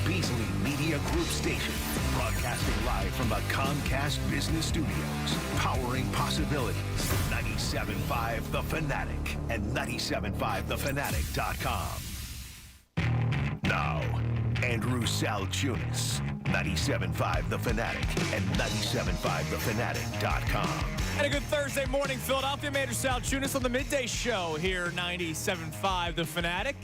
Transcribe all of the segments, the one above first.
Beasley Media Group station, broadcasting live from the Comcast Business Studios, powering possibilities. 97.5 The Fanatic and 97.5thefanatic.com. Now, Andrew Salchunas, 97.5 The Fanatic and 97.5thefanatic.com. And a good Thursday morning, Philadelphia. I'm Andrew Salchunas on the Midday Show here, 97.5 The Fanatic.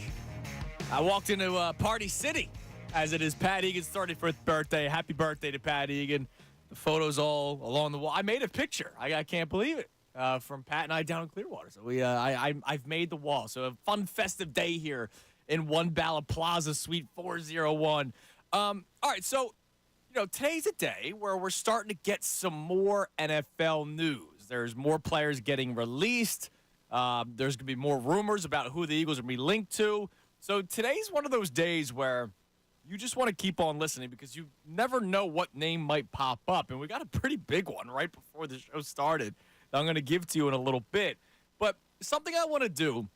I walked into Party City, as it is Pat Egan's 34th birthday. Happy birthday to Pat Egan. The photos all along the wall. I made a picture. I can't believe it. From Pat and I down in Clearwater. So I've made the wall. So a fun festive day here in One Bala Plaza, Suite 401. All right, so today's a day where we're starting to get some more NFL news. There's more players getting released. There's going to be more rumors about who the Eagles are going to be linked to. So today's one of those days where you just want to keep on listening because you never know what name might pop up. And we got a pretty big one right before the show started that I'm going to give to you in a little bit. But something I want to do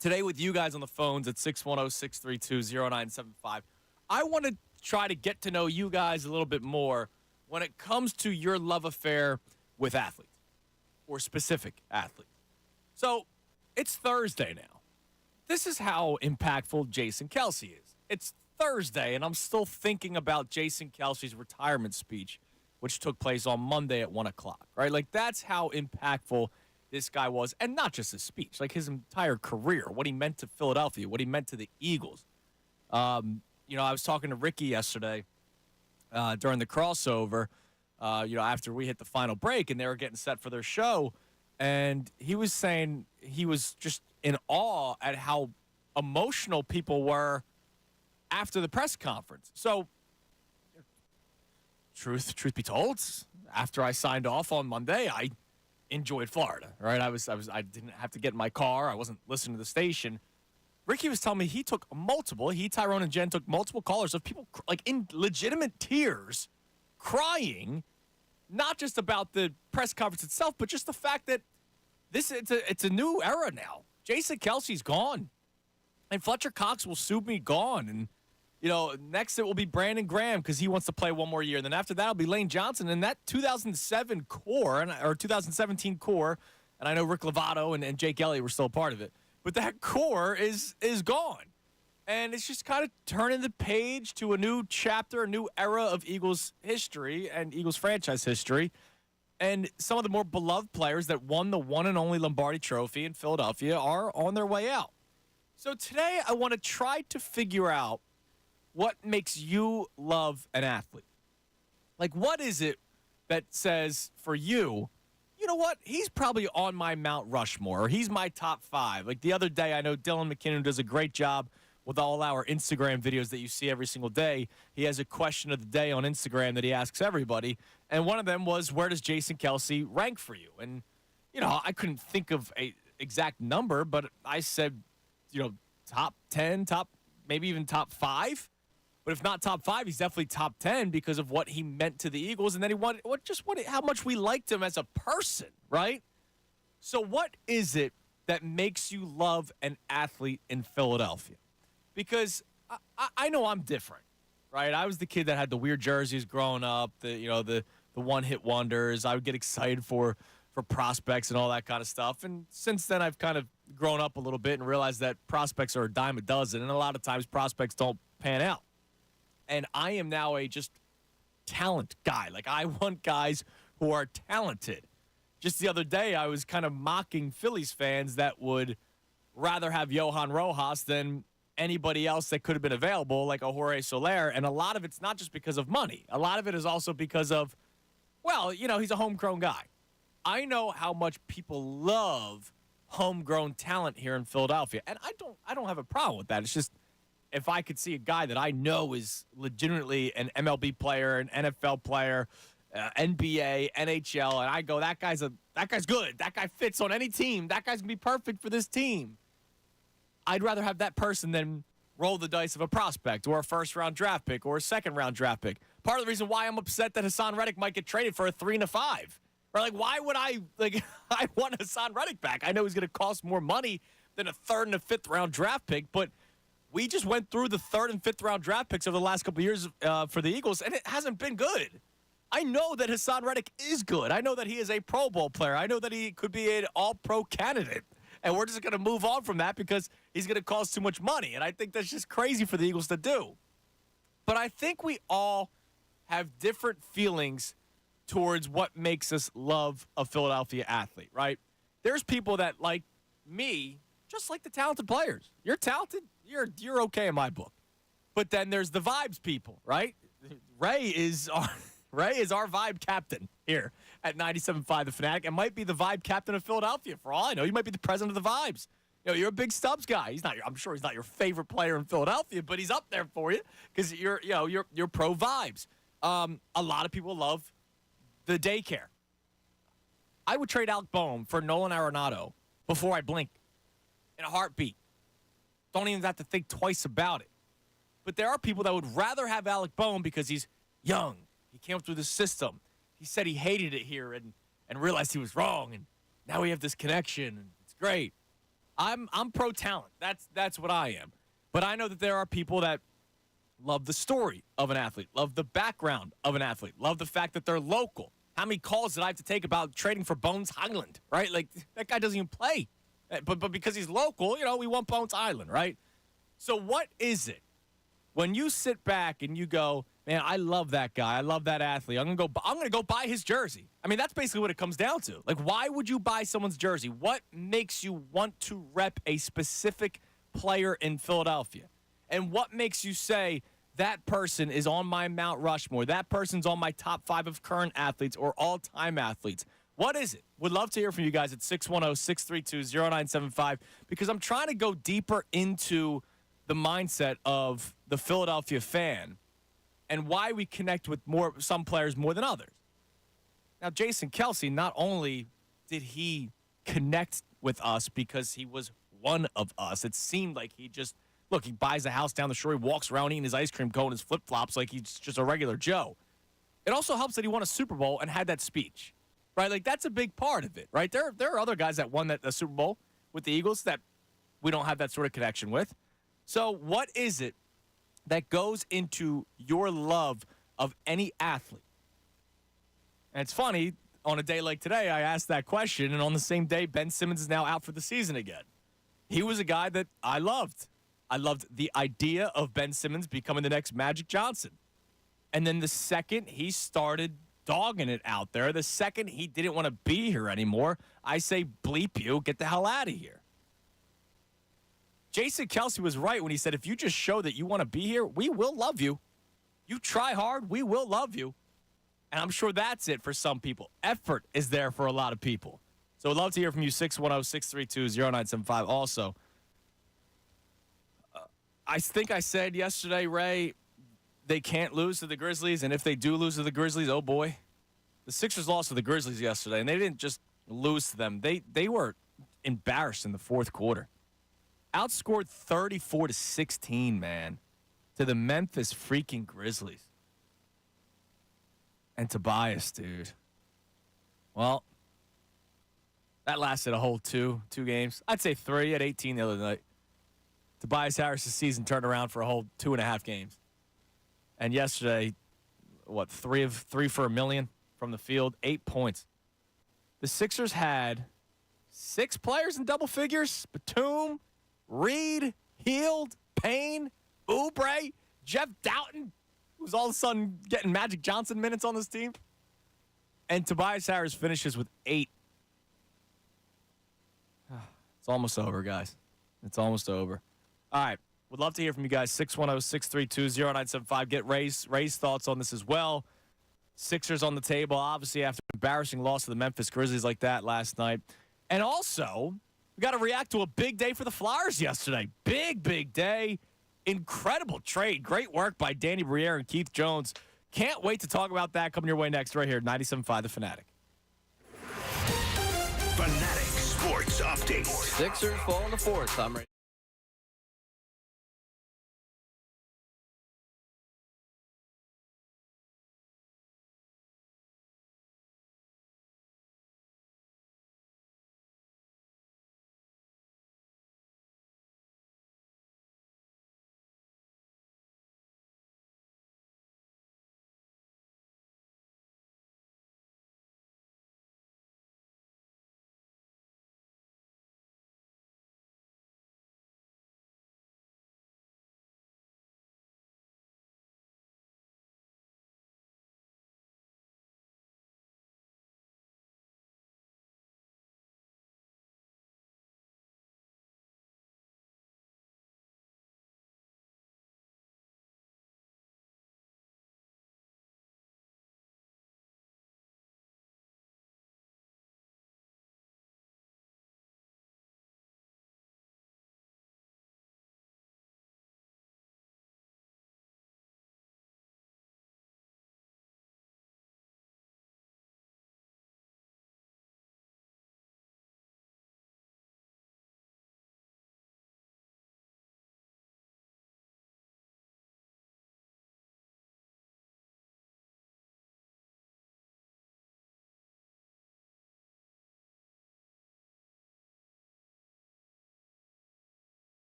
today with you guys on the phones at 610-632-0975, I want to try to get to know you guys a little bit more when it comes to your love affair with athletes or specific athletes. So it's Thursday now. This is how impactful Jason Kelce is. It's Thursday, and I'm still thinking about Jason Kelce's retirement speech, which took place on Monday at 1 o'clock, right? Like, that's how impactful this guy was, and not just his speech, like his entire career, what he meant to Philadelphia, what he meant to the Eagles. I was talking to Ricky yesterday during the crossover, after we hit the final break, and they were getting set for their show, and he was saying he was just in awe at how emotional people were after the press conference. So, truth be told, after I signed off on Monday, I enjoyed Florida, right? I didn't have to get in my car. I wasn't listening to the station. Ricky was telling me Tyrone and Jen took multiple callers of people like in legitimate tears, crying, not just about the press conference itself, but just the fact that it's a new era now. Jason Kelce's gone, and Fletcher Cox will soon be gone, and next it will be Brandon Graham because he wants to play one more year. And then after that, it'll be Lane Johnson. And that 2017 core, and I know Rick Lovato and Jake Elliott were still a part of it, but that core is gone. And it's just kind of turning the page to a new chapter, a new era of Eagles history and Eagles franchise history. And some of the more beloved players that won the one and only Lombardi Trophy in Philadelphia are on their way out. So today I want to try to figure out what makes you love an athlete. Like, what is it that says for you, you know what, he's probably on my Mount Rushmore, or he's my top 5. Like the other day, I know Dylan McKinnon does a great job with all our Instagram videos that you see every single day. He has a question of the day on Instagram that he asks everybody. And one of them was, where does Jason Kelce rank for you? And, I couldn't think of a exact number, but I said, top 10, maybe even top 5. But if not top 5, he's definitely top 10 because of what he meant to the Eagles. And then how much we liked him as a person, right? So what is it that makes you love an athlete in Philadelphia? Because I know I'm different, right? I was the kid that had the weird jerseys growing up, the one-hit wonders. I would get excited for prospects and all that kind of stuff. And since then, I've kind of grown up a little bit and realized that prospects are a dime a dozen, and a lot of times prospects don't pan out. And I am now a just talent guy. Like, I want guys who are talented. Just the other day, I was kind of mocking Phillies fans that would rather have Johan Rojas than anybody else that could have been available, like a Jorge Soler. And a lot of it's not just because of money. A lot of it is also because of, he's a homegrown guy. I know how much people love homegrown talent here in Philadelphia. And I don't have a problem with that. It's just, if I could see a guy that I know is legitimately an MLB player, an NFL player, NBA, NHL, and I go, that guy's good. That guy fits on any team. That guy's going to be perfect for this team. I'd rather have that person than roll the dice of a prospect or a first-round draft pick or a second-round draft pick. Part of the reason why I'm upset that Hassan Reddick might get traded for a 3 and a 5. Or like, why would I want Hassan Reddick back? I know he's going to cost more money than a 3rd and a 5th round draft pick, but we just went through the 3rd and 5th round draft picks over the last couple of years for the Eagles, and it hasn't been good. I know that Hassan Reddick is good. I know that he is a Pro Bowl player. I know that he could be an all-pro candidate. And we're just going to move on from that because he's going to cost too much money. And I think that's just crazy for the Eagles to do. But I think we all have different feelings towards what makes us love a Philadelphia athlete, right? There's people that, like me, just like the talented players. You're talented, you're okay in my book. But then there's the vibes people, right? Ray is our vibe captain here at 97.5 The Fanatic, and might be the vibe captain of Philadelphia. For all I know, he might be the president of the vibes. You're a big Stubbs guy. I'm sure he's not your favorite player in Philadelphia, but he's up there for you because you're pro vibes. A lot of people love the daycare. I would trade Alec Boehm for Nolan Arenado before I blink in a heartbeat. Don't even have to think twice about it. But there are people that would rather have Alec Boehm because he's young. He came up through the system. He said he hated it here and realized he was wrong, and now we have this connection, and it's great. I'm pro talent. That's what I am. But I know that there are people that love the story of an athlete, love the background of an athlete, love the fact that they're local. How many calls did I have to take about trading for Bones Highland, right? Like, that guy doesn't even play. But because he's local, we want Bones Highland, right? So what is it when you sit back and you go, man, I love that guy. I love that athlete. I'm gonna go buy his jersey. I mean, that's basically what it comes down to. Like, why would you buy someone's jersey? What makes you want to rep a specific player in Philadelphia? And what makes you say that person is on my Mount Rushmore? That person's on my top 5 of current athletes or all-time athletes. What is it? Would love to hear from you guys at 610-632-0975 because I'm trying to go deeper into the mindset of the Philadelphia fan and why we connect with some players more than others. Now, Jason Kelce, not only did he connect with us because he was one of us, it seemed like he buys a house down the shore, he walks around eating his ice cream cone, his flip-flops like he's just a regular Joe. It also helps that he won a Super Bowl and had that speech, right? Like, that's a big part of it, right? There are other guys that won the Super Bowl with the Eagles that we don't have that sort of connection with. So what is it that goes into your love of any athlete? And it's funny, on a day like today, I asked that question, and on the same day, Ben Simmons is now out for the season again. He was a guy that I loved. I loved the idea of Ben Simmons becoming the next Magic Johnson. And then the second he started dogging it out there, the second he didn't want to be here anymore, I say, bleep you, get the hell out of here. Jason Kelce was right when he said, if you just show that you want to be here, we will love you. You try hard, we will love you. And I'm sure that's it for some people. Effort is there for a lot of people. So I'd love to hear from you, 610-632-0975. Also, I think I said yesterday, Ray, they can't lose to the Grizzlies, and if they do lose to the Grizzlies, oh boy. The Sixers lost to the Grizzlies yesterday, and they didn't just lose to them. They were embarrassed in the fourth quarter. Outscored 34-16, man, to the Memphis freaking Grizzlies. And Tobias, dude. Well, that lasted a whole two games. I'd say 3 at 18 the other night. Tobias Harris's season turned around for a whole 2.5 games. And yesterday, 3 for $1 million from the field, 8 points. The Sixers had 6 players in double figures. Batum, Reed, Hield, Payne, Oubre, Jeff Doughton, who's all of a sudden getting Magic Johnson minutes on this team. And Tobias Harris finishes with 8. It's almost over, guys. It's almost over. All right. Would love to hear from you guys. 610-632-0975. Get Ray's thoughts on this as well. Sixers on the table, obviously, after an embarrassing loss to the Memphis Grizzlies like that last night. And also, we got to react to a big day for the Flyers yesterday. Big day. Incredible trade. Great work by Danny Briere and Keith Jones. Can't wait to talk about that coming your way next right here at 97.5 The Fanatic. Fanatic Sports Update. Sixers fall in the fourth. I'm ready.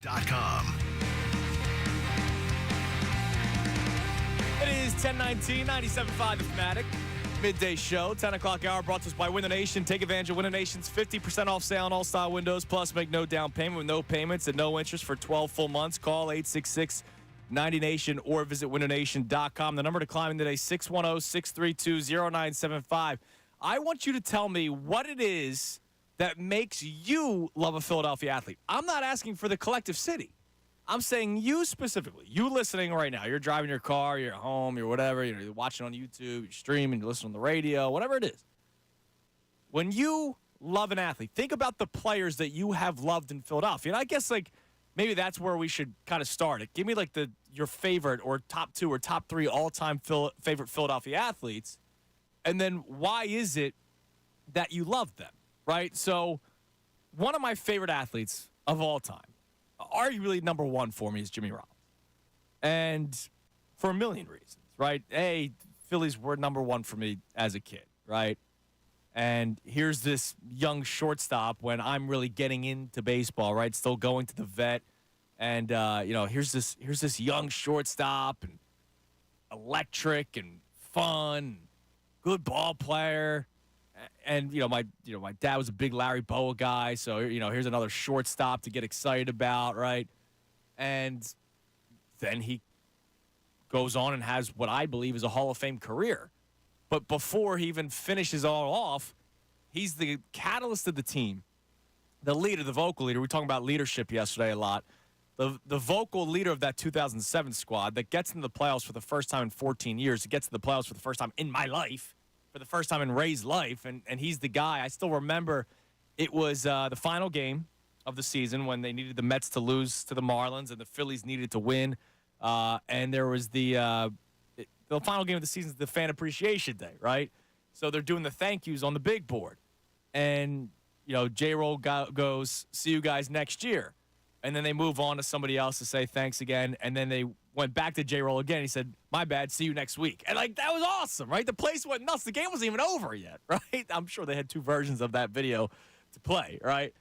It is 10:19, 97.5 The Fanatic. Midday show, 10 o'clock hour, brought to us by Window Nation. Take advantage of Window Nation's 50% off sale on all style windows, plus make no down payment with no payments and no interest for 12 full months. Call 866-90Nation or visit windownation.com. The number to climb in today, 610-632-0975. I want you to tell me what it is that makes you love a Philadelphia athlete. I'm not asking for the collective city. I'm saying you specifically. You listening right now. You're driving your car, you're at home, you're whatever, you're watching on YouTube, you're streaming, you're listening on the radio, whatever it is. When you love an athlete, think about the players that you have loved in Philadelphia. And I guess, maybe that's where we should kind of start it. Give me, your favorite or top two or top three all-time favorite Philadelphia athletes. And then why is it that you love them, right? So one of my favorite athletes of all time, arguably number one for me, is Jimmy Rollins. And for a million reasons, right? Phillies were number one for me as a kid, right? And here's this young shortstop when I'm really getting into baseball, right? Still going to the vet. And, here's this young shortstop and electric and fun, good ball player. And, my dad was a big Larry Boa guy. So, here's another shortstop to get excited about, right? And then he goes on and has what I believe is a Hall of Fame career. But before he even finishes all off, he's the catalyst of the team, the leader, the vocal leader. We were talking about leadership yesterday a lot. The vocal leader of that 2007 squad that gets into the playoffs for the first time in 14 years. It gets to the playoffs for the first time in my life. For the first time in Ray's life, and he's the guy. I still remember it was the final game of the season when they needed the Mets to lose to the Marlins and the Phillies needed to win. And there was the final game of the season is the Fan Appreciation Day, right? So they're doing the thank yous on the big board. And, J-Roll goes, see you guys next year. And then they move on to somebody else to say thanks again. And then they went back to J-Roll again. He said, my bad, see you next week. And, that was awesome, right? The place went nuts. The game wasn't even over yet, right? I'm sure they had two versions of that video to play, right?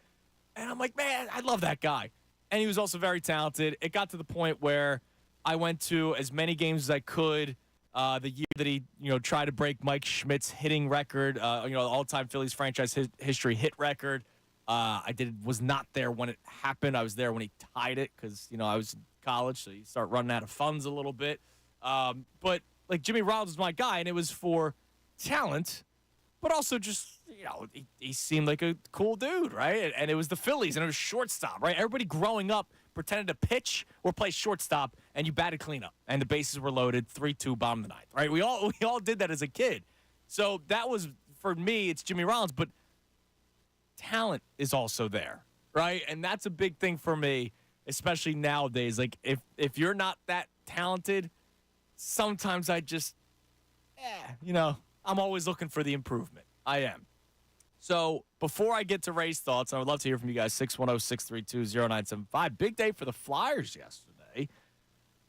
And I'm like, man, I love that guy. And he was also very talented. It got to the point where I went to as many games as I could the year that he, tried to break Mike Schmidt's hitting record, the all-time Phillies franchise history hit record. Was not there when it happened. I was there when he tied it because, I was in college, so you start running out of funds a little bit. But Jimmy Rollins was my guy, and it was for talent, but also just, he seemed like a cool dude, right? And it was the Phillies, and it was shortstop, right? Everybody growing up pretended to pitch or play shortstop, and you batted cleanup, and the bases were loaded, 3-2, bottom of the ninth, right? We all did that as a kid. So that was, for me, it's Jimmy Rollins, but talent is also there, right? And that's a big thing for me, especially nowadays. If you're not that talented, sometimes I just, I'm always looking for the improvement. I am. So before I get to Ray's thoughts, I would love to hear from you guys, 610-632-0975. Big day for the Flyers yesterday.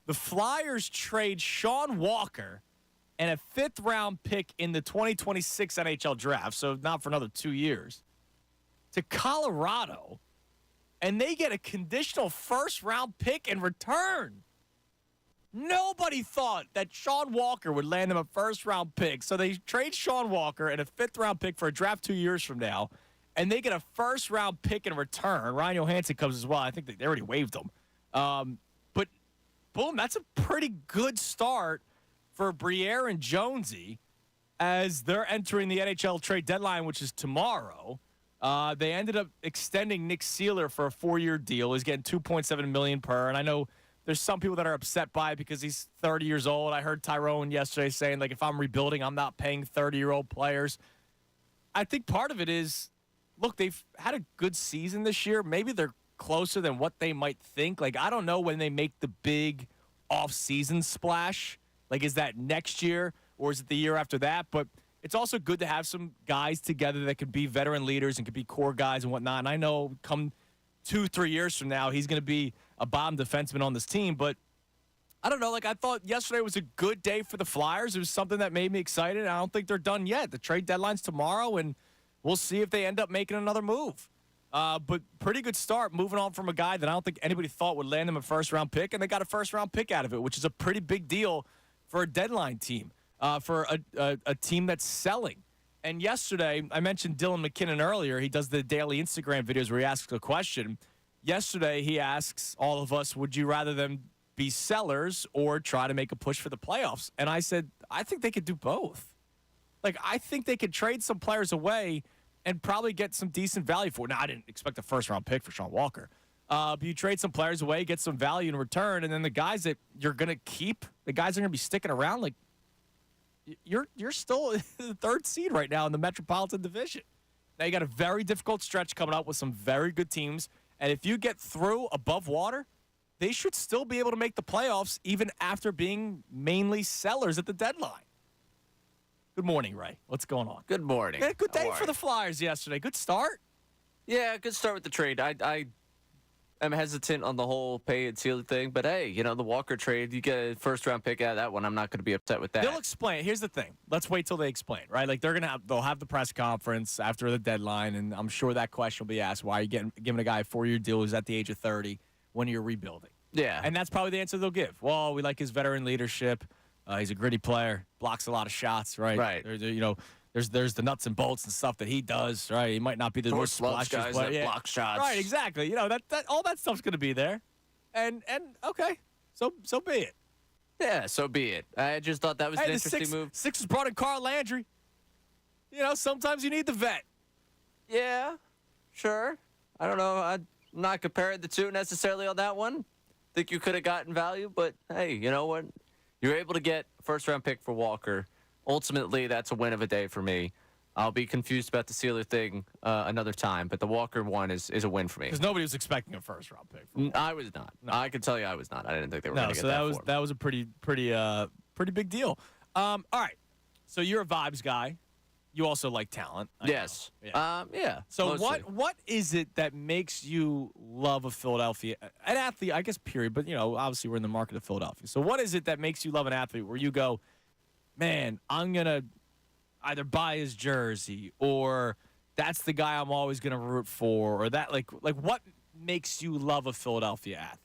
The Flyers trade Sean Walker and a fifth-round pick in the 2026 NHL draft, so not for another 2 years, to Colorado, and they get a conditional first-round pick in return. Nobody thought that Sean Walker would land them a first-round pick, so they trade Sean Walker and a fifth-round pick for a draft 2 years from now, and they get a first-round pick in return. Ryan Johansson comes as well. I think they already waived him. But, boom, that's a pretty good start for Briere and Jonesy as they're entering the NHL trade deadline, which is tomorrow. They ended up extending Nick Seeler for a 4-year deal. He's getting $2.7 million per. And I know there's some people that are upset by it because he's 30 years old. I heard Tyrone yesterday saying, if I'm rebuilding, I'm not paying 30-year-old players. I think part of it is, look, they've had a good season this year. Maybe they're closer than what they might think. I don't know when they make the big off-season splash. Is that next year or is it the year after that? But it's also good to have some guys together that could be veteran leaders and could be core guys and whatnot. And I know come 2-3 years from now, he's going to be a bottom defenseman on this team. But I don't know. I thought yesterday was a good day for the Flyers. It was something that made me excited. I don't think they're done yet. The trade deadline's tomorrow, and we'll see if they end up making another move. But pretty good start moving on from a guy that I don't think anybody thought would land him a first-round pick, and they got a first-round pick out of it, which is a pretty big deal for a deadline team, for a team that's selling. And yesterday, I mentioned Dylan McKinnon earlier. He does the daily Instagram videos where he asks a question. Yesterday, he asks all of us, would you rather them be sellers or try to make a push for the playoffs? And I said, I think they could do both. Like, I think they could trade some players away and probably get some decent value for it. Now, I didn't expect a first-round pick for Sean Walker. But you trade some players away, get some value in return, and then the guys that you're going to keep, the guys that are going to be sticking around, like, you're still the third seed right now in the Metropolitan Division. Now, you got a very difficult stretch coming up with some very good teams, and if you get through above water, they should still be able to make the playoffs even after being mainly sellers at the deadline. Good morning, Ray. What's going on? Good morning. Yeah, good day for the Flyers yesterday. Good start. Yeah, good start with the trade. I am hesitant on the whole pay and seal thing, but hey, the Walker trade, you get a first-round pick out of that one. I'm not going to be upset with that. They'll explain. Here's the thing. Let's wait till they explain, right? Like they'll have the press conference after the deadline, and I'm sure that question will be asked: why are you giving a guy a 4-year deal who's at the age of 30 when you're rebuilding? Yeah, and that's probably the answer they'll give. Well, we like his veteran leadership. He's a gritty player, blocks a lot of shots, right? Right. There's the nuts and bolts and stuff that he does, right? He might not be the most splashiest guys player. that block shots. Right, exactly. That all that stuff's going to be there. And okay, so be it. Yeah, so be it. I just thought that was an interesting move. Sixers brought in Carl Landry. Sometimes you need the vet. Yeah, sure. I don't know. I'm not comparing the two necessarily on that one. Think you could have gotten value, but hey, you know what? You're able to get a first-round pick for Walker. Ultimately, that's a win of a day for me. I'll be confused about the Sealer thing another time, but the Walker one is a win for me. Because nobody was expecting a first-round pick. I was not. No. I can tell you I was not. I didn't think they were going to get that. So that was a pretty big deal. All right. So you're a vibes guy. You also like talent. Yes. Yeah. So mostly. what is it that makes you love a Philadelphia an athlete? I guess period. But obviously we're in the market of Philadelphia. So what is it that makes you love an athlete where you go, man, I'm gonna either buy his jersey or that's the guy I'm always gonna root for, or that like what makes you love a Philadelphia athlete?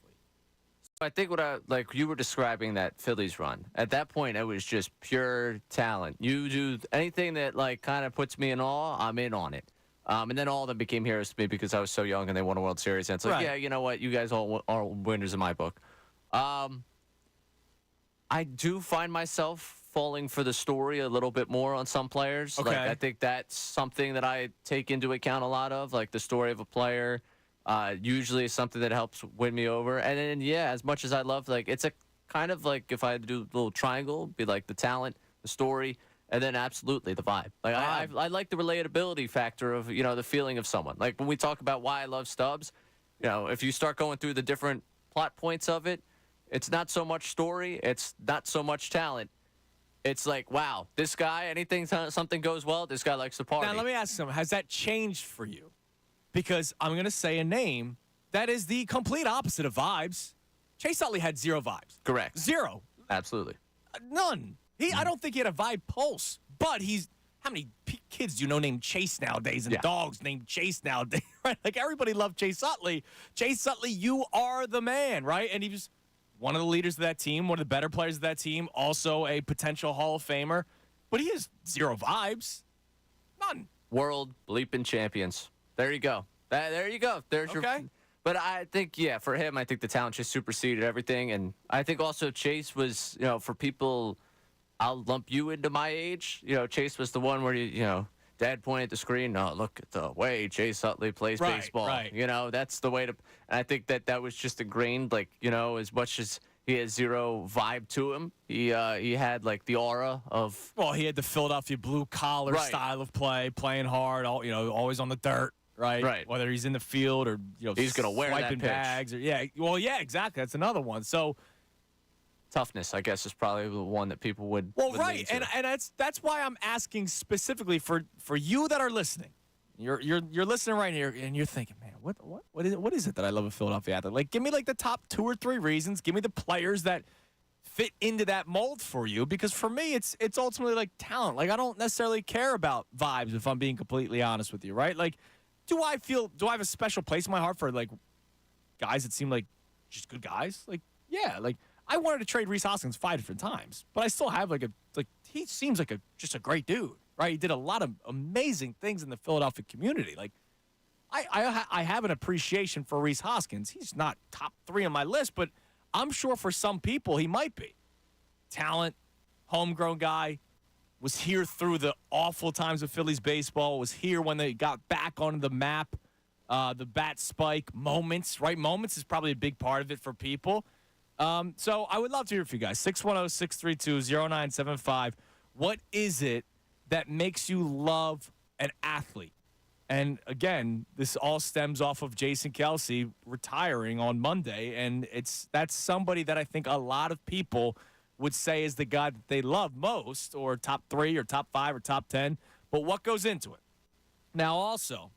I think like you were describing that Phillies run. At that point, it was just pure talent. You do anything that like kind of puts me in awe, I'm in on it. And then all of them became heroes to me because I was so young and they won a World Series. And it's like, right. Yeah, you know what? You guys all are winners in my book. I do find myself falling for the story a little bit more on some players. Okay. Like, I think that's something that I take into account a lot of, like the story of a player. Usually is something that helps win me over. And then, yeah, as much as I love, like, it's a kind of like if I had to do a little triangle, be like the talent, the story, and then absolutely the vibe. Like, I like the relatability factor of, the feeling of someone. Like, when we talk about why I love Stubbs, if you start going through the different plot points of it, it's not so much story, it's not so much talent. It's like, wow, this guy, something goes well, this guy likes to party. Now, let me ask you, has that changed for you? Because I'm going to say a name that is the complete opposite of vibes. Chase Utley had 0 vibes. Correct. 0. Absolutely. None. I don't think he had a vibe pulse. But how many kids do you know named Chase nowadays and dogs named Chase nowadays? Right? Like everybody loved Chase Utley. Chase Utley, you are the man, right? And he was one of the leaders of that team, one of the better players of that team, also a potential Hall of Famer. But he has 0 vibes. None. World bleeping champions. There you go. There you go. There's okay. your. But I think, for him, I think the talent just superseded everything. And I think also Chase was, for people, I'll lump you into my age. Chase was the one where, Dad pointed at the screen. Oh, look at the way Chase Utley plays baseball. Right. That's the way to. And I think that was just ingrained, like, as much as he has 0 vibe to him, he had, like, the aura of. Well, he had the Philadelphia blue-collar style of play, playing hard, always on the dirt. Right. Whether he's in the field or he's gonna wear swiping that pitch. bags or exactly. That's another one. So toughness, I guess, is probably the one that people would. Would right, and that's why I'm asking specifically for you that are listening. You're listening right here, and you're thinking, man, what is it that I love a Philadelphia athlete? Like, give me like the top 2 or 3 reasons. Give me the players that fit into that mold for you, because for me, it's ultimately like talent. Like, I don't necessarily care about vibes if I'm being completely honest with you, right? Like. do I have a special place in my heart for like guys that seem like just good guys? Like, yeah, like I wanted to trade Rhys Hoskins 5 different times, but I still have he seems like just a great dude, right? He did a lot of amazing things in the Philadelphia community. Like, I have an appreciation for Rhys Hoskins. He's not top 3 on my list, but I'm sure for some people he might be. Talent, homegrown guy, was here through the awful times of Phillies baseball, was here when they got back on the map, the bat spike moments, right? Moments is probably a big part of it for people. So I would love to hear from you guys. 610-632-0975. What is it that makes you love an athlete? And again, this all stems off of Jason Kelce retiring on Monday, and that's somebody that I think a lot of people would say is the guy that they love most, or top 3 or top 5 or top 10. But what goes into it? Now, also,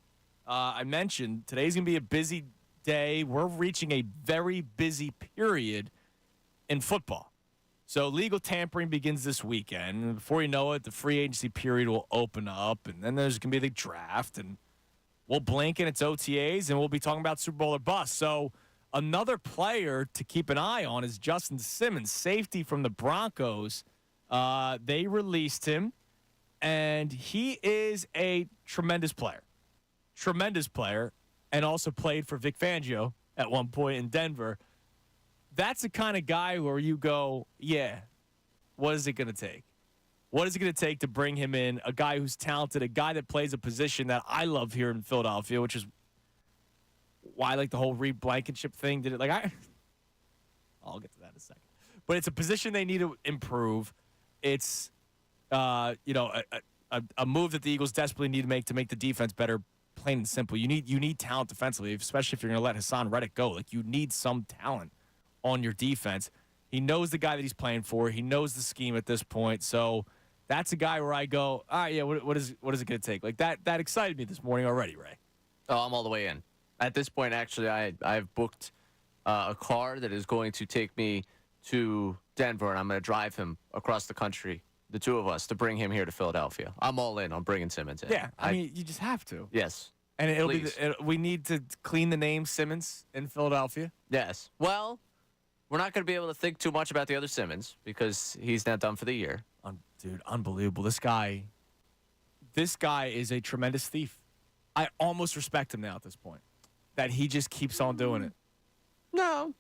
I mentioned today's going to be a busy day. We're reaching a very busy period in football. So legal tampering begins this weekend. And before you know it, the free agency period will open up, and then there's going to be the draft, and we'll blink and it's OTAs, and we'll be talking about Super Bowl or bust. So another player to keep an eye on is Justin Simmons, safety from the Broncos. They released him, and he is a tremendous player, and also played for Vic Fangio at one point in Denver. That's the kind of guy where you go, yeah, what is it going to take? What is it going to take to bring him in? A guy who's talented, a guy that plays a position that I love here in Philadelphia, which is why I like the whole Reed Blankenship thing. I'll get to that in a second. But it's a position they need to improve. It's, a move that the Eagles desperately need to make the defense better. Plain and simple. You need talent defensively, especially if you're going to let Hassan Reddick go. Like, you need some talent on your defense. He knows the guy that he's playing for. He knows the scheme at this point. So that's a guy where I go, all right, yeah, what is it going to take? Like, that excited me this morning already, Ray. Oh, I'm all the way in. At this point, actually, I've booked a car that is going to take me to Denver, and I'm going to drive him across the country, the two of us, to bring him here to Philadelphia. I'm all in on bringing Simmons in. Yeah, I mean, you just have to. Yes. And we need to clean the name Simmons in Philadelphia. Yes. Well, we're not going to be able to think too much about the other Simmons because he's not done for the year. Dude, unbelievable. This guy is a tremendous thief. I almost respect him now at this point, that he just keeps on doing it. No,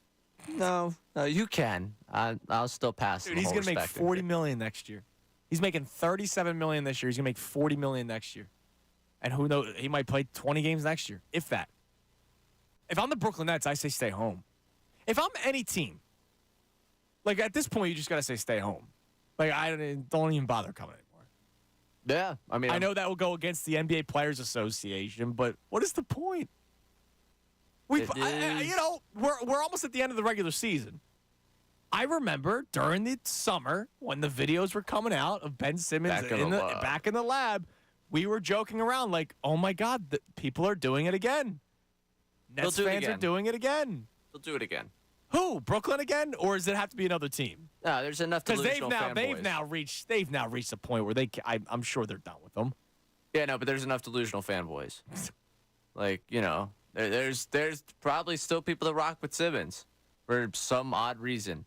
you can. I'll still pass. Dude, he's going to make $40 million next year. He's making $37 million this year. He's going to make $40 million next year. And who knows, he might play 20 games next year, if that. If I'm the Brooklyn Nets, I say stay home. If I'm any team, like at this point, you just got to say stay home. Like, I don't even bother coming anymore. Yeah, I mean, I know that will go against the NBA Players Association, but what is the point? We're almost at the end of the regular season. I remember during the summer when the videos were coming out of Ben Simmons back in the lab, we were joking around like, oh my God, people are doing it again. Nets fans are doing it again. They'll do it again. Who? Brooklyn again? Or does it have to be another team? No, there's enough delusional fanboys. They've now reached a point where I'm sure they're done with them. Yeah, no, but there's enough delusional fanboys. Like, there's probably still people that rock with Simmons for some odd reason.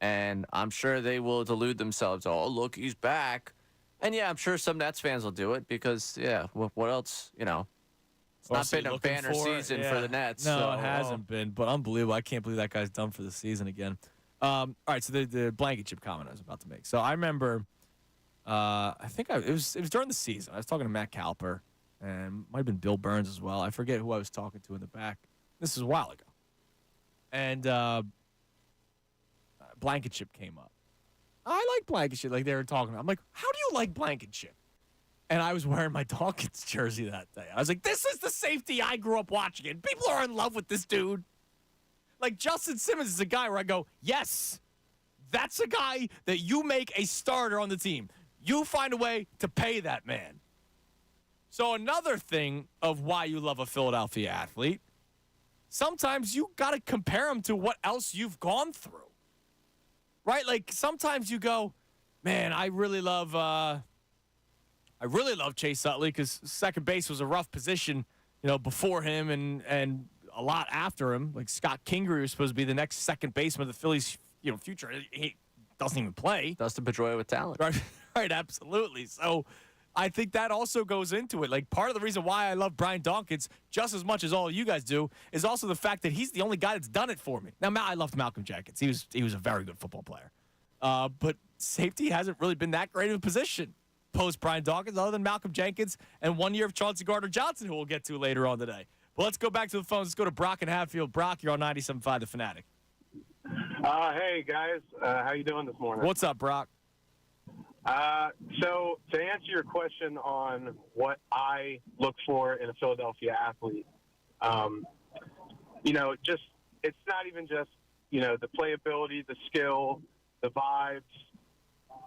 And I'm sure they will delude themselves. Oh, look, he's back. And yeah, I'm sure some Nets fans will do it because, yeah, what else, It's not been a banner season for the Nets. No, it hasn't been, but unbelievable. I can't believe that guy's done for the season again. All right, so the blanket chip comment I was about to make. So I remember, it was during the season. I was talking to Matt Calper, and might have been Bill Burns as well. I forget who I was talking to in the back. This was a while ago. And blanket chip came up. I like blanket chip, like they were talking about. I'm like, how do you like blanket chip? And I was wearing my Dawkins jersey that day. I was like, this is the safety I grew up watching, and people are in love with this dude. Like, Justin Simmons is a guy where I go, yes, that's a guy that you make a starter on the team. You find a way to pay that man. So another thing of why you love a Philadelphia athlete, sometimes you got to compare him to what else you've gone through. Right? Like, sometimes you go, man, I really love Chase Utley because second base was a rough position before him and a lot after him. Like Scott Kingery was supposed to be the next second baseman of the Phillies, future. He doesn't even play. Dustin Pedroia with talent. Right, absolutely. So I think that also goes into it. Like, part of the reason why I love Brian Dawkins just as much as all of you guys do is also the fact that he's the only guy that's done it for me. Now, I loved Malcolm Jenkins. He was a very good football player. But safety hasn't really been that great of a position post Brian Dawkins, other than Malcolm Jenkins and 1 year of Chauncey Gardner-Johnson, who we'll get to later on today. Well, let's go back to the phones. Let's go to Brock in Hatfield. Brock, you're on 97.5 The Fanatic. Hey, guys. How you doing this morning? What's up, Brock? So to answer your question on what I look for in a Philadelphia athlete, it's not even just, the playability, the skill, the vibes,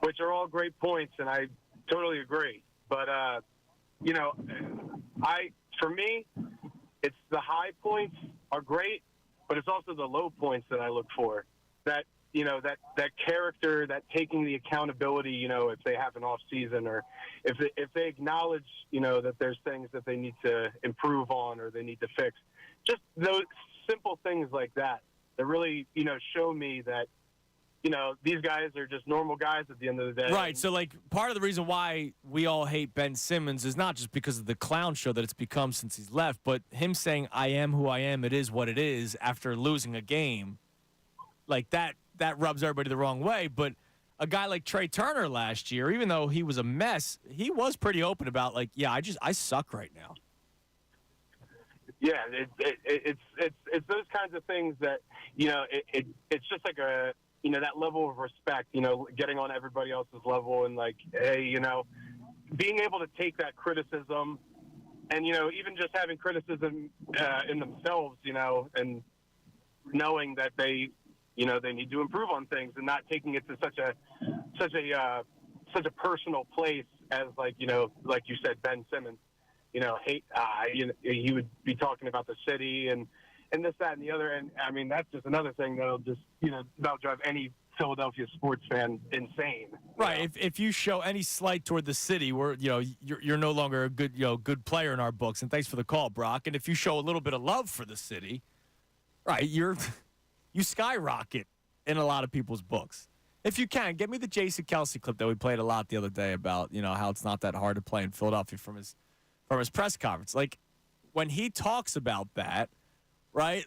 which are all great points, and I totally agree. But, for me, it's the high points are great, but it's also the low points that I look for. That character, that taking the accountability, if they have an off season, or if they acknowledge, that there's things that they need to improve on or they need to fix. Just those simple things like that really, show me that, these guys are just normal guys at the end of the day. Right. So, part of the reason why we all hate Ben Simmons is not just because of the clown show that it's become since he's left, but him saying, "I am who I am. It is what it is," after losing a game. Like, that rubs everybody the wrong way. But a guy like Trey Turner last year, even though he was a mess, he was pretty open about, I suck right now. Yeah, it's those kinds of things that, it's just like that level of respect, getting on everybody else's level and hey, being able to take that criticism and, even just having criticism in themselves, and knowing that they need to improve on things and not taking it to such a personal place as like you said, Ben Simmons, he would be talking about the city and this, that, and the other. And I mean, that's just another thing that'll just, that'll drive any Philadelphia sports fan insane. Right. If you show any slight toward the city, you're no longer a good player in our books. And thanks for the call, Brock. And if you show a little bit of love for the city, right, you skyrocket in a lot of people's books. If you can, get me the Jason Kelce clip that we played a lot the other day about, how it's not that hard to play in Philadelphia from his press conference. Like, when he talks about that, right,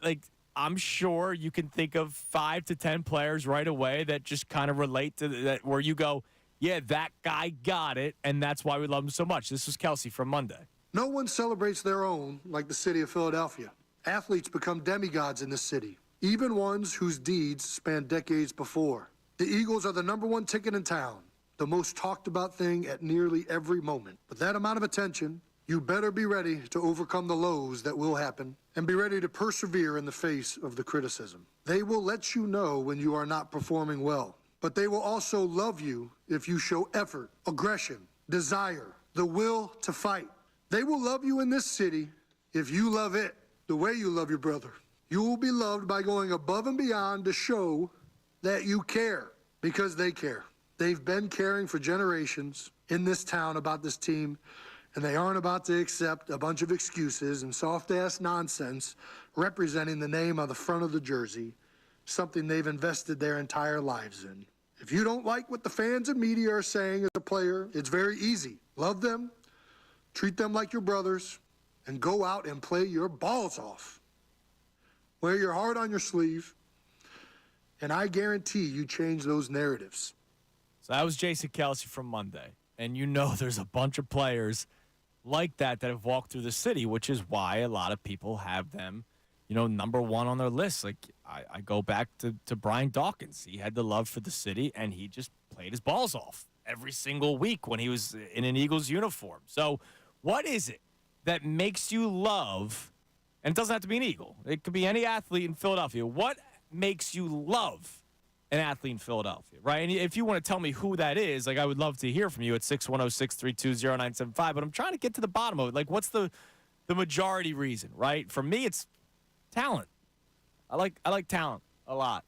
I'm sure you can think of 5 to 10 players right away that just kind of relate to that, where you go, yeah, that guy got it, and that's why we love him so much. This was Kelce from Monday. No one celebrates their own like the city of Philadelphia. Athletes become demigods in this city, even ones whose deeds span decades before. The Eagles are the #1 ticket in town, the most talked about thing at nearly every moment. But that amount of attention, you better be ready to overcome the lows that will happen and be ready to persevere in the face of the criticism. They will let you know when you are not performing well, but they will also love you if you show effort, aggression, desire, the will to fight. They will love you in this city if you love it the way you love your brother. You will be loved by going above and beyond to show that you care, because they care. They've been caring for generations in this town about this team, and they aren't about to accept a bunch of excuses and soft-ass nonsense representing the name on the front of the jersey, something they've invested their entire lives in. If you don't like what the fans and media are saying as a player, it's very easy. Love them, treat them like your brothers, and go out and play your balls off. Wear your heart on your sleeve, and I guarantee you change those narratives. So that was Jason Kelce from Monday. And there's a bunch of players like that have walked through the city, which is why a lot of people have them, #1 on their list. Like, I go back to Brian Dawkins. He had the love for the city, and he just played his balls off every single week when he was in an Eagles uniform. So what is it that makes you love, and it doesn't have to be an Eagle. It could be any athlete in Philadelphia. What makes you love an athlete in Philadelphia, right? And if you want to tell me who that is, I would love to hear from you at 610-632-0975. But I'm trying to get to the bottom of it. What's the majority reason, right? For me, it's talent. I like talent a lot.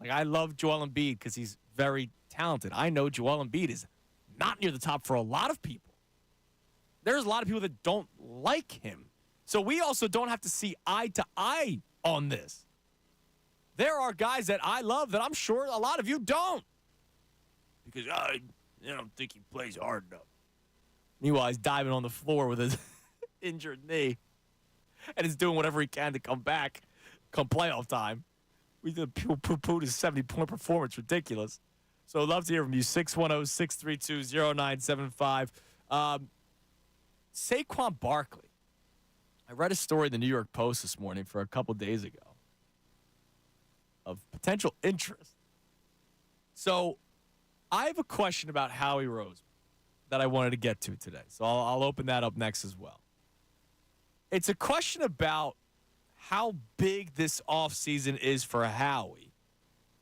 I love Joel Embiid because he's very talented. I know Joel Embiid is not near the top for a lot of people. There's a lot of people that don't like him. So we also don't have to see eye to eye on this. There are guys that I love that I'm sure a lot of you don't. Because I don't think he plays hard enough. Meanwhile, he's diving on the floor with his injured knee. And he's doing whatever he can to come back come playoff time. We did poo-pooed his 70-point performance. Ridiculous. So I'd love to hear from you. 610-632-0975. Saquon Barkley. I read a story in the New York Post this morning for a couple days ago of potential interest. So I have a question about Howie Roseman that I wanted to get to today. So I'll open that up next as well. It's a question about how big this offseason is for Howie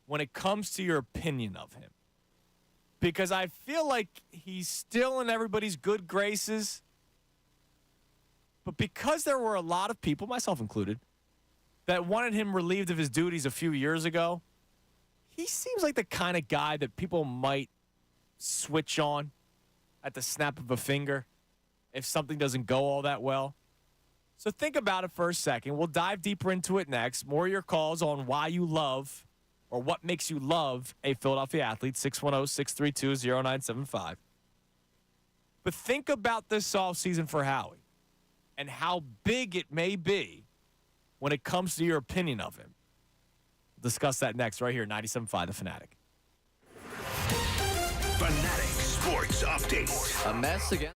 when it comes to your opinion of him. Because I feel like he's still in everybody's good graces. But because there were a lot of people, myself included, that wanted him relieved of his duties a few years ago, he seems like the kind of guy that people might switch on at the snap of a finger if something doesn't go all that well. So think about it for a second. We'll dive deeper into it next. More of your calls on why you love or what makes you love a Philadelphia athlete, 610-632-0975. But think about this offseason for Howie and how big it may be when it comes to your opinion of him. We'll discuss that next right here, 97.5 The Fanatic. Fanatic Sports Update. A mess again.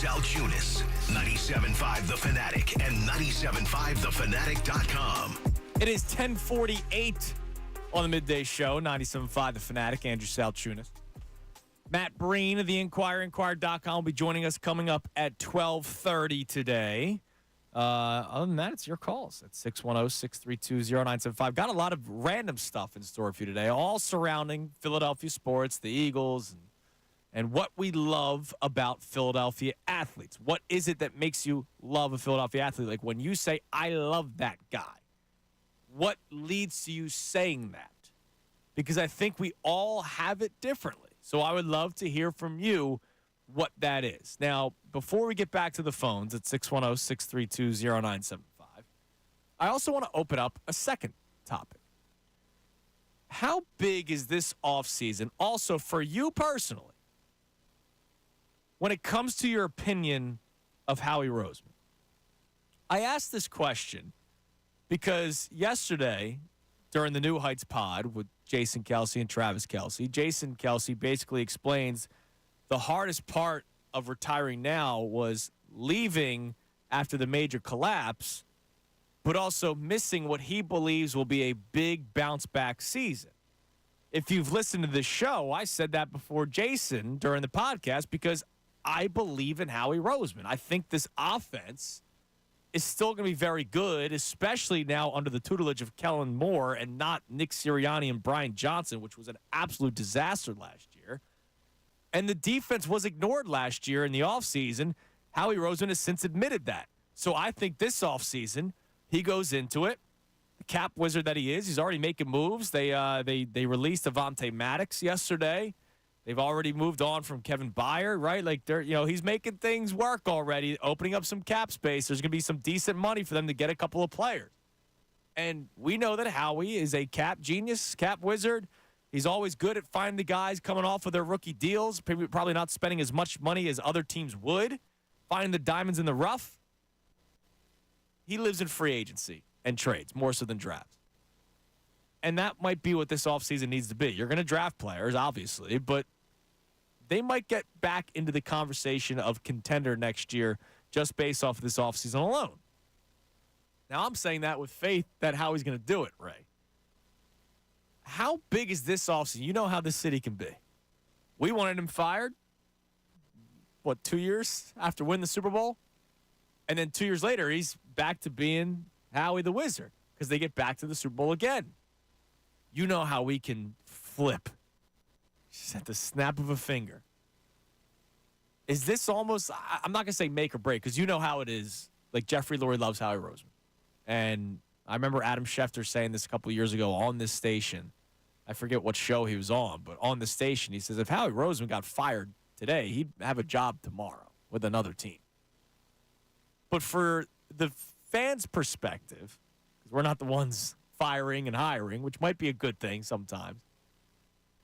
Salchunas. 97.5 The Fanatic and 97.5thefanatic.com. It is 10:48 on the Midday Show, 97.5 The Fanatic, Andrew Salchunas. Matt Breen of the Inquirer, Inquirer.com, will be joining us coming up at 12:30 today. Other than that, it's your calls at 610-632-0975. Got a lot of random stuff in store for you today, all surrounding Philadelphia sports, the Eagles, and what we love about Philadelphia athletes. What is it that makes you love a Philadelphia athlete? Like when you say, I love that guy, what leads to you saying that? Because I think we all have it differently. So I would love to hear from you what that is. Now, before we get back to the phones at 610-632-0975, I also want to open up a second topic. How big is this offseason also for you personally when it comes to your opinion of Howie Roseman? I asked this question because yesterday during the New Heights pod with Jason Kelsey and Travis Kelsey, Jason Kelsey basically explains the hardest part of retiring now was leaving after the major collapse, but also missing what he believes will be a big bounce back season. If you've listened to this show, I said that before Jason during the podcast because I believe in Howie Roseman. I think this offense is still going to be very good, especially now under the tutelage of Kellen Moore and not Nick Sirianni and Brian Johnson, which was an absolute disaster last year. And the defense was ignored last year in the offseason. Howie Roseman has since admitted that. So I think this offseason, he goes into it. The cap wizard that he is, he's already making moves. They released Avonte Maddox yesterday. They've already moved on from Kevin Byard, right? Like he's making things work already, opening up some cap space. There's going to be some decent money for them to get a couple of players. And we know that Howie is a cap genius, cap wizard. He's always good at finding the guys coming off of their rookie deals, probably not spending as much money as other teams would, finding the diamonds in the rough. He lives in free agency and trades more so than drafts. And that might be what this offseason needs to be. You're going to draft players, obviously, but they might get back into the conversation of contender next year just based off of this offseason alone. Now, I'm saying that with faith that Howie's going to do it, Ray. How big is this offseason? You know how this city can be. We wanted him fired, 2 years after winning the Super Bowl? And then 2 years later, he's back to being Howie the Wizard because they get back to the Super Bowl again. You know how we can flip just at the snap of a finger. Is this almost, I'm not going to say make or break because you know how it is. Like Jeffrey Lurie loves Howie Roseman. And I remember Adam Schefter saying this a couple of years ago on this station. I forget what show he was on, but on the station, he says if Howie Roseman got fired today, he'd have a job tomorrow with another team. But for the fans' perspective, because we're not the ones firing and hiring, which might be a good thing sometimes,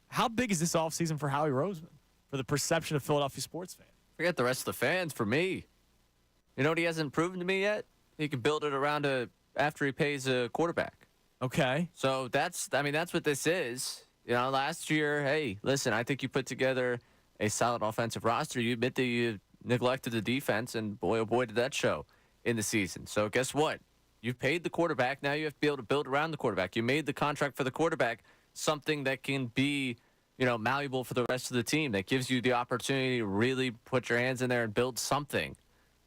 how big is this offseason for Howie Roseman, for the perception of Philadelphia sports fans? Forget the rest of the fans. For me, you know what he hasn't proven to me yet? He can build it around after he pays a quarterback. Okay. So that's what this is. You know, last year, hey, listen, I think you put together a solid offensive roster. You admit that you neglected the defense, and boy, oh boy, did that show in the season. So guess what? You've paid the quarterback. Now you have to be able to build around the quarterback. You made the contract for the quarterback something that can be, malleable for the rest of the team, that gives you the opportunity to really put your hands in there and build something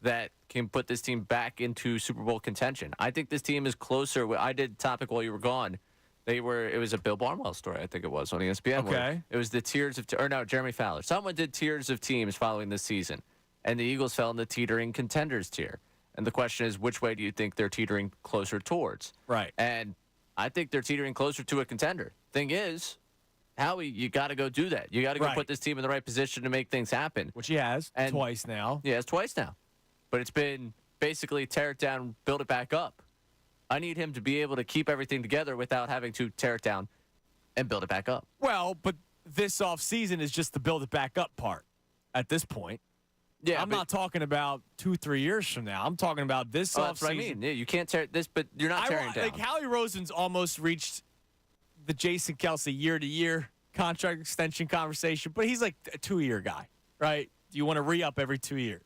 that can put this team back into Super Bowl contention. I think this team is closer. I did topic while you were gone. It was a Bill Barnwell story, I think it was, on ESPN. Okay. It was the tiers of, Jeremy Fowler. Someone did tiers of teams following this season, and the Eagles fell in the teetering contenders tier. And the question is, which way do you think they're teetering closer towards? Right. And I think they're teetering closer to a contender. Thing is, Howie, you got to go do that. You got to go put this team in the right position to make things happen. Which he has twice now. Yeah, it's twice now. But it's been basically tear it down, build it back up. I need him to be able to keep everything together without having to tear it down and build it back up. Well, but this offseason is just the build it back up part at this point. Yeah, I'm not talking about 2-3 years from now. I'm talking about this offseason. That's what I mean. Yeah, you can't tear this, but you're not tearing it down. Like Howie Roseman's almost reached the Jason Kelsey year-to-year contract extension conversation, but he's like a 2-year guy, right? You want to re-up every 2 years.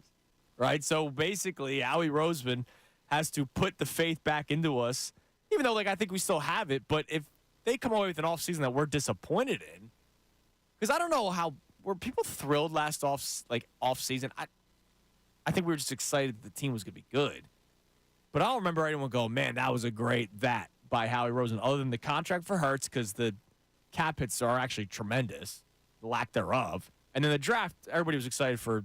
right? So basically, Howie Roseman has to put the faith back into us, even though, I think we still have it. But if they come away with an offseason that we're disappointed in, because I don't know were people thrilled last offseason? I think we were just excited that the team was going to be good. But I don't remember anyone go, man, that was a great by Howie Roseman, other than the contract for Hurts, because the cap hits are actually tremendous, the lack thereof. And then the draft, everybody was excited for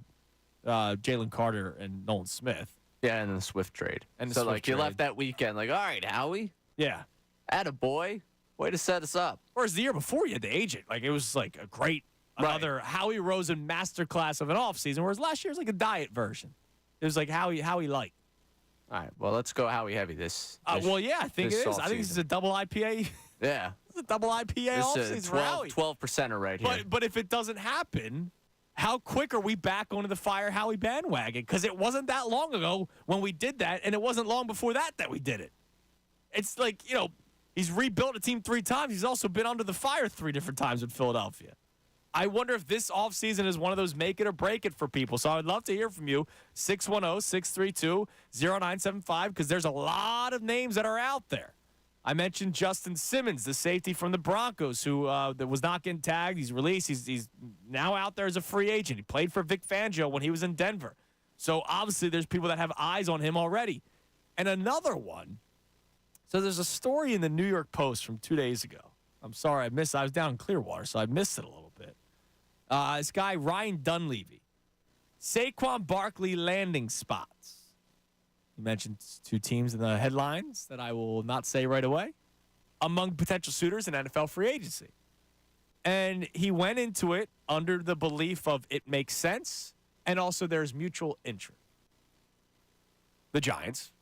Jalen Carter and Nolan Smith. Yeah, and the Swift trade. And the so, Swift you trade. left that weekend, all right, Howie, Yeah. attaboy, way to set us up. Whereas the year before, you had the agent. It was a great, another Howie Roseman masterclass of an offseason, whereas last year was a diet version. It was Howie light. All right, well, let's go Howie heavy this. Well, yeah, I think it is. I think this is a double IPA. Yeah. This is a double IPA This is offseason a for Howie. 12%er right here. But if it doesn't happen, how quick are we back onto the Fire Howie bandwagon? Because it wasn't that long ago when we did that, and it wasn't long before that we did it. It's he's rebuilt a team 3 times. He's also been under the fire 3 different times in Philadelphia. I wonder if this offseason is one of those make it or break it for people. So I'd love to hear from you, 610-632-0975, because there's a lot of names that are out there. I mentioned Justin Simmons, the safety from the Broncos, who that was not getting tagged. He's released. He's now out there as a free agent. He played for Vic Fangio when he was in Denver. So obviously there's people that have eyes on him already. And another one, so there's a story in the New York Post from 2 days ago. I'm sorry, I was down in Clearwater, so I missed it a little bit. This guy, Ryan Dunleavy. Saquon Barkley landing spots. He mentioned 2 teams in the headlines that I will not say right away. Among potential suitors in NFL free agency. And he went into it under the belief of it makes sense, and also there's mutual interest. The Giants.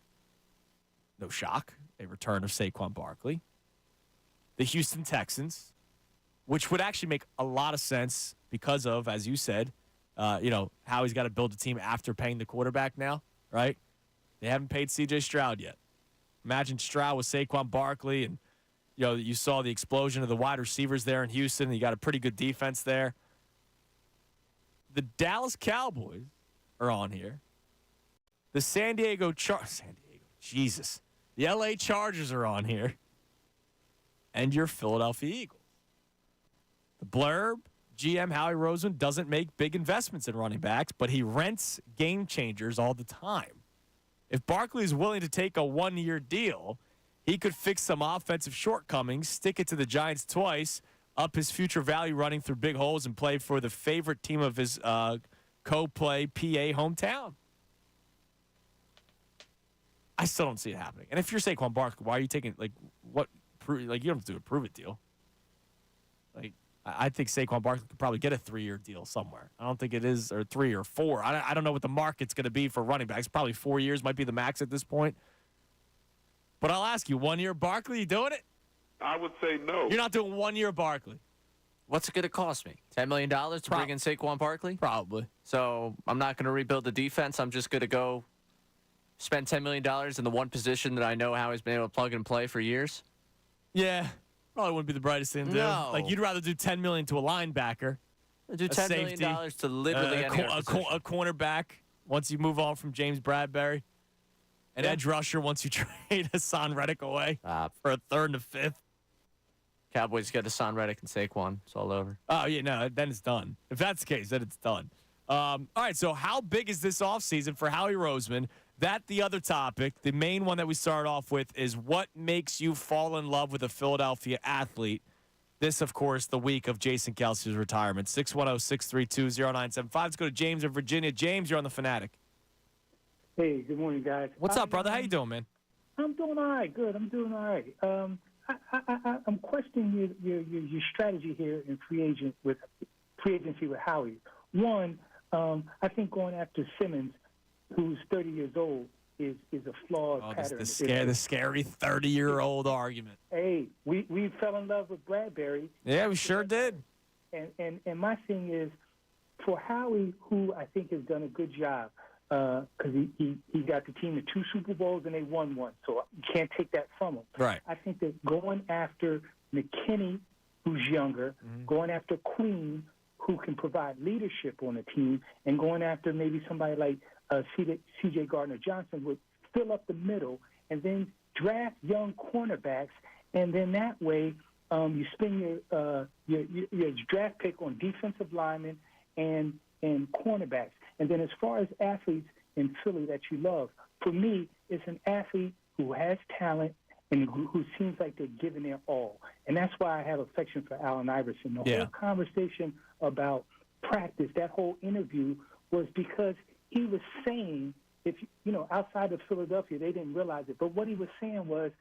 No shock. A return of Saquon Barkley. The Houston Texans, which would actually make a lot of sense because of, as you said, how he's got to build a team after paying the quarterback now, right? They haven't paid C.J. Stroud yet. Imagine Stroud with Saquon Barkley, and you saw the explosion of the wide receivers there in Houston. And you got a pretty good defense there. The Dallas Cowboys are on here. The The L.A. Chargers are on here. And your Philadelphia Eagles. The blurb, GM Howie Roseman doesn't make big investments in running backs, but he rents game changers all the time. If Barkley is willing to take a 1-year deal, he could fix some offensive shortcomings, stick it to the Giants twice, up his future value running through big holes, and play for the favorite team of his co-play PA hometown. I still don't see it happening. And if you're Saquon Barkley, why are you taking, what? You don't have to do a prove-it deal. I think Saquon Barkley could probably get a 3-year deal somewhere. I don't think it is, or 3 or 4. I don't know what the market's going to be for running backs. Probably 4 years might be the max at this point. But I'll ask you, 1 year Barkley, you doing it? I would say no. You're not doing 1 year Barkley. What's it going to cost me? $10 million to bring in Saquon Barkley? Probably. So I'm not going to rebuild the defense. I'm just going to go spend $10 million in the one position that I know how he's been able to plug and play for years? Yeah. Probably wouldn't be the brightest thing to do. No. You'd rather do $10 million to a linebacker. Do $10 million to literally any other position. A cornerback once you move on from James Bradbury. An edge rusher once you trade Hassan Reddick away for a 3rd and a 5th. Cowboys get Hassan Reddick and Saquon. It's all over. Oh, yeah, no, then it's done. If that's the case, then it's done. All right, so how big is this offseason for Howie Roseman? That the other topic. The main one that we start off with is what makes you fall in love with a Philadelphia athlete. This, of course, the week of Jason Kelsey's retirement. 610-632-0975. Let's go to James in Virginia. James, you're on the Fanatic. Hey, good morning, guys. What's up, brother? How you doing, man? I'm doing all right. Good. I'm doing all right. I'm questioning your strategy here in free agency with Howie. One, I think going after Simmons, who's 30 years old, is a flawed pattern. The scary 30-year-old argument. Hey, we fell in love with Bradbury. Yeah, we sure did. And my thing is, for Howie, who I think has done a good job, because he got the team to 2 Super Bowls and they won 1, so you can't take that from him. Right. I think that going after McKinney, who's younger, going after Queen, who can provide leadership on a team, and going after maybe somebody like C.J. Gardner-Johnson would fill up the middle and then draft young cornerbacks, and then that way you spend your draft pick on defensive linemen and cornerbacks. And then as far as athletes in Philly that you love, for me, it's an athlete who has talent and who seems like they're giving their all. And that's why I have affection for Allen Iverson. The whole conversation about practice, that whole interview, was because he was saying, outside of Philadelphia, they didn't realize it, but what he was saying was,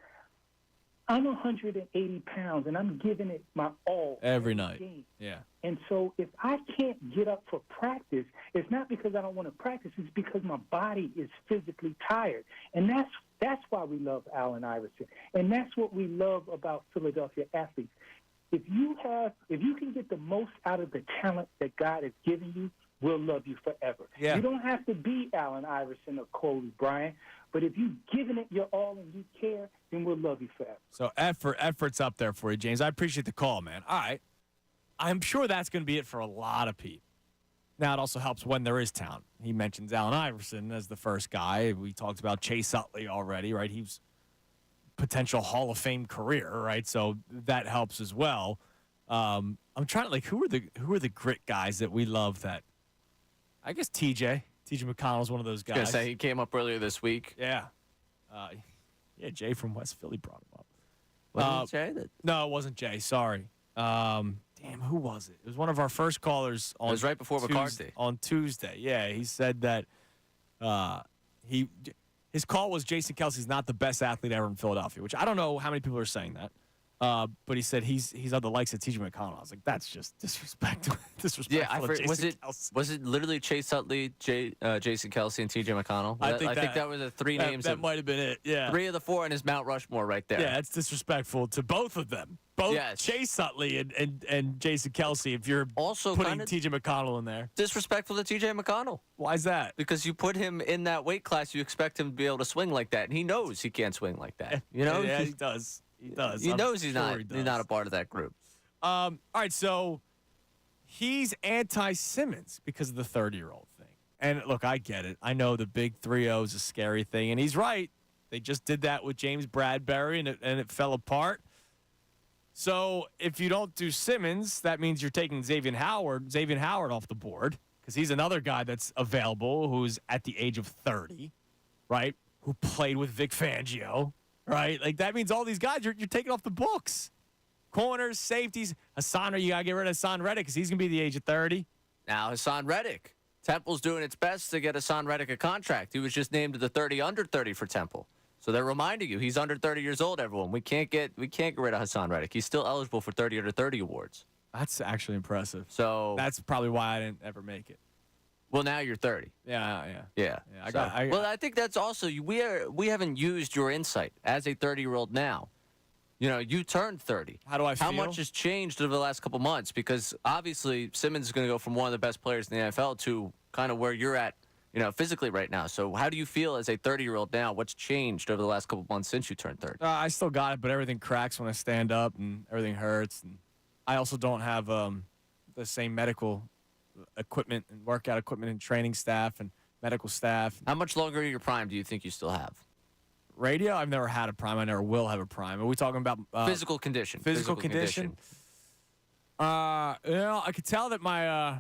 I'm 180 pounds, and I'm giving it my all every night. Game. Yeah. And so if I can't get up for practice, it's not because I don't want to practice. It's because my body is physically tired. And that's why we love Allen Iverson. And that's what we love about Philadelphia athletes. If you can get the most out of the talent that God has given you, we'll love you forever. Yeah. You don't have to be Allen Iverson or Kobe Bryant, but if you've given it your all and you care, then we'll love you forever. So effort's up there for you, James. I appreciate the call, man. All right. I'm sure that's going to be it for a lot of people. Now, it also helps when there is talent. He mentions Allen Iverson as the first guy. We talked about Chase Utley already, right? He's potential Hall of Fame career, right? So that helps as well. I'm trying to, who are the grit guys that we love that, I guess TJ McConnell's one of those guys. I was going to say, he came up earlier this week. Yeah. Jay from West Philly brought him up. Was it Jay? No, it wasn't Jay. Sorry. Damn, who was it? It was one of our first callers on. It was right before McCarthy. On Tuesday. Yeah, he said that his call was Jason Kelsey's not the best athlete ever in Philadelphia, which I don't know how many people are saying that. But he said he's on the likes of T.J. McConnell. I was like, that's just disrespectful. Yeah, was it literally Chase Utley, Jason Kelsey, and T.J. McConnell? I think that were the three names. That might have been it. Yeah, 3 of the 4 in his Mount Rushmore right there. Yeah, it's disrespectful to both of them. Both Chase Utley and Jason Kelsey. If you're also putting T.J. McConnell in there, disrespectful to T.J. McConnell. Why is that? Because you put him in that weight class, you expect him to be able to swing like that, and he knows he can't swing like that. You know, yeah, he does. He does. He knows he's not a part of that group. All right, so he's anti-Simmons because of the 30-year-old thing. And look, I get it. I know the big 3-0 is a scary thing, and he's right. They just did that with James Bradbury, and it fell apart. So if you don't do Simmons, that means you're taking Xavier Howard off the board because he's another guy that's available who's at the age of 30, right, who played with Vic Fangio. Right? Like, that means all these guys you're taking off the books. Corners, safeties. You got to get rid of Hassan Reddick because he's going to be the age of 30. Now, Hassan Reddick. Temple's doing its best to get Hassan Reddick a contract. He was just named to the 30 under 30 for Temple. So they're reminding you he's under 30 years old, everyone. We can't get rid of Hassan Reddick. He's still eligible for 30 under 30 awards. That's actually impressive. So that's probably why I didn't ever make it. Well, now you're 30. Yeah. I think that's also we haven't used your insight as a 30-year-old now. You know, you turned 30. How do I feel? How much has changed over the last couple months? Because obviously Simmons is going to go from one of the best players in the NFL to kind of where you're at, physically right now. So how do you feel as a 30-year-old now? What's changed over the last couple months since you turned 30? I still got it, but everything cracks when I stand up and everything hurts. And I also don't have the same medical equipment and workout equipment and training staff and medical staff. How much longer in your prime do you think you still have? Radio? I've never had a prime. I never will have a prime. Are we talking about physical condition? Physical condition. I could tell that my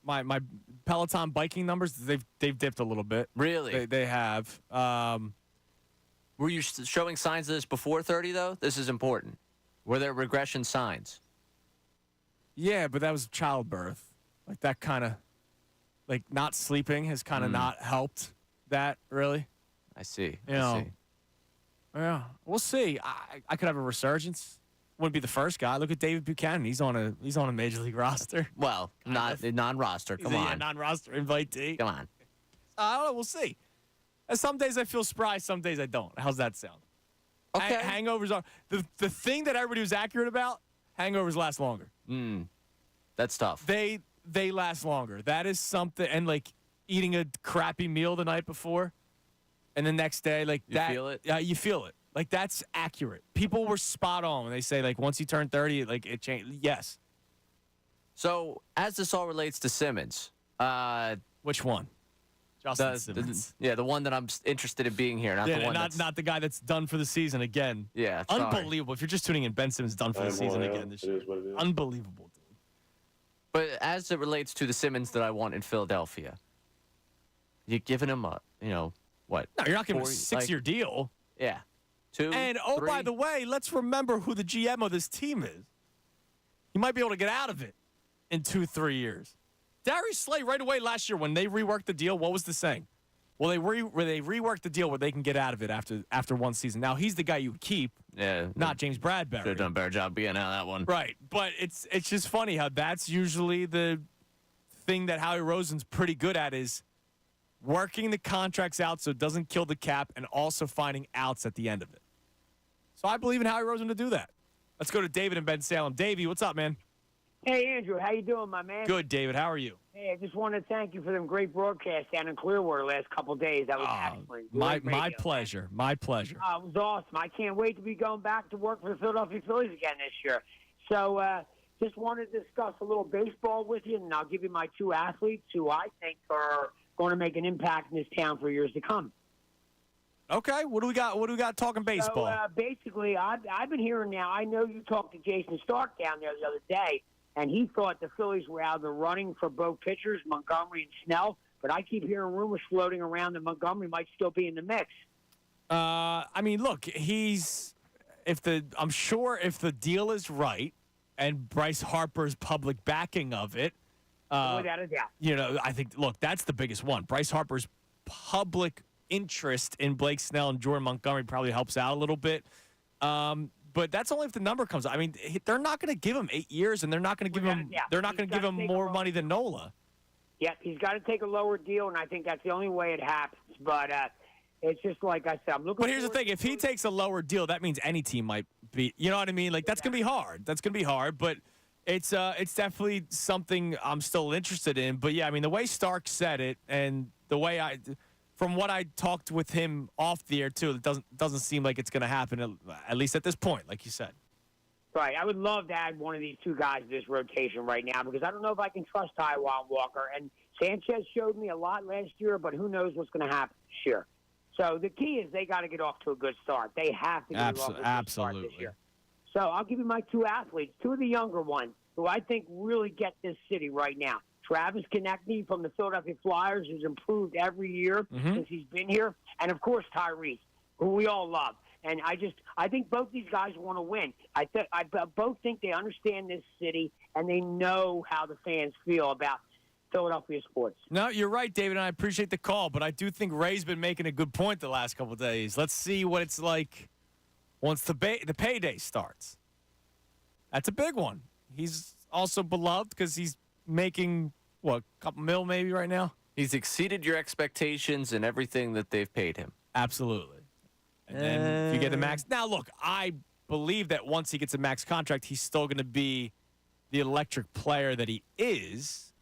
my Peloton biking numbers they've dipped a little bit. Really? They have. Were you showing signs of this before 30 though? This is important. Were there regression signs? Yeah, but that was childbirth. Like that kind of, not sleeping has kind of not helped that really. I see. Yeah, we'll see. I could have a resurgence. Wouldn't be the first guy. Look at David Buchanan. He's on a major league roster. Well, not non-roster. Come on, non-roster invitee. Come on. I don't know. We'll see. Some days I feel spry. Some days I don't. How's that sound? Okay. Hangovers are the thing that everybody was accurate about. Hangovers last longer. That's tough. They last longer. That is something. And eating a crappy meal the night before, and the next day, you feel it. Yeah, you feel it. That's accurate. People were spot on when they say once you turn 30, it changed. Yes. So as this all relates to Simmons, Which one? Justin Simmons. the one that I'm interested in being here, not the one not the guy that's done for the season again. Yeah, sorry. Unbelievable. If you're just tuning in, Ben Simmons done for the season again this year. Unbelievable, dude. But as it relates to the Simmons that I want in Philadelphia, you're giving him what? No, you're not giving him a Four- 6-year deal. Yeah. 2, And, 3. by the way, let's remember who the GM of this team is. He might be able to get out of it in 2-3 years. Darius Slay right away last year when they reworked the deal, what was the saying? Well, they reworked the deal where they can get out of it after one season. Now, he's the guy you would keep, not James Bradbury. Should have done a better job being out of that one. Right, but it's just funny how that's usually the thing that Howie Roseman's pretty good at is working the contracts out so it doesn't kill the cap and also finding outs at the end of it. So I believe in Howie Roseman to do that. Let's go to David in Ben Salem. Davey, what's up, man? Hey, Andrew, how you doing, my man? Good, David. How are you? Hey, I just want to thank you for them great broadcasts down in Clearwater last couple of days. That was excellent. My Great radio. pleasure. My pleasure. It was awesome. I can't wait to be going back to work for the Philadelphia Phillies again this year. So just wanted to discuss a little baseball with you, and I'll give you my 2 athletes who I think are going to make an impact in this town for years to come. Okay, what do we got? What do we got talking baseball? So basically, I've been hearing now. I know you talked to Jason Stark down there the other day, and he thought the Phillies were out of the running for both pitchers, Montgomery and Snell. But I keep hearing rumors floating around that Montgomery might still be in the mix. I mean, look, I'm sure if the deal is right and Bryce Harper's public backing of it, without a doubt. I think, look, that's the biggest one. Bryce Harper's public interest in Blake Snell and Jordan Montgomery probably helps out a little bit. But that's only if the number comes out. I mean, they're not going to give him 8 years, and they're not going to give him. They're not going to give him more money than Nola. Yeah, he's got to take a lower deal, and I think that's the only way it happens. But it's just like I said, I'm looking. But here's the thing: if he takes a lower deal, that means any team might be. You know what I mean? Like that's going to be hard. That's going to be hard. But it's definitely something I'm still interested in. But yeah, I mean, the way Stark said it, and the way from what I talked with him off the air too, it doesn't seem like it's going to happen, at least at this point, like you said. Right. I would love to add one of these 2 guys to this rotation right now because I don't know if I can trust Taijuan Walker. And Sanchez showed me a lot last year, but who knows what's going to happen this year. So the key is they got to get off to a good start. They have to get off to a good start this year. So I'll give you my 2 athletes, 2 of the younger ones who I think really get this city right now. Travis Konechny from the Philadelphia Flyers, who's improved every year since he's been here. And, of course, Tyrese, who we all love. And I think both these guys want to win. I both think they understand this city, and they know how the fans feel about Philadelphia sports. No, you're right, David, and I appreciate the call. But I do think Ray's been making a good point the last couple of days. Let's see what it's like once the payday starts. That's a big one. He's also beloved because he's making, a couple mil maybe right now? He's exceeded your expectations and everything that they've paid him. Absolutely. And then if you get the max. Now, look, I believe that once he gets a max contract, he's still going to be the electric player that he is.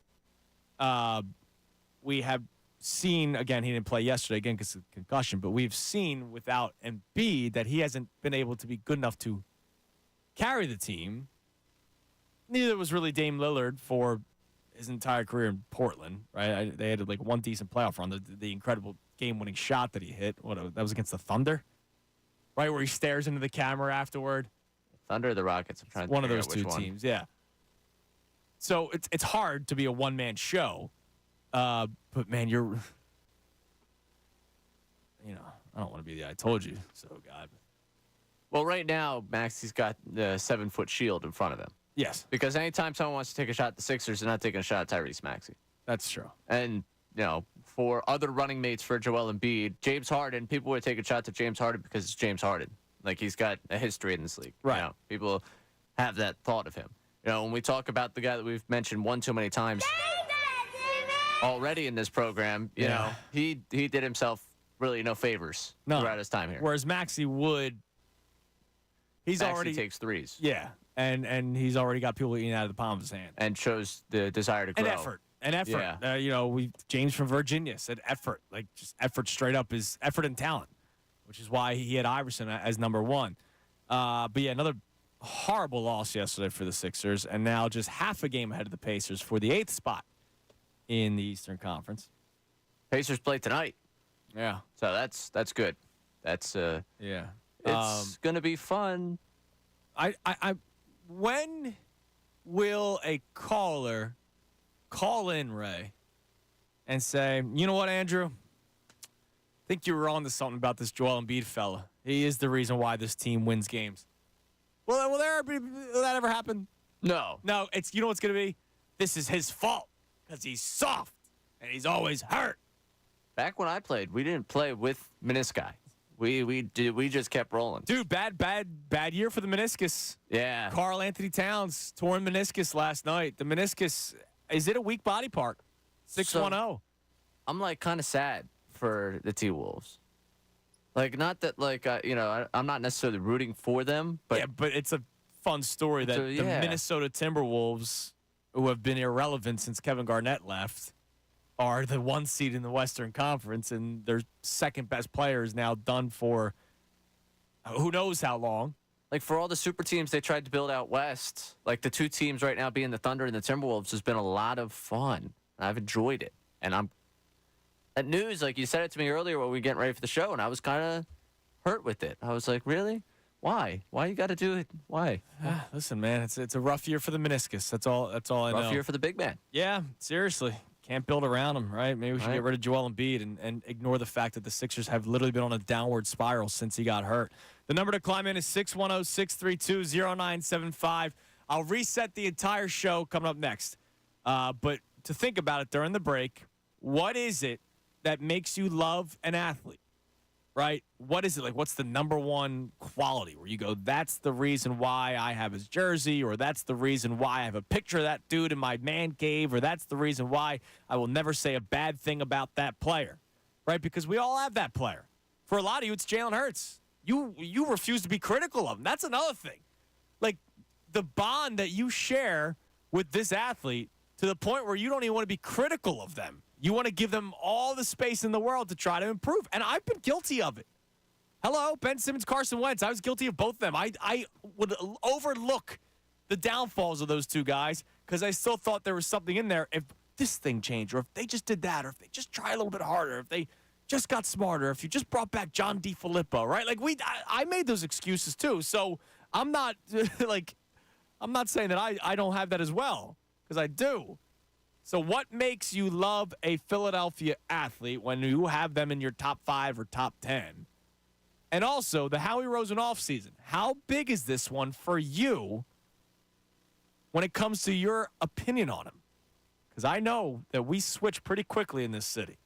We have seen, again, he didn't play yesterday, again, because of concussion, but we've seen without Embiid that he hasn't been able to be good enough to carry the team. Neither was really Dame Lillard for his entire career in Portland, right? They had like one decent playoff run, the incredible game-winning shot that he hit. That was against the Thunder, right, where he stares into the camera afterward. Thunder or the Rockets? I'm trying to one of figure those out two which one. teams, yeah. So it's hard to be a one-man show, but man, I don't want to be the I told you so guy. Well, right now, Max, he's got the 7-foot shield in front of him. Yes, Because anytime someone wants to take a shot at the Sixers, they're not taking a shot at Tyrese Maxey. that's true. And, for other running mates for Joel Embiid, James Harden, people would take a shot to James Harden because it's James Harden. Like, he's got a history in this league. Right. People have that thought of him. When we talk about the guy that we've mentioned one too many times already in this program, he did himself really no favors throughout his time here. Whereas Maxey would, Maxey already takes threes. Yeah, and he's already got people eating out of the palm of his hand. And shows the desire to grow. And effort. Yeah. James from Virginia said effort, like just effort straight up is effort and talent, which is why he had Iverson as number 1. But yeah, another horrible loss yesterday for the Sixers, and now just half a game ahead of the Pacers for the 8th spot in the Eastern Conference. Pacers play tonight, Yeah. so that's good. That's Yeah. it's gonna be fun. When will a caller call in, Ray, and say, you know what, Andrew? I think you were on to something about this Joel Embiid fella. He is the reason why this team wins games. Will that ever happen? No. No, you know what's going to be? This is his fault because he's soft and he's always hurt. Back when I played, we didn't play with menisci. We just kept rolling. Dude, bad year for the meniscus. Yeah. Karl Anthony Towns, torn meniscus last night. The meniscus, is it a weak body part? 610. I'm like kind of sad for the T-Wolves. Like, not that, like, I'm not necessarily rooting for them, but Yeah, but it's a fun story that the Minnesota Timberwolves, who have been irrelevant since Kevin Garnett left, are the 1 seed in the Western Conference, and their second best player is now done for who knows how long. like for all the super teams they tried to build out west, like the 2 teams right now being the Thunder and the Timberwolves has been a lot of fun. I've enjoyed it, and that news, like you said it to me earlier when we were getting ready for the show, and I was kind of hurt with it. I was like, really? Why? Why you got to do it? Why? Listen, man, it's a rough year for the meniscus. That's all I know. Rough year for the big man. Yeah, seriously. Can't build around him, right? Maybe we should get rid of Joel Embiid and ignore the fact that the Sixers have literally been on a downward spiral since he got hurt. The number to climb in is 610-632-0975. I'll reset the entire show coming up next. But to think about it during the break, what is it that makes you love an athlete, right? What is it like? What's the number one quality where you go, that's the reason why I have his jersey, or that's the reason why I have a picture of that dude in my man cave, or that's the reason why I will never say a bad thing about that player, right? Because we all have that player. For a lot of you, it's Jalen Hurts. You refuse to be critical of him. That's another thing. Like the bond that you share with this athlete to the point where you don't even want to be critical of them. You want to give them all the space in the world to try to improve. And I've been guilty of it. Hello, Ben Simmons, Carson Wentz. I was guilty of both of them. I would overlook the downfalls of those two guys because I still thought there was something in there. If this thing changed, or if they just did that, or if they just try a little bit harder, if they just got smarter, if you just brought back John DiFilippo, right? Like I made those excuses too. So I'm not I'm not saying that I don't have that as well, because I do. So what makes you love a Philadelphia athlete when you have them in your top 5 or top 10? And also the Howie Roseman offseason. How big is this one for you when it comes to your opinion on him? Because I know that we switch pretty quickly in this city.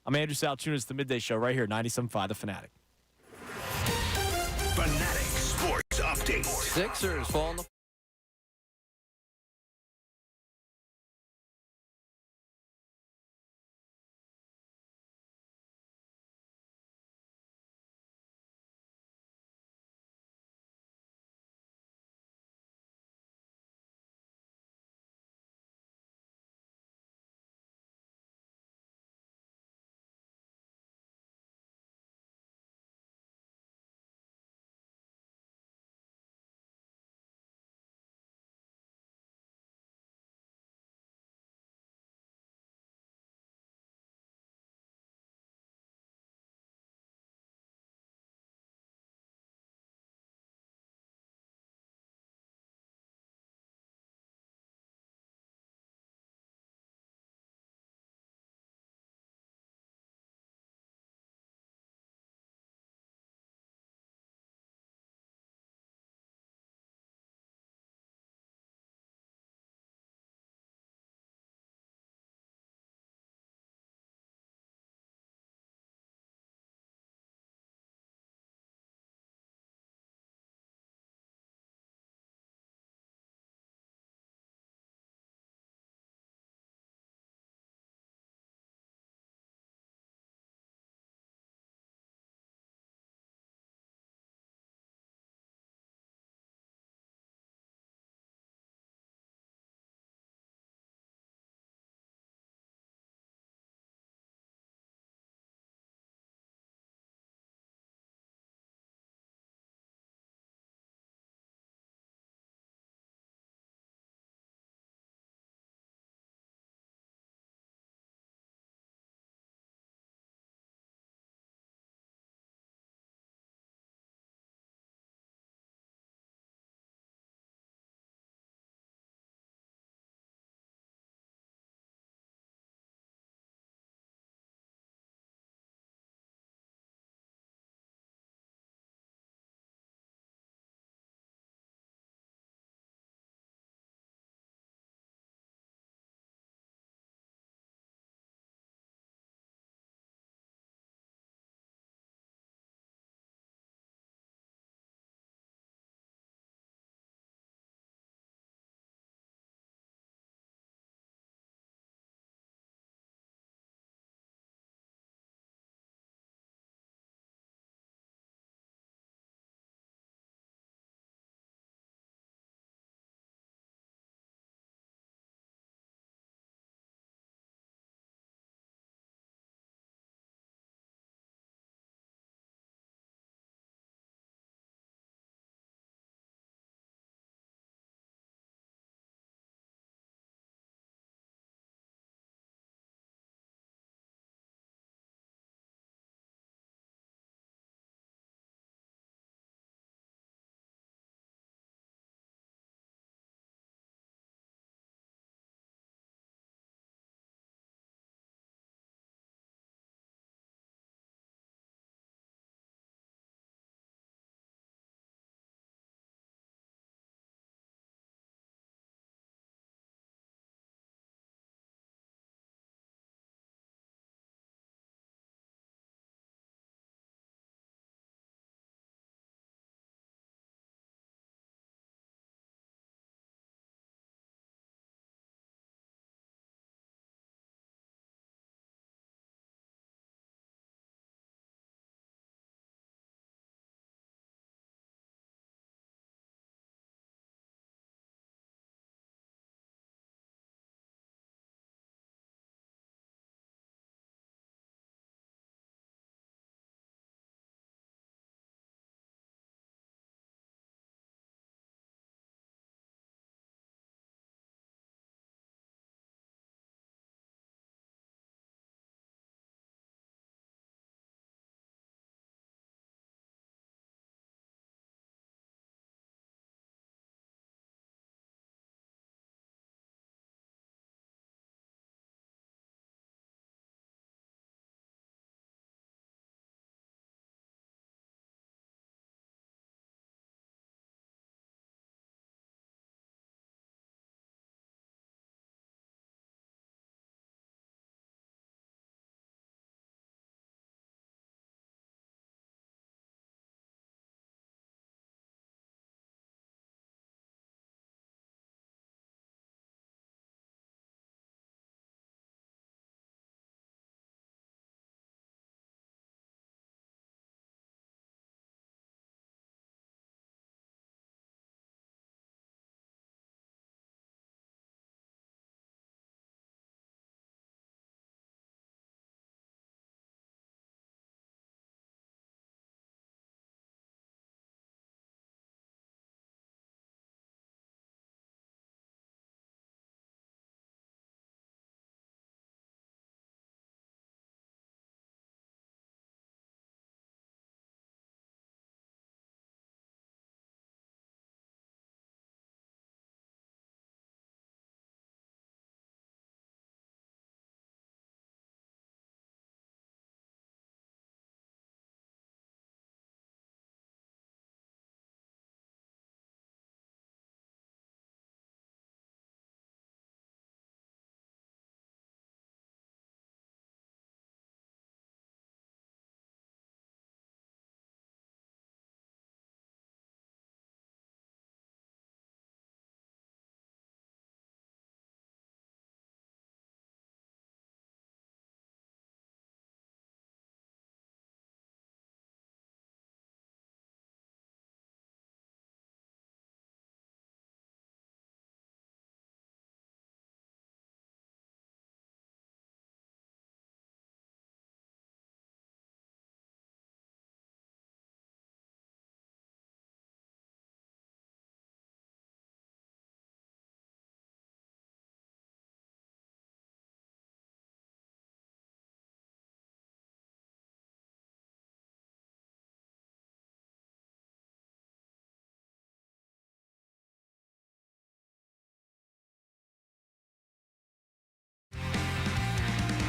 I'm Andrew Saltunis, the Midday Show right here, 97.5 The Fanatic. Fanatic Sports Update. Sixers falling the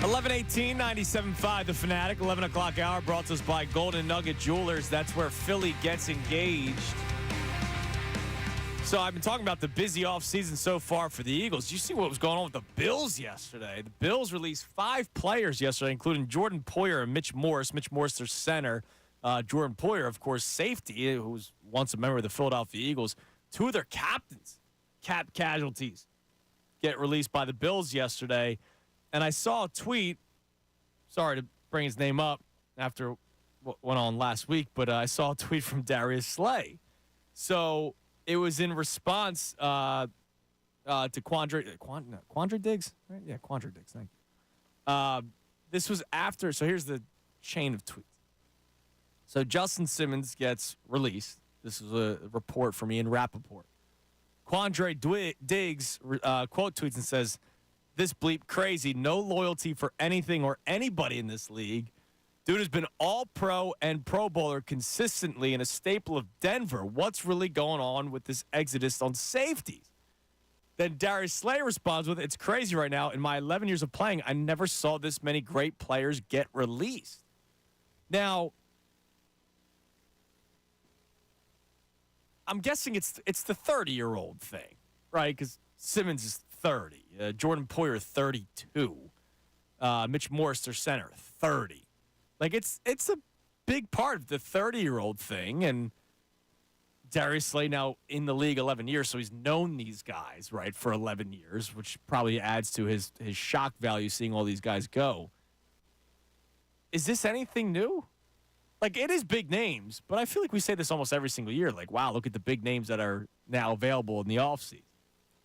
11:18, 97.5 The Fanatic, 11 o'clock hour, brought to us by Golden Nugget Jewelers. That's where Philly gets engaged. So I've been talking about the busy offseason so far for the Eagles. You see what was going on with the Bills yesterday. The Bills released 5 players yesterday, including Jordan Poyer and Mitch Morse. Mitch Morse, their center. Jordan Poyer, of course, safety, who was once a member of the Philadelphia Eagles. 2 of their captains, cap casualties, get released by the Bills yesterday. And I saw a tweet, sorry to bring his name up after what went on last week, but I saw a tweet from Darius Slay. So it was in response to Quandre Diggs? Right? Yeah, Quandre Diggs, thank you. This was after, so here's the chain of tweets. So Justin Simmons gets released. This is a report from Ian Rappaport. Quandre Diggs quote tweets and says, "This bleep crazy, no loyalty for anything or anybody in this league. Dude has been all-pro and Pro Bowler consistently and a staple of Denver. What's really going on with this exodus on safeties?" Then Darius Slay responds with, "It's crazy right now. In my 11 years of playing, I never saw this many great players get released." Now, I'm guessing it's the 30-year-old thing, right? Because Simmons is 30. Jordan Poyer, 32. Mitch Morse, their center, 30. Like, it's a big part of the 30-year-old thing. And Darius Slay now in the league 11 years, so he's known these guys, right, for 11 years, which probably adds to his shock value seeing all these guys go. Is this anything new? Like, it is big names, but I feel like we say this almost every single year. Like, wow, look at the big names that are now available in the offseason.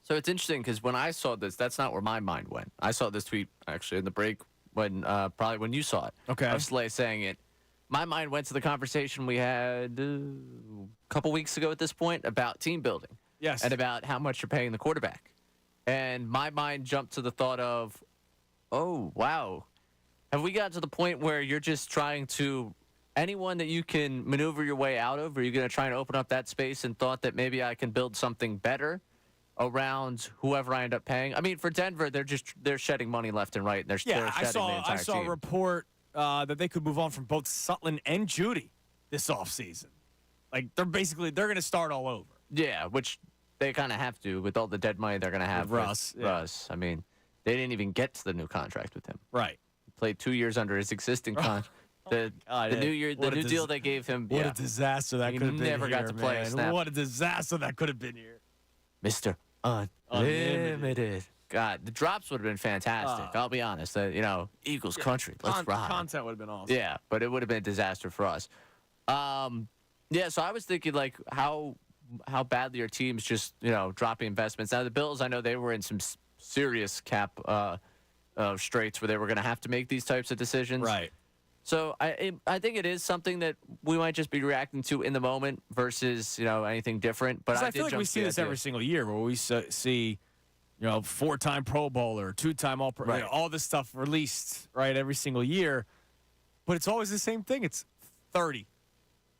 So it's interesting because when I saw this, that's not where my mind went. I saw this tweet actually in the break when probably when you saw it. Okay. Of Slay saying it. My mind went to the conversation we had a couple weeks ago at this point about team building. Yes. And about how much you're paying the quarterback. And my mind jumped to the thought of, oh, wow. Have we got to the point where you're just trying to anyone that you can maneuver your way out of, or are you going to try and open up that space and thought that maybe I can build something better around whoever I end up paying? I mean, for Denver, they're shedding money left and right. They're shedding the entire team. I saw a report that they could move on from both Sutton and Judy this offseason. Like, they're going to start all over. Yeah, which they kind of have to with all the dead money they're going to have. With Russ. Russ. I mean, they didn't even get to the new contract with him. Right. He played 2 years under his existing contract. The new deal they gave him. What a disaster that could have been. He never got to play a snap. What a disaster that could have been here. Mr. Unlimited. God, the drops would have been fantastic. I'll be honest. Eagles country. Let's ride. Content would have been awesome. Yeah, but it would have been a disaster for us. So I was thinking, like, how badly our team's just, dropping investments. Now, the Bills, I know they were in some serious cap straits where they were going to have to make these types of decisions. Right. So I think it is something that we might just be reacting to in the moment versus anything different. But I feel like we see this every single year where we see 4-time Pro Bowler, 2-time All-Pro, right. All this stuff released right every single year. But it's always the same thing. It's 30,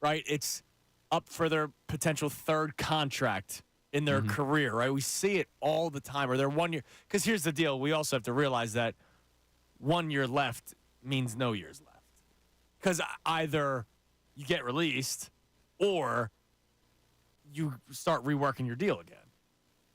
right? It's up for their potential third contract in their career, right? We see it all the time. Or they're 1 year. Because here's the deal. We also have to realize that 1 year left means no years left. Because either you get released or you start reworking your deal again.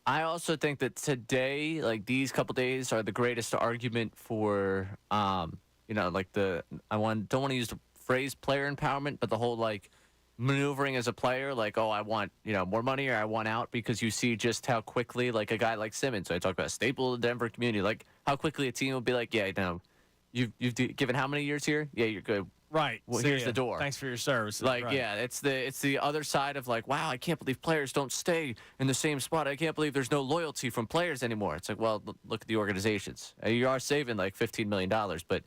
I also think that today, like these couple days, are the greatest argument for, don't want to use the phrase player empowerment, but the whole like maneuvering as a player, like, oh, I want more money or I want out, because you see just how quickly, like a guy like Simmons, so I talked about a staple of the Denver community, like how quickly a team will be like, yeah, you've given how many years here? Yeah, you're good. Right. Well, here's the door. Thanks for your service. Like, right. Yeah, it's the other side of like, wow, I can't believe players don't stay in the same spot. I can't believe there's no loyalty from players anymore. It's like, well, look at the organizations. You are saving like $15 million, but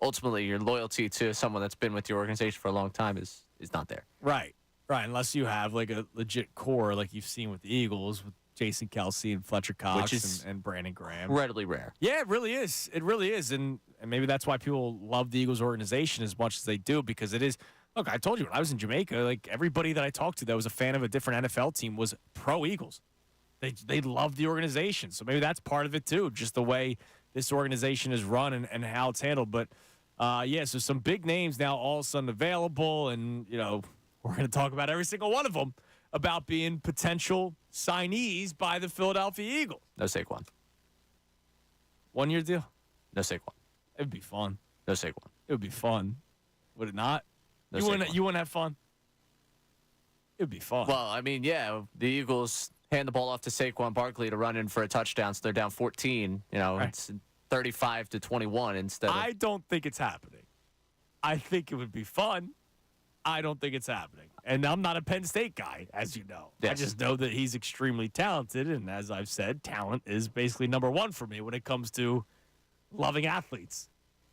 ultimately your loyalty to someone that's been with your organization for a long time is not there. Right. Right. Unless you have like a legit core like you've seen with the Eagles with Jason Kelsey and Fletcher Cox, which is and Brandon Graham. Incredibly rare. Yeah, it really is. It really is. And maybe that's why people love the Eagles organization as much as they do, because it is. Look, I told you when I was in Jamaica, like everybody that I talked to that was a fan of a different NFL team was pro Eagles. They love the organization. So maybe that's part of it too. Just the way this organization is run and how it's handled. But, yeah, so some big names now all of a sudden available, and, you know, we're going to talk about every single one of them about being potential signees by the Philadelphia Eagles. No Saquon. 1 year deal? No Saquon. It would be fun. No Saquon. It would be fun. Would it not? No You Saquon. wouldn't have fun? It would be fun. Well, I mean, yeah, the Eagles hand the ball off to Saquon Barkley to run in for a touchdown, so they're down 14. You know, Right. it's 35-21 instead of. I don't think it's happening. I think it would be fun. I don't think it's happening. And I'm not a Penn State guy, as you know. I Yes. just know that he's extremely talented. And as I've said, talent is basically number one for me when it comes to loving athletes.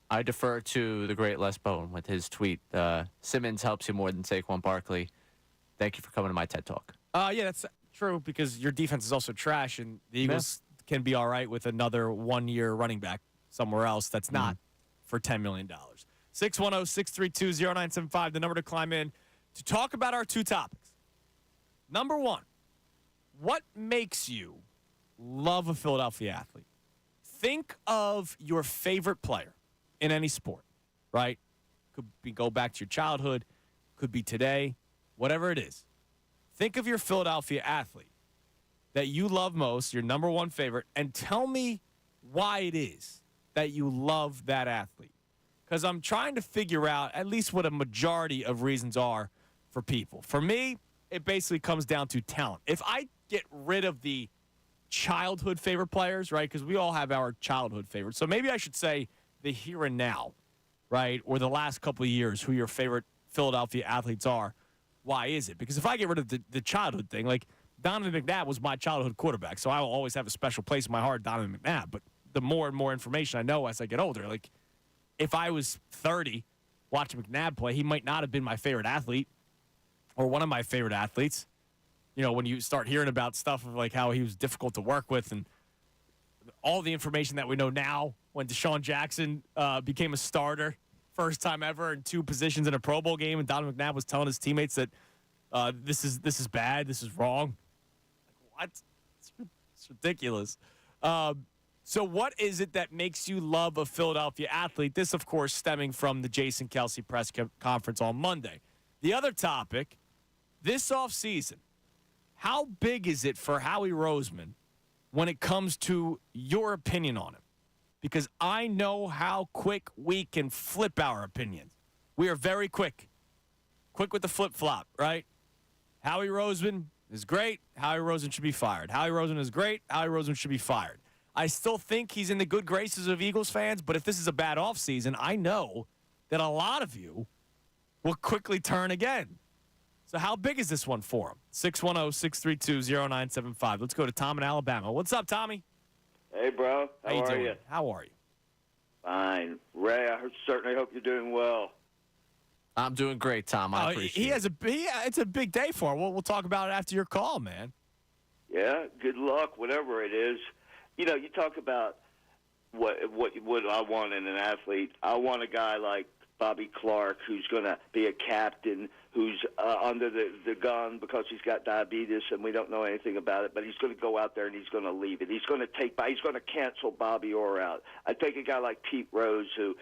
I defer to the great Les Bone with his tweet. Simmons helps you more than Saquon Barkley. Thank you for coming to my TED Talk. Yeah, that's true because your defense is also trash, and the Eagles can be all right with another 1 year running back somewhere else that's not for $10 million. 610-632-0975, the number to climb in to talk about our two topics. Number one, what makes you love a Philadelphia athlete? Think of your favorite player in any sport, right? Could be go back to your childhood, could be today, whatever it is. Think of your Philadelphia athlete that you love most, your number one favorite, and tell me why it is that you love that athlete. Because I'm trying to figure out at least what a majority of reasons are for people. For me, it basically comes down to talent. If I get rid of the childhood favorite players, right, because we all have our childhood favorites. So maybe I should say the here and now, right, or the last couple of years, who your favorite Philadelphia athletes are. Why is it? Because if I get rid of the childhood thing, like Donovan McNabb was my childhood quarterback, so I will always have a special place in my heart, Donovan McNabb. But the more and more information I know as I get older, like if I was 30 watching McNabb play, he might not have been my favorite athlete or one of my favorite athletes. You know, when you start hearing about stuff of like how he was difficult to work with and all the information that we know now when Deshaun Jackson became a starter, first time ever in two positions in a Pro Bowl game, and Donovan McNabb was telling his teammates that this is bad, this is wrong. Like, what? It's ridiculous. So what is it that makes you love a Philadelphia athlete? This, of course, stemming from the Jason Kelce press conference on Monday. The other topic, this offseason, how big is it for Howie Roseman when it comes to your opinion on him? Because I know how quick we can flip our opinions. We are very quick. Quick with the flip-flop, right? Howie Roseman is great. Howie Roseman should be fired. Howie Roseman is great. Howie Roseman should be fired. I still think he's in the good graces of Eagles fans, but if this is a bad offseason, I know that a lot of you will quickly turn again. So how big is this one for him? 610-632-0975. Let's go to Tom in Alabama. What's up, Tommy? Hey, bro. How you are doing? you? How are you? Fine. Ray, I certainly hope you're doing well. I'm doing great, Tom. I appreciate it. It's a big day for him. We'll talk about it after your call, man. Yeah, good luck, whatever it is. You know, you talk about what I want in an athlete. I want a guy like Bobby Clark who's going to be a captain, who's under the gun because he's got diabetes and we don't know anything about it, but he's going to go out there and he's going to leave it. He's going to cancel Bobby Orr out. I take a guy like Pete Rose who,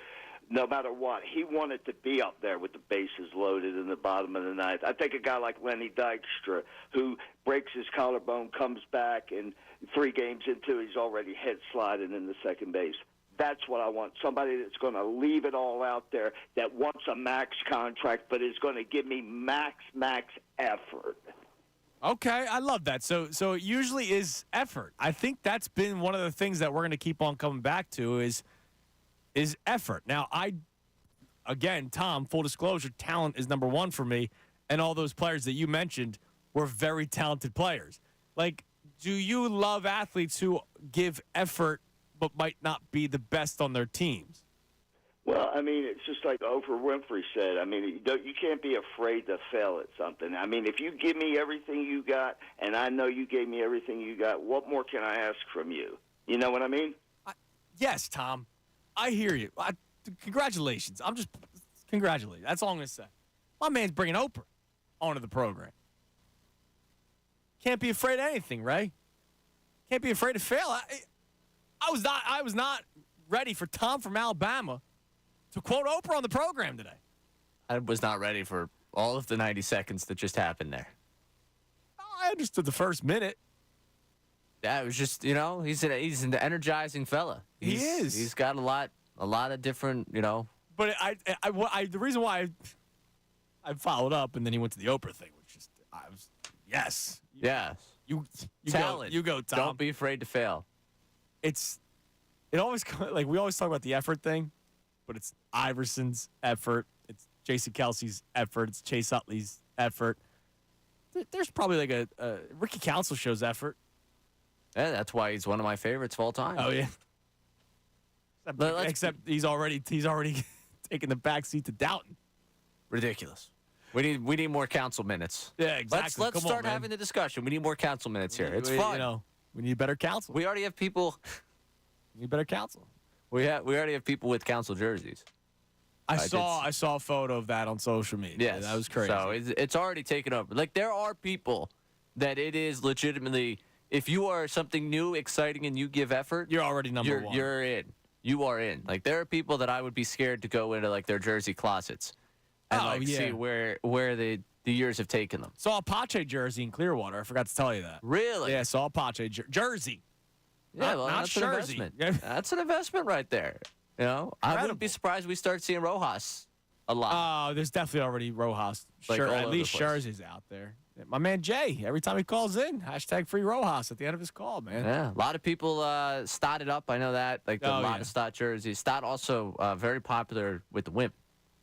no matter what, he wanted to be up there with the bases loaded in the bottom of the ninth. I take a guy like Lenny Dykstra who breaks his collarbone, comes back, and 3 games into he's already head sliding in the second base. That's what I want, somebody that's going to leave it all out there, that wants a max contract but is going to give me max effort. Okay, I love that. So it usually is effort. I think that's been one of the things that we're going to keep on coming back to is effort. Now, again, Tom, full disclosure, talent is number one for me, and all those players that you mentioned were very talented players. Like, do you love athletes who give effort but might not be the best on their teams? Well, I mean, it's just like Oprah Winfrey said. I mean, you can't be afraid to fail at something. I mean, if you give me everything you got, and I know you gave me everything you got, what more can I ask from you? You know what I mean? Yes, Tom. I hear you. Congratulations. Congratulations. That's all I'm going to say. My man's bringing Oprah onto the program. Can't be afraid of anything, Ray. Can't be afraid to fail. I was not ready for Tom from Alabama to quote Oprah on the program today. I was not ready for all of the 90 seconds that just happened there. I understood the first minute. Yeah, it was just, he's an energizing fella. He is. He's got a lot of different, But the reason why I followed up and then he went to the Oprah thing, which just yes. Yeah. You Talent. go, Tom. Don't be afraid to fail. It always like we always talk about the effort thing, but it's Iverson's effort, it's Jason Kelsey's effort, it's Chase Utley's effort. There's probably like a Ricky Council shows effort. Yeah, that's why he's one of my favorites of all time. Oh yeah. Except he's already taking the backseat to Doughton. Ridiculous. We need more council minutes. Yeah, exactly. Let's start having the discussion. We need more council minutes here. It's fun. We need better counsel. We already have people. We need better counsel. We already have people with council jerseys. I saw a photo of that on social media. Yes, that was crazy. So it's already taken over. Like there are people that it is legitimately. If you are something new, exciting, and you give effort, you're already number one. You're in. You are in. Like there are people that I would be scared to go into like their jersey closets and see where the years have taken them. Saw a Pache jersey in Clearwater. I forgot to tell you that. Really? Yeah, saw a Pache jersey. Yeah, well, not that's jersey. an investment. That's an investment right there. I wouldn't be surprised we start seeing Rojas a lot. Oh, there's definitely already Rojas. Like at least jerseys out there. My man Jay, every time he calls in, #free Rojas at the end of his call, man. Yeah, a lot of people stotted up. I know that. Like a lot of Stott jerseys. Stott also very popular with the women.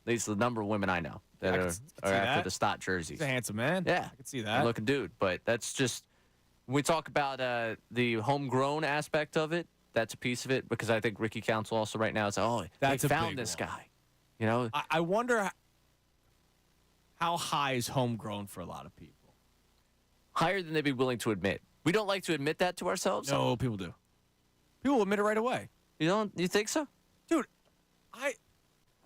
At least the number of women I know that are after the Stott jerseys. He's a handsome man. Yeah, I can see that. Looking dude. But that's just when we talk about the homegrown aspect of it. That's a piece of it because I think Ricky Council also right now is they found this guy. I wonder how high is homegrown for a lot of people. Higher than they'd be willing to admit. We don't like to admit that to ourselves. No, people do. People admit it right away. You think so? Dude,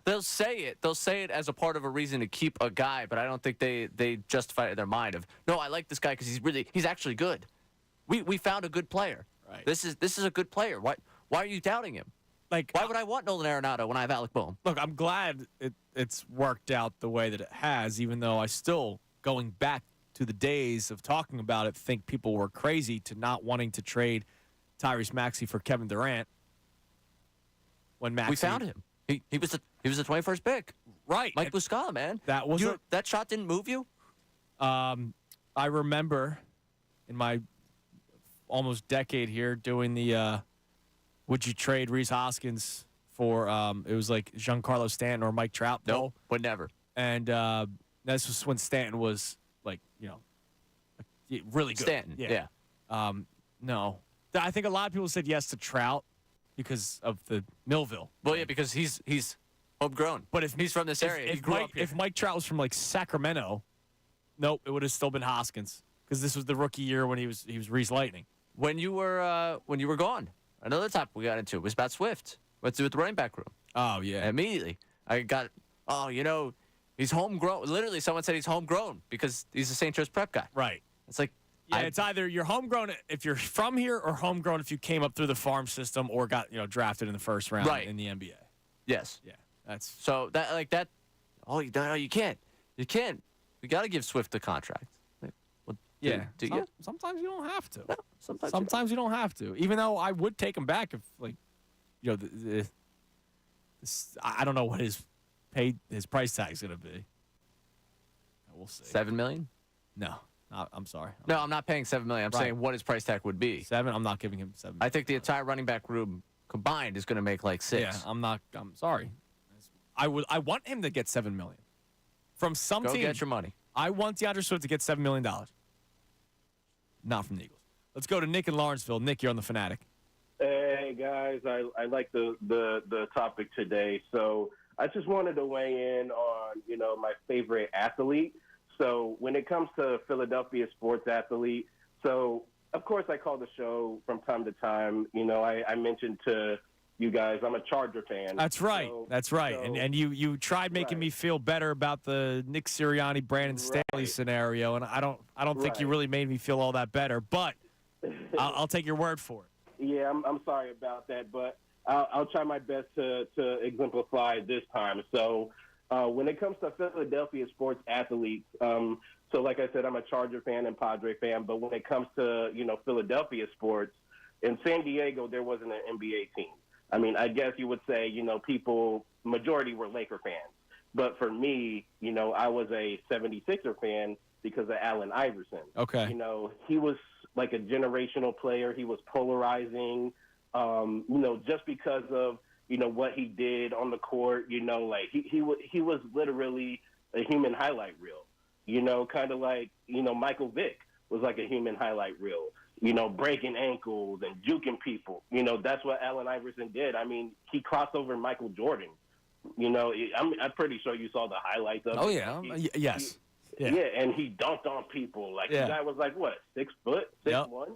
They'll say it. They'll say it as a part of a reason to keep a guy, but I don't think they justify it in their mind of, no, I like this guy because he's actually good. We found a good player. Right. This is a good player. Why are you doubting him? Like, why would I want Nolan Arenado when I have Alec Boehm? Look, I'm glad it's worked out the way that it has, even though I still, going back to the days of talking about it, think people were crazy to not wanting to trade Tyrese Maxey for Kevin Durant. When Maxey, we found him. He was the 21st pick. Right. Mike Muscala, man. That shot didn't move you? I remember in my almost decade here doing the would you trade Reese Hoskins for it was like Giancarlo Stanton or Mike Trout? No, would never. And this was when Stanton was really good. Stanton, yeah. No. I think a lot of people said yes to Trout because of the Millville. Well, yeah, because he's homegrown. But if he's from this area, he grew up here. If Mike Trout was from like Sacramento, nope, it would have still been Hoskins because this was the rookie year when he was Reese Lightning. When you were gone, another topic we got into was about Swift. What's to do with the running back room? Oh yeah. Immediately, I got. He's homegrown. Literally, someone said he's homegrown because he's a St. Joe's prep guy. Right. It's like. Yeah, it's either you're homegrown if you're from here or homegrown if you came up through the farm system or got drafted in the first round in the NBA. Yes. Yeah. That's so that like that. Oh, you can't. You can't. We got to give Swift a contract. Well, yeah. Do you? Sometimes you don't have to. No, sometimes you don't have to. Even though I would take him back if I don't know what his price tag is going to be. We'll see. $7 million? No. I'm sorry. No, I'm not paying $7 million. I'm saying what his price tag would be. 7. I'm not giving him 7. I think the entire running back room combined is going to make like 6. Yeah, I'm sorry. I want him to get $7 million from some team. Go get your money. I want DeAndre Swift to get $7 million. Not from the Eagles. Let's go to Nick in Lawrenceville. Nick, you're on the Fanatic. Hey guys, I like the topic today. So I just wanted to weigh in on my favorite athlete. So when it comes to Philadelphia sports athlete, so of course I call the show from time to time. I mentioned to you guys I'm a Charger fan. That's right. That's right. And you tried making me feel better about the Nick Sirianni, Brandon Staley scenario, and I don't think you really made me feel all that better. But I'll take your word for it. Yeah, I'm sorry about that, but I'll try my best to exemplify this time. So when it comes to Philadelphia sports athletes, so like I said, I'm a Charger fan and Padre fan, but when it comes to, Philadelphia sports, in San Diego, there wasn't an NBA team. I mean, I guess you would say, majority were Laker fans. But for me, I was a 76er fan because of Allen Iverson. Okay. He was like a generational player. He was polarizing, just because of, what he did on the court, like he was literally a human highlight reel, kind of like, Michael Vick was like a human highlight reel, breaking ankles and juking people. That's what Allen Iverson did. I mean, he crossed over Michael Jordan. I'm pretty sure you saw the highlights of it. Oh, yeah. Yes. Yeah, and he dunked on people. Like, the guy was like, what, 6 foot, 6'1"?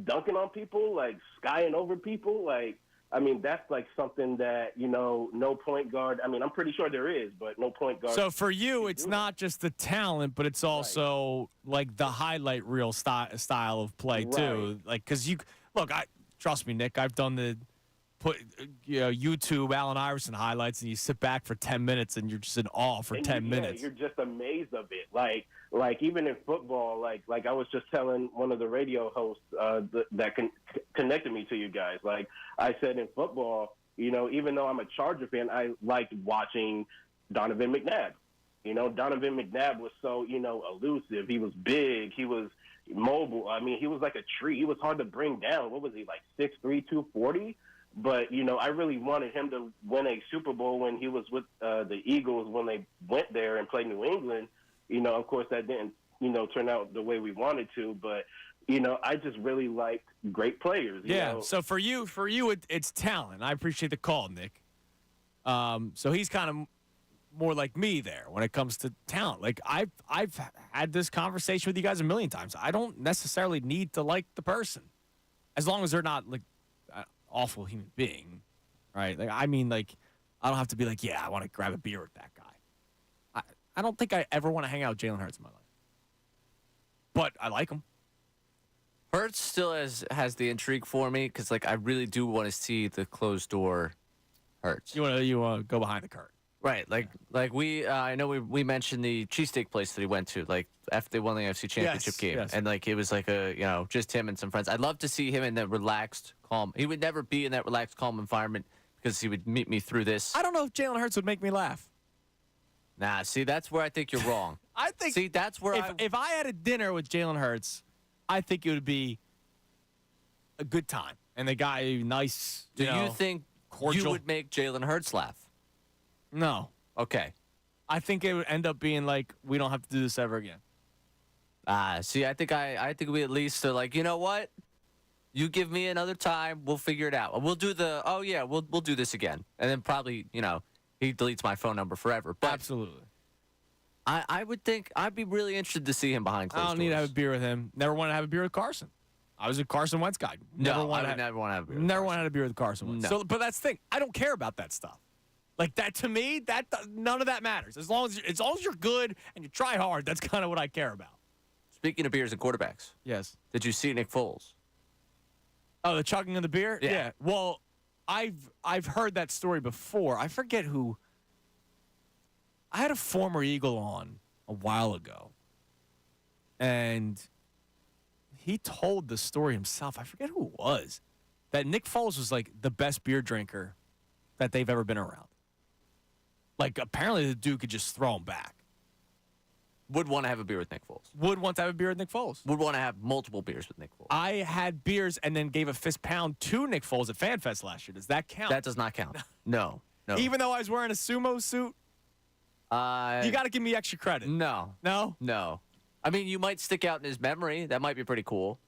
Dunking on people, like, skying over people. Like, I mean, that's like something that, no point guard. I mean, I'm pretty sure there is, but no point guard. So for you, it's not just the talent, but it's also like the highlight reel style of play too. Like, because trust me, Nick, I've done the YouTube Allen Iverson highlights, and you sit back for 10 minutes and you're just in awe for 10 minutes. You're just amazed of it. Like even in football, like I was just telling one of the radio hosts that connected me to you guys. Like I said, in football, even though I'm a Charger fan, I liked watching Donovan McNabb. Donovan McNabb was so, elusive. He was big. He was mobile. I mean, he was like a tree. He was hard to bring down. What was he, like 6'3", 240? But, I really wanted him to win a Super Bowl when he was with the Eagles when they went there and played New England. Of course, that didn't, turn out the way we wanted to. But, I just really liked great players. So for you, it's talent. I appreciate the call, Nick. So he's kind of more like me there when it comes to talent. Like, I've had this conversation with you guys a million times. I don't necessarily need to like the person as long as they're not, like, awful human being, right? Like, I mean, like, I don't have to be like, yeah, I want to grab a beer with that guy. I don't think I ever want to hang out with Jalen Hurts in my life, but I like him. Hurts still has the intrigue for me because, like, I really do want to see the closed door Hurts. You want to go behind the curtain, right? Like we, I know we mentioned the cheesesteak place that he went to, like after they won the AFC Championship game, and like it was like a just him and some friends. I'd love to see him in that relaxed, calm. He would never be in that relaxed, calm environment because he would meet me through this. I don't know if Jalen Hurts would make me laugh. Nah, see, that's where I think you're wrong. See, that's where if I had a dinner with Jalen Hurts, I think it would be a good time. And the guy, nice. Do you think cordial. You would make Jalen Hurts laugh? No. Okay. I think it would end up being like, we don't have to do this ever again. See, I think we at least are like, you know what? You give me another time, we'll figure it out. We'll do we'll do this again. And then probably, he deletes my phone number forever. But absolutely. I would think I'd be really interested to see him behind closed doors. I don't need to have a beer with him. Never want to have a beer with Carson. I was a Carson Wentz guy. Never want to have a beer. Never want to have a beer with Carson Wentz. No. So, but that's the thing. I don't care about that stuff. Like that to me, none of that matters. As long as you're good and you try hard, that's kind of what I care about. Speaking of beers and quarterbacks, yes. Did you see Nick Foles? Oh, the chugging of the beer? Yeah. Well, I've heard that story before. I forget who. I had a former Eagle on a while ago, and he told the story himself. I forget who it was. That Nick Foles was like the best beer drinker that they've ever been around. Like, apparently the dude could just throw him back. Would want to have a beer with Nick Foles. Would want to have a beer with Nick Foles. Would want to have multiple beers with Nick Foles. I had beers and then gave a fist pound to Nick Foles at FanFest last year. Does that count? That does not count. No. Even though I was wearing a sumo suit? You got to give me extra credit. No. No? No. I mean, you might stick out in his memory. That might be pretty cool.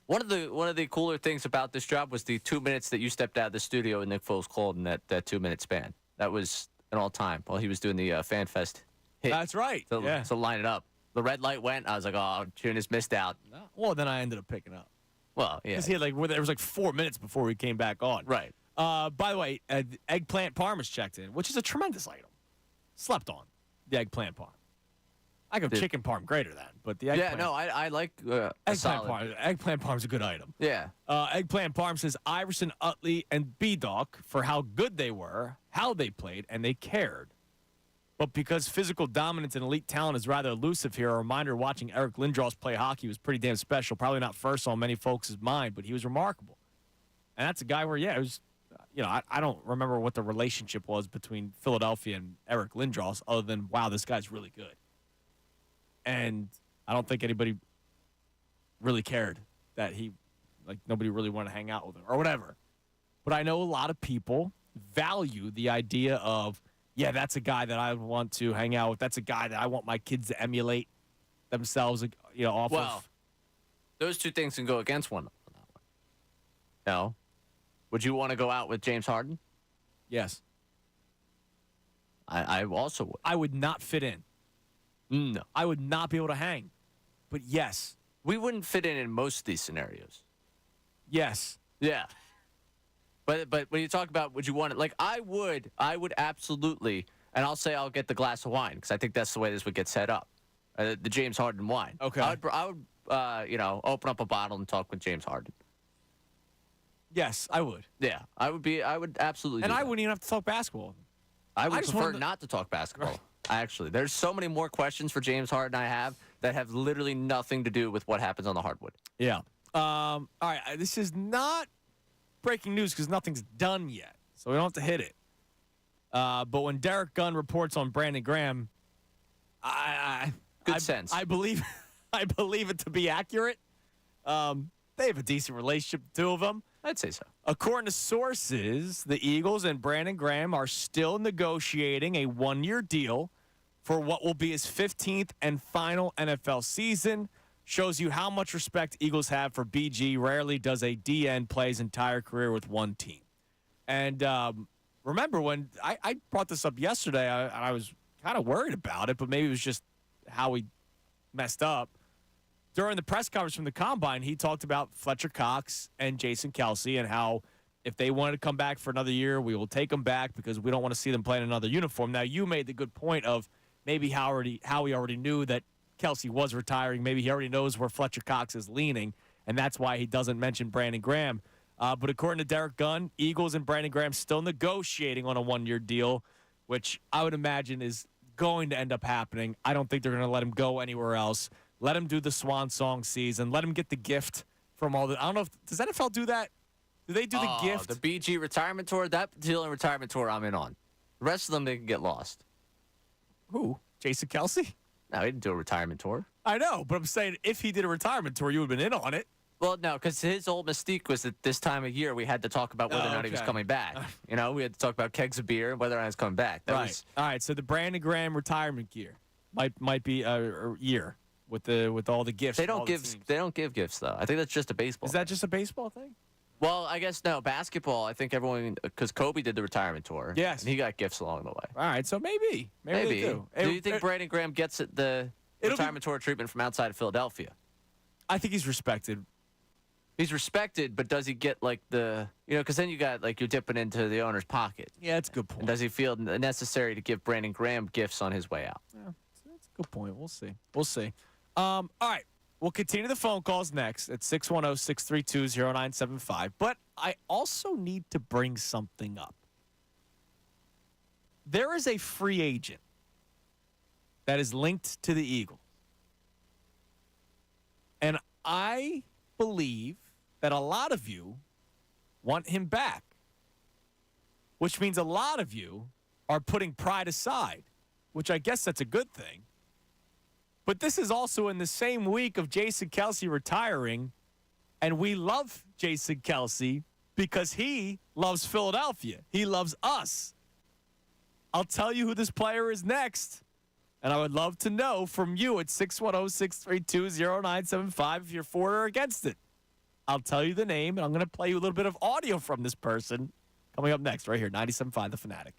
One of the cooler things about this job was the 2 minutes that you stepped out of the studio and Nick Foles called in that 2-minute span. That was an all-time while he was doing the FanFest hit. That's right. To line it up. The red light went. I was like, oh, Tunis missed out. No. Well, then I ended up picking up. Well, yeah. Because there was like 4 minutes before we came back on. Right. By the way, eggplant parm is checked in, which is a tremendous item. Slept on, the eggplant parm. I go chicken parm greater than, but the eggplant. Yeah, no, I like a eggplant solid. parm. Eggplant parm's a good item. Yeah. Eggplant parm says Iverson, Utley, and B-Doc for how good they were, how they played, and they cared. But because physical dominance and elite talent is rather elusive here, a reminder watching Eric Lindros play hockey was pretty damn special. Probably not first on many folks' mind, but he was remarkable. And that's a guy where, it was, I don't remember what the relationship was between Philadelphia and Eric Lindros other than, wow, this guy's really good. And I don't think anybody really cared that nobody really wanted to hang out with him or whatever. But I know a lot of people value the idea of, that's a guy that I want to hang out with. That's a guy that I want my kids to emulate themselves, off of. Those two things can go against one another. No. Would you want to go out with James Harden? Yes. I also would. I would not fit in. No. I would not be able to hang. But yes. We wouldn't fit in most of these scenarios. Yes. Yeah. But when you talk about would you want it, like I would absolutely, and I'll say I'll get the glass of wine because I think that's the way this would get set up, the James Harden wine. Okay. I would open up a bottle and talk with James Harden. Yes, I would. Yeah, I would absolutely. And do I that. wouldn't even have to talk basketball. I would just prefer wanted to- not to talk basketball. Right. Actually, there's so many more questions for James Harden I have that have literally nothing to do with what happens on the hardwood. Yeah. All right. This is not breaking news because nothing's done yet, so we don't have to hit it. But when Derek Gunn reports on Brandon Graham, Good sense. I believe it to be accurate. They have a decent relationship, the two of them. I'd say so. According to sources, the Eagles and Brandon Graham are still negotiating a one-year deal for what will be his 15th and final NFL season. Shows you how much respect Eagles have for BG. Rarely does a DN play his entire career with one team. And remember when I brought this up yesterday, I was kind of worried about it, but maybe it was just how we messed up. During the press conference from the Combine, he talked about Fletcher Cox and Jason Kelsey and how if they wanted to come back for another year, we will take them back because we don't want to see them play in another uniform. Now, you made the good point of maybe Howie already knew that Kelsey was retiring. Maybe he already knows where Fletcher Cox is leaning, and that's why he doesn't mention Brandon Graham. But according to Derek Gunn, Eagles and Brandon Graham still negotiating on a one-year deal, which I would imagine is going to end up happening. I don't think they're going to let him go anywhere else. Let him do the Swan Song season. Let him get the gift from all the. I don't know. Does NFL do that? Do they do the gift? The BG retirement tour? That deal and retirement tour I'm in on. The rest of them, they can get lost. Who? Jason Kelsey? No, he didn't do a retirement tour. I know, but I'm saying if he did a retirement tour, you would have been in on it. Well, no, because his old mystique was that this time of year we had to talk about whether or not he was okay. coming back. We had to talk about kegs of beer and whether or not he was coming back. That Right. was All right. So the Brandon Graham retirement gear might be a year with all the gifts. they from all don't the give teams. they don't give gifts though. I think that's just a baseball. Is that just a baseball thing? Well, I guess no. Basketball, I think everyone because Kobe did the retirement tour. Yes. and he got gifts along the way. All right. So maybe they do. Do you think Brandon Graham gets the retirement tour treatment from outside of Philadelphia? I think he's respected. He's respected, but does he get like because then you got like you're dipping into the owner's pocket. Yeah, that's a good point. And does he feel necessary to give Brandon Graham gifts on his way out? Yeah, that's a good point. We'll see. All right. We'll continue the phone calls next at 610-632-0975. But I also need to bring something up. There is a free agent that is linked to the Eagles. And I believe that a lot of you want him back, which means a lot of you are putting pride aside, which I guess that's a good thing. But this is also in the same week of Jason Kelsey retiring, and we love Jason Kelsey because he loves Philadelphia. He loves us. I'll tell you who this player is next, and I would love to know from you at 610-632-0975 if you're for or against it. I'll tell you the name, and I'm going to play you a little bit of audio from this person coming up next right here, 97.5 The Fanatic.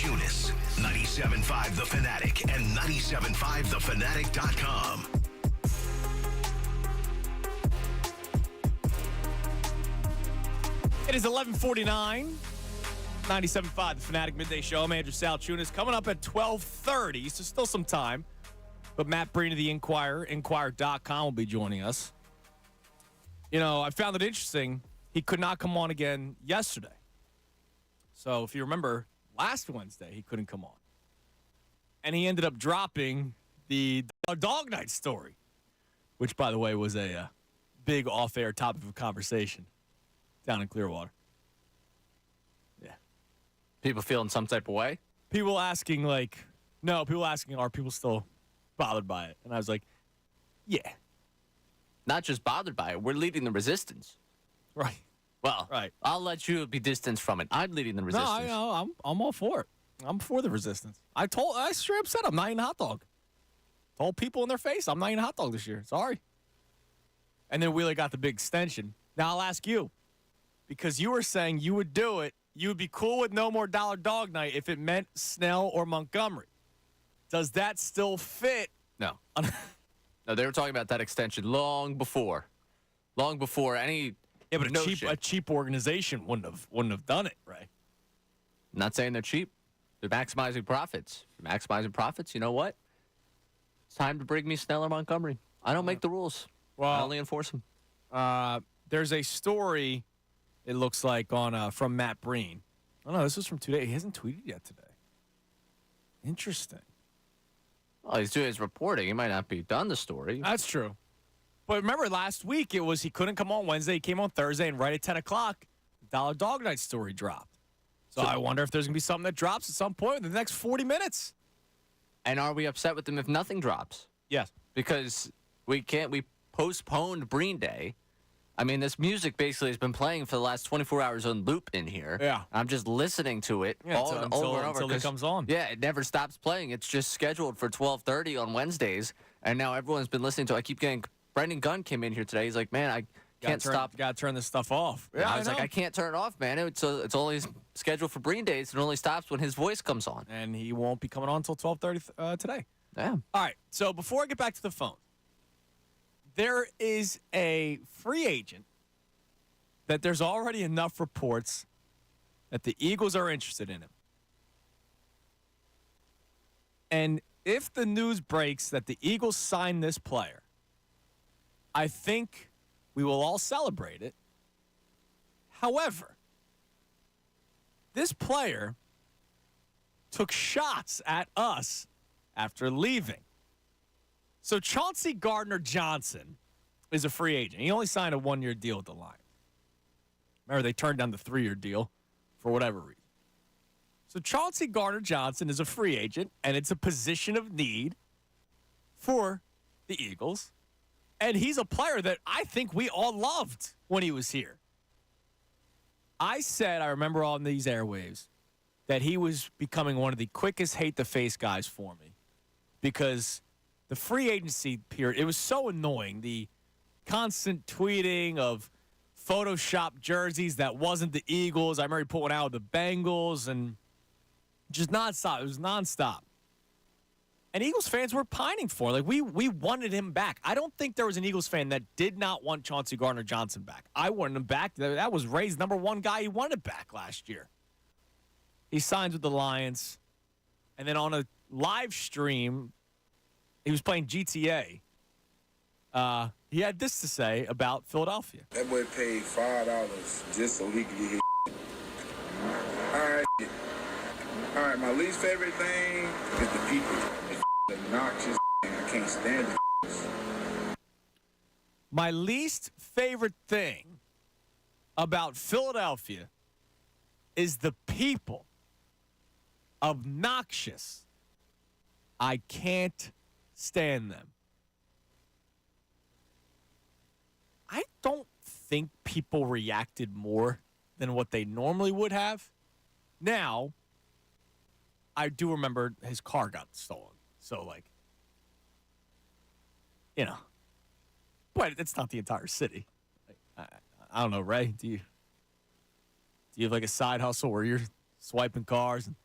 Chunas, 97.5 The Fanatic, and 97.5thefanatic.com. It is 11:49. 97.5 The Fanatic Midday Show. I'm Andrew Sal Chunas. Coming up at 12:30, so still some time. But Matt Breen of the Inquirer, Inquirer.com, will be joining us. You know, I found it interesting. He could not come on again yesterday. So if you remember, last Wednesday, he couldn't come on. And he ended up dropping the dog night story, which, by the way, was a big off-air topic of conversation down in Clearwater. Yeah. People feeling some type of way? People asking, are people still bothered by it? And I was like, yeah. Not just bothered by it. We're leading the resistance. Right. Well, right. I'll let you be distanced from it. I'm leading the resistance. No, I know. I'm all for it. I'm for the resistance. I straight up said I'm not eating a hot dog. Told people in their face I'm not eating a hot dog this year. Sorry. And then Wheeler got the big extension. Now I'll ask you, because you were saying you would do it, you would be cool with no more dollar dog night if it meant Snell or Montgomery. Does that still fit? No. No, they were talking about that extension long before any. Yeah, but notion. a cheap organization wouldn't have done it, right? I'm not saying they're cheap. They're maximizing profits. If you're maximizing profits, you know what? It's time to bring me Snell or Montgomery. I don't make the rules. Well, I only enforce them. There's a story, it looks like, on from Matt Breen. Oh, no, this was from today. He hasn't tweeted yet today. Interesting. Well, he's doing his reporting. He might not be done the story. That's true. But remember, last week, it was he couldn't come on Wednesday. He came on Thursday, and right at 10 o'clock, Dollar Dog Night story dropped. So I wonder if there's going to be something that drops at some point in the next 40 minutes. And are we upset with them if nothing drops? Yes. Because we postponed Breen Day. I mean, this music basically has been playing for the last 24 hours on loop in here. Yeah. I'm just listening to it over and over. Until it comes on. Yeah, it never stops playing. It's just scheduled for 12:30 on Wednesdays, and now everyone's been listening to it. I keep getting – Brendan Gunn came in here today. He's like, man, I can't stop. Got to turn this stuff off. Yeah, I was like, I can't turn it off, man. It's only scheduled for Breen Days. It only stops when his voice comes on. And he won't be coming on until 12:30 today. Yeah. All right, so before I get back to the phone, there is a free agent that there's already enough reports that the Eagles are interested in him. And if the news breaks that the Eagles sign this player, I think we will all celebrate it. However, this player took shots at us after leaving. So Chauncey Gardner-Johnson is a free agent. He only signed a one-year deal with the Lions. Remember, they turned down the 3-year deal for whatever reason. So Chauncey Gardner-Johnson is a free agent, and it's a position of need for the Eagles. And he's a player that I think we all loved when he was here. I said, I remember on these airwaves, that he was becoming one of the quickest hate-to-face guys for me because the free agency period, it was so annoying. The constant tweeting of Photoshop jerseys that wasn't the Eagles. I remember he put one out with the Bengals and just nonstop. It was nonstop. And Eagles fans were pining for it. Like, we wanted him back. I don't think there was an Eagles fan that did not want Chauncey Gardner-Johnson back. I wanted him back. That was Ray's number one guy he wanted back last year. He signs with the Lions. And then on a live stream, he was playing GTA. He had this to say about Philadelphia. That boy paid $5 just so he could get his All right, my least favorite thing is the people. It's obnoxious. I can't stand it. My least favorite thing about Philadelphia is the people. Obnoxious. I can't stand them. I don't think people reacted more than what they normally would have. Now, I do remember his car got stolen. So, like, you know. But it's not the entire city. I don't know, Ray. Do you have like a side hustle where you're swiping cars and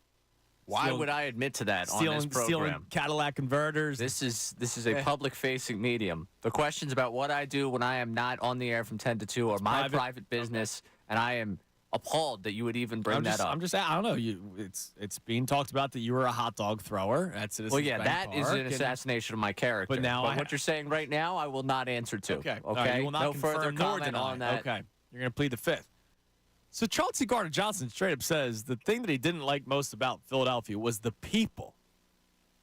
Why would I admit to that on this program? Stealing Cadillac converters. This is a public-facing medium. The questions about what I do when I am not on the air from 10 to 2 are my private business, and I am appalled that you would even bring that up. I don't know. It's being talked about that you were a hot dog thrower at Citizens Well, yeah, Bank that is Park, an assassination of my character. But now what you're saying right now, I will not answer to. Okay. Okay. You will not no confirm further nor comment deny. on that. Okay. You're going to plead the fifth. So Chauncey Gardner-Johnson straight up says the thing that he didn't like most about Philadelphia was the people.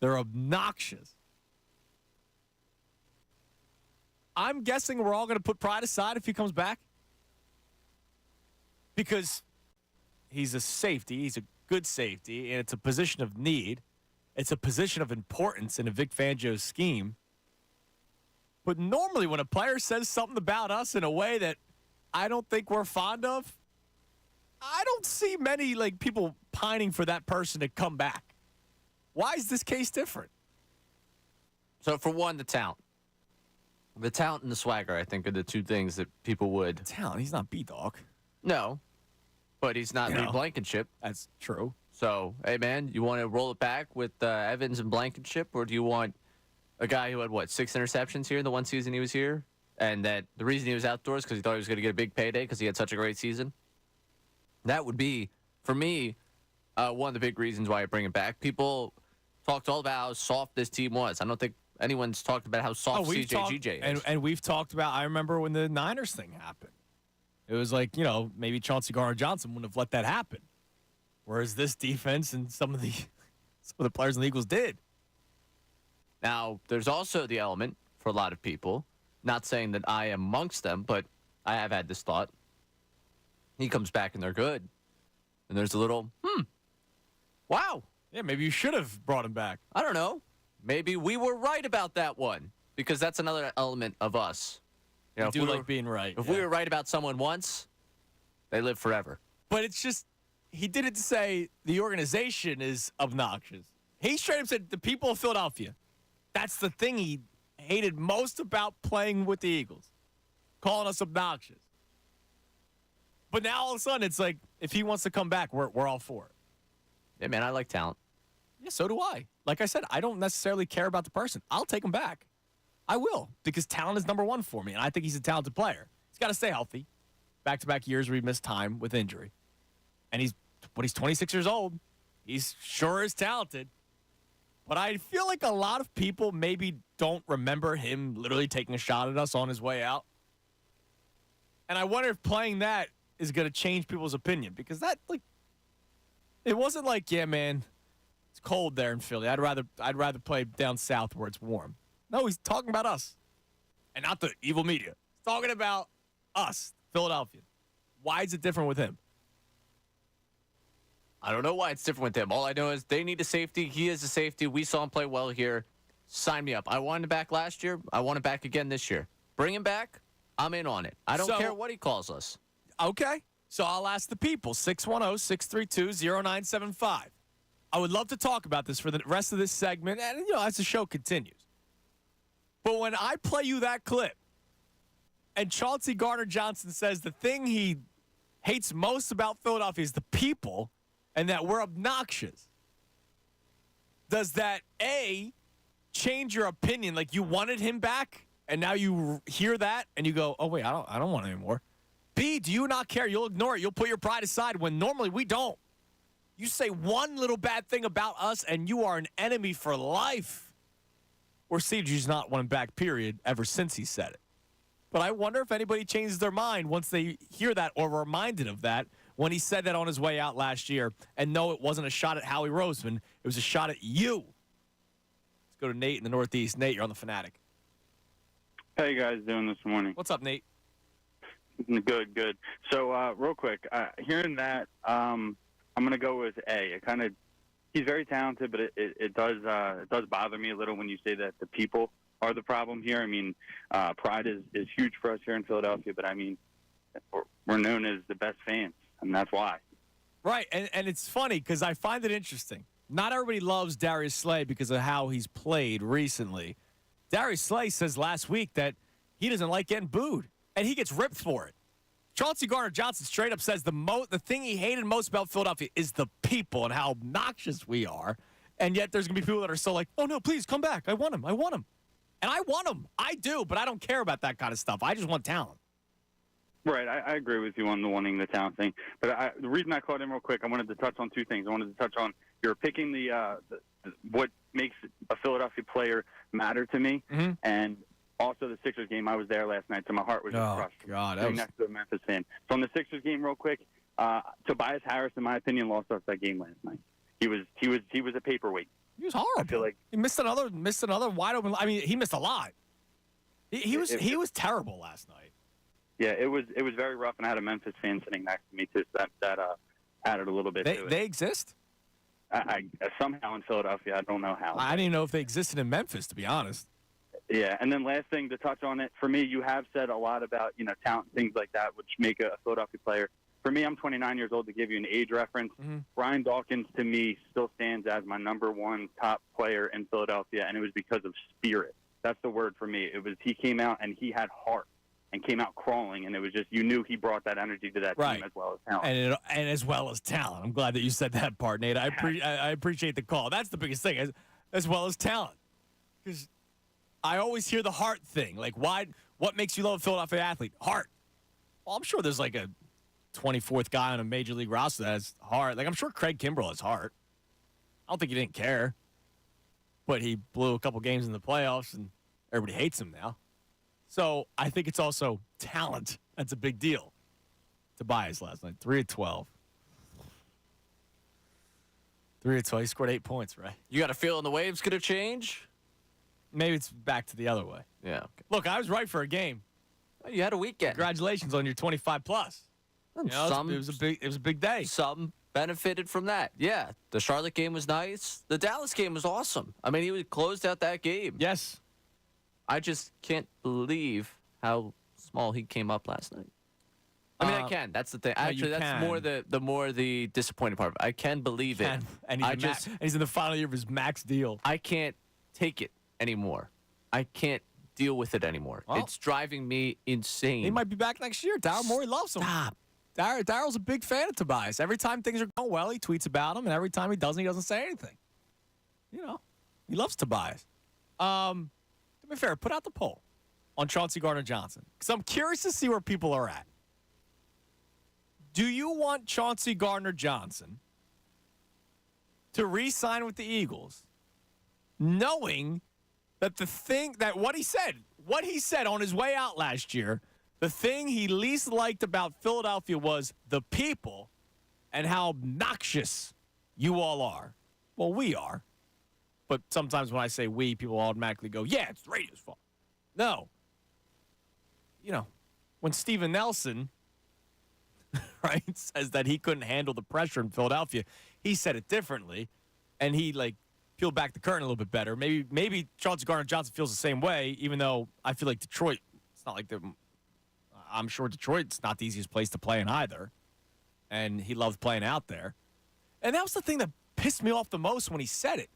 They're obnoxious. I'm guessing we're all going to put pride aside if he comes back. Because he's a safety. He's a good safety, and it's a position of need. It's a position of importance in a Vic Fangio scheme. But normally when a player says something about us in a way that I don't think we're fond of, I don't see many people pining for that person to come back. Why is this case different? So for one, the talent. The talent and the swagger, I think, are the two things that people would. Talent? He's not B-Dog. No, but he's not Reed Blankenship. That's true. So, hey, man, you want to roll it back with Evans and Blankenship, or do you want a guy who had, 6 interceptions here in the one season he was here? And that the reason he was outdoors because he thought he was going to get a big payday because he had such a great season? That would be, for me, one of the big reasons why I bring it back. People talked all about how soft this team was. I don't think anyone's talked about how soft GJ is. And we've talked about, I remember when the Niners thing happened. It was maybe Chauncey Gardner-Johnson wouldn't have let that happen. Whereas this defense and some of the players in the Eagles did. Now, there's also the element for a lot of people, not saying that I am amongst them, but I have had this thought. He comes back and they're good. And there's a little, wow. Yeah, maybe you should have brought him back. I don't know. Maybe we were right about that one because that's another element of us. You do like being right. If we were right about someone once, they live forever. But it's just, he didn't say the organization is obnoxious. He straight up said the people of Philadelphia. That's the thing he hated most about playing with the Eagles, calling us obnoxious. But now all of a sudden it's like, if he wants to come back, we're all for it. Yeah, man, I like talent. Yeah, so do I. Like I said, I don't necessarily care about the person. I'll take him back. I will, because talent is number one for me, and I think he's a talented player. He's got to stay healthy. Back-to-back years where he missed time with injury. And he's 26 years old. He's sure is talented. But I feel like a lot of people maybe don't remember him literally taking a shot at us on his way out. And I wonder if playing that is going to change people's opinion, because that, it wasn't like, yeah, man, it's cold there in Philly. I'd rather play down south where it's warm. No, he's talking about us, and not the evil media. He's talking about us, Philadelphia. Why is it different with him? I don't know why it's different with him. All I know is they need a safety. He is a safety. We saw him play well here. Sign me up. I wanted him back last year. I want him back again this year. Bring him back. I'm in on it. I don't care what he calls us. Okay. So I'll ask the people, 610-632-0975. I would love to talk about this for the rest of this segment and, as the show continues. But when I play you that clip and Chauncey Gardner-Johnson says the thing he hates most about Philadelphia is the people and that we're obnoxious, does that, A, change your opinion? Like you wanted him back and now you hear that and you go, oh, wait, I don't want him anymore. B, do you not care? You'll ignore it. You'll put your pride aside when normally we don't. You say one little bad thing about us and you are an enemy for life. Or CG's not one back, period, ever since he said it. But I wonder if anybody changes their mind once they hear that or are reminded of that when he said that on his way out last year. And no, it wasn't a shot at Howie Roseman. It was a shot at you. Let's go to Nate in the Northeast. Nate, you're on the Fanatic. How you guys doing this morning? What's up, Nate? Good. So, real quick, hearing that, I'm going to go with A. He's very talented, but it does bother me a little when you say that the people are the problem here. I mean, pride is huge for us here in Philadelphia, but I mean, we're known as the best fans, and that's why. Right, and it's funny because I find it interesting. Not everybody loves Darius Slay because of how he's played recently. Darius Slay says last week that he doesn't like getting booed, and he gets ripped for it. Chauncey Gardner-Johnson straight up says the thing he hated most about Philadelphia is the people and how obnoxious we are. And yet there's going to be people that are so like, oh, no, please come back. I want him. And I want him. I do, but I don't care about that kind of stuff. I just want talent. Right, I agree with you on the wanting the talent thing. But the reason I called in real quick, I wanted to touch on two things. I wanted to touch on you're picking the what makes a Philadelphia player matter to me, and also the Sixers game. I was there last night, so my heart was just crushed. God, sitting next to a Memphis fan. So on the Sixers game, real quick, Tobias Harris, in my opinion, lost us that game last night. He was a paperweight. He was horrible. I feel like he missed another wide open. I mean, he missed a lot. He was terrible last night. Yeah, it was very rough, and I had a Memphis fan sitting next to me too. So that added a little bit to it. They exist? I somehow in Philadelphia, I don't know how. I didn't even know if they existed in Memphis, to be honest. Yeah, and then last thing to touch on it, for me, you have said a lot about talent, things like that, which make a Philadelphia player. For me, I'm 29 years old. To give you an age reference, Brian Dawkins to me still stands as my number one top player in Philadelphia, and it was because of spirit. That's the word for me. It was he came out and he had heart. And came out crawling, and it was just you knew he brought that energy to that team as well as talent. And as well as talent. I'm glad that you said that part, Nate. I appreciate the call. That's the biggest thing, as well as talent. Because I always hear the heart thing. Like, what makes you love a Philadelphia athlete? Heart. Well, I'm sure there's like a 24th guy on a major league roster that has heart. Like, I'm sure Craig Kimbrell has heart. I don't think he didn't care. But he blew a couple games in the playoffs, and everybody hates him now. So I think it's also talent. That's a big deal. Tobias last night, 3 of 12. 3 of 12. He scored 8 points, right? You got a feeling the wave's going to change? Maybe it's back to the other way. Yeah. Okay. Look, I was right for a game. You had a weekend. Congratulations on your 25 plus. It was a big day. Some benefited from that. Yeah. The Charlotte game was nice. The Dallas game was awesome. I mean, he closed out that game. Yes. I just can't believe how small he came up last night. I mean, I can. That's the thing. Actually, that's more the disappointing part. I can believe it. And he's in the final year of his max deal. I can't take it anymore. I can't deal with it anymore. Well, it's driving me insane. He might be back next year. Daryl Morey loves him. Stop. Daryl's a big fan of Tobias. Every time things are going well, he tweets about him, and every time he doesn't say anything. He loves Tobias. To be fair, put out the poll on Chauncey Gardner-Johnson because I'm curious to see where people are at. Do you want Chauncey Gardner-Johnson to re-sign with the Eagles, knowing that what he said on his way out last year, the thing he least liked about Philadelphia was the people and how obnoxious you all are? Well, we are. But sometimes when I say we, people automatically go, yeah, it's the radio's fault. No. When Steven Nelson, right, says that he couldn't handle the pressure in Philadelphia, he said it differently, and he, peeled back the curtain a little bit better. Maybe Chauncey Gardner-Johnson feels the same way, even though I feel like Detroit, it's not like I'm sure Detroit's not the easiest place to play in either, and he loved playing out there. And that was the thing that pissed me off the most when he said it.